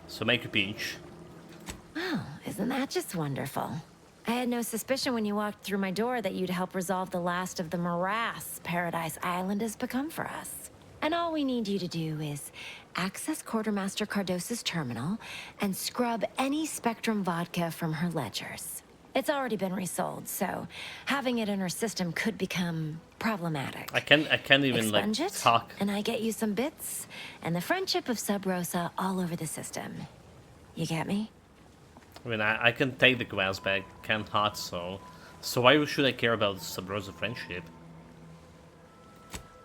So make a pinch. Wow, isn't that just wonderful? I had no suspicion when you walked through my door that you'd help resolve the last of the morass Paradise Island has become for us. And all we need you to do is access Quartermaster Cardos's terminal and scrub any Spectrum vodka from her ledgers. It's already been resold, so having it in her system could become problematic. I can't even Expunge like it, talk. and I get you some bits and the friendship of Sub Rosa all over the system. You get me? I mean, I can take the quest, but I can't not so. So why should I care about Sub Rosa friendship?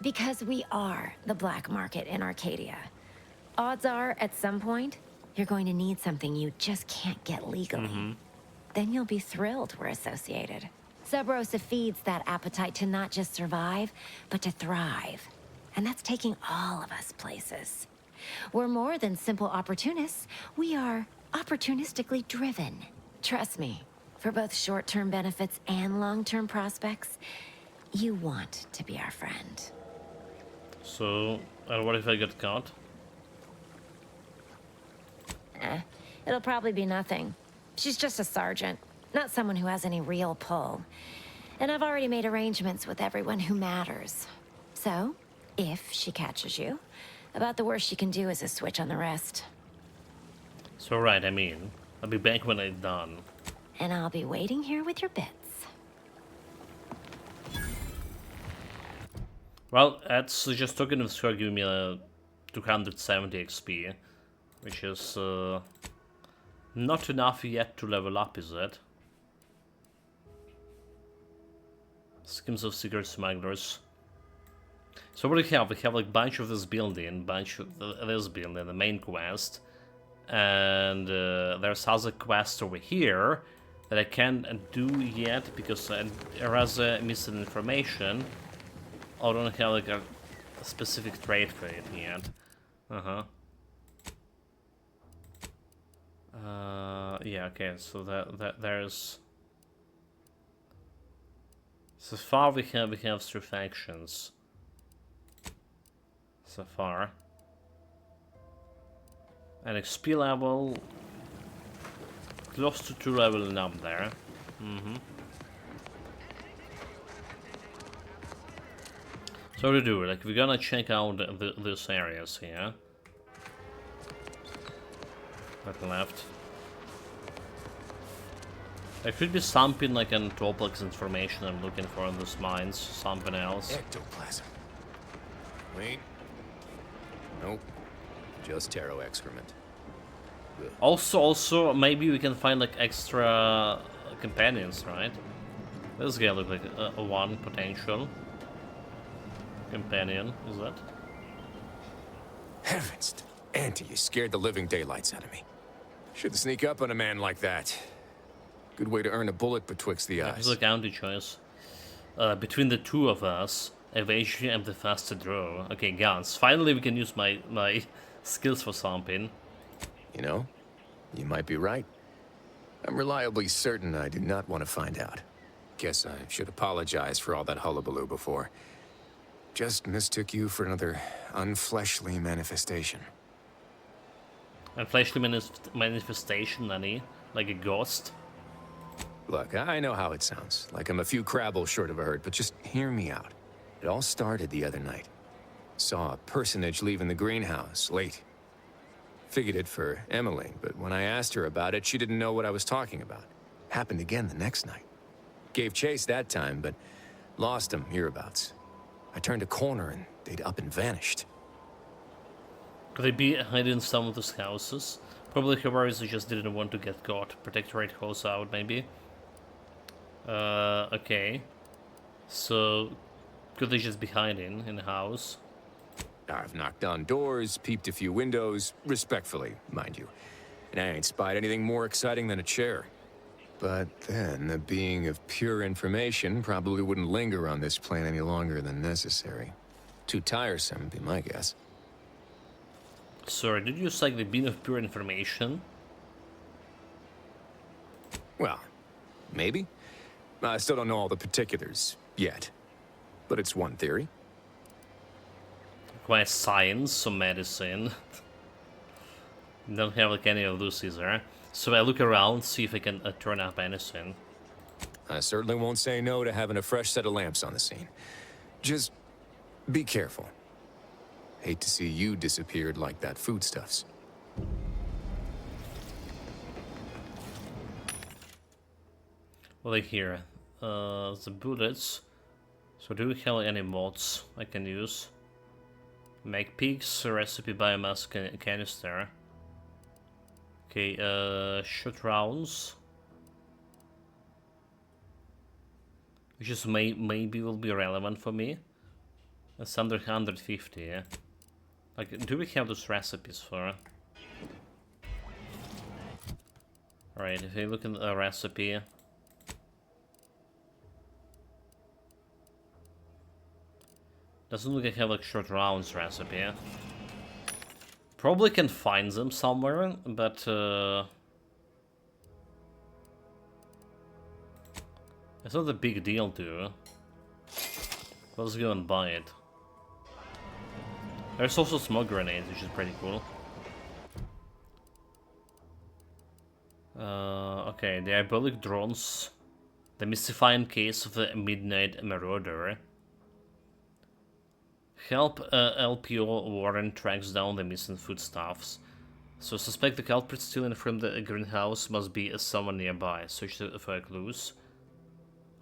Because we are the black market in Arcadia. Odds are, at some point, you're going to need something you just can't get legally. Then you'll be thrilled we're associated. Sub Rosa feeds that appetite to not just survive, but to thrive. And that's taking all of us places. We're more than simple opportunists. We are opportunistically driven. Trust me, for both short-term benefits and long-term prospects, you want to be our friend. So, what if I get caught? It'll probably be nothing. She's just a sergeant, not someone who has any real pull. And I've already made arrangements with everyone who matters. So, if she catches you, about the worst she can do is a switch on the rest. So right, I mean, I'll be back when I'm done. And I'll be waiting here with your bits. Well, that's just talking with her giving me a 270 XP, which is not enough yet to level up, is it? Schemes of secret smugglers. So what do we have? We have like a bunch of this building, the main quest. And there's other quest over here that I can't do yet because Eraza missing information. I don't have like a specific trade for it yet. Yeah, okay, so that there's... So far we have 3 factions. So far. And XP level close to 2 leveling up there. So to do, like, we're gonna check out these areas here. Back left. There could be something like an Toplex information I'm looking for in these mines, something else. Ectoplasm. Wait. Nope. Just Taro excrement. Ugh. Also, maybe we can find like extra companions, right? This guy looks like a one potential companion, is that? Heavens, Auntie, you scared the living daylights out of me. Shouldn't sneak up on a man like that. Good way to earn a bullet betwixt the eyes. It's a county choice. Between the two of us, evasion and the faster draw. Okay, guns. Finally we can use my skills for something. You know, you might be right. I'm reliably certain I do not want to find out. Guess I should apologize for all that hullabaloo before. Just mistook you for another unfleshly manifestation. Unfleshly manifestation, Nani? Like a ghost? Look, I know how it sounds, like I'm a few crabbles short of a hurt, but just hear me out. It all started the other night. Saw a personage leaving the greenhouse, late. Figured it for Emily, but when I asked her about it, she didn't know what I was talking about. Happened again the next night. Gave chase that time, but lost him hereabouts. I turned a corner and they'd up and vanished. Could they be hiding in some of those houses? Probably Horizon just didn't want to get caught. Protectorate holds out, maybe. Okay. So, could they just be hiding in the house? I've knocked on doors, peeped a few windows, respectfully, mind you. And I ain't spied anything more exciting than a chair. But then, a being of pure information probably wouldn't linger on this plane any longer than necessary. Too tiresome, would be my guess. Sorry, did you use like the being of pure information? Well, maybe. I still don't know all the particulars, yet. But it's one theory. Quite science or medicine. Don't have like any of those either. So I look around, see if I can turn up anything. I certainly won't say no to having a fresh set of lamps on the scene. Just be careful. Hate to see you disappeared like that foodstuffs. Well, here, the bullets. So do we have any mods I can use? Make pigs, recipe biomass canister. Okay, shot rounds. Which is maybe will be relevant for me. That's under 150, yeah. Like, do we have those recipes for? Alright, if you look at the recipe. Doesn't look like I have like short rounds recipe. Probably can find them somewhere, but it's not a big deal to. Let's go and buy it. There's also smoke grenades, which is pretty cool. Okay, diabolic drones. The mystifying case of the Midnight Marauder. Help LPO Warren tracks down the missing foodstuffs. So suspect the culprit stealing from the greenhouse must be someone nearby. Search for clues.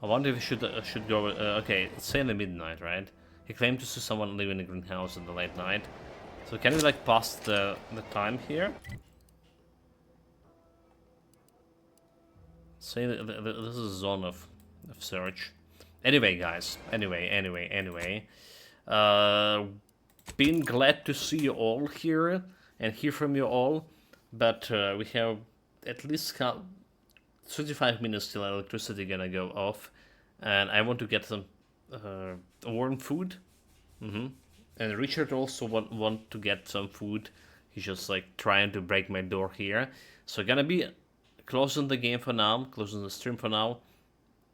I wonder if we should go. Okay, it's say in the midnight, right? He claimed to see someone leaving the greenhouse in the late night. So can we like pass the time here? Say this is a zone of search. Anyway, guys. Anyway. Been glad to see you all here and hear from you all, but we have at least 35 minutes till electricity gonna go off, and I want to get some warm food. And Richard also want to get some food. He's just like trying to break my door here, so gonna be closing the game for now, closing the stream for now,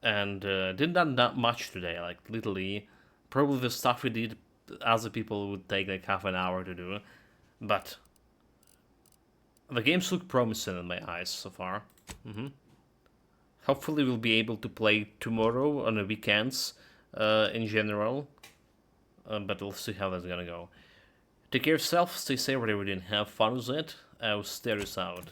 and didn't done that much today, like literally. Probably the stuff we did, other people would take like half an hour to do, but the games look promising in my eyes so far. Hopefully we'll be able to play tomorrow on the weekends in general, but we'll see how that's gonna go. Take care of yourself, stay safe wherever you didn't have fun with it. I'll stare this out.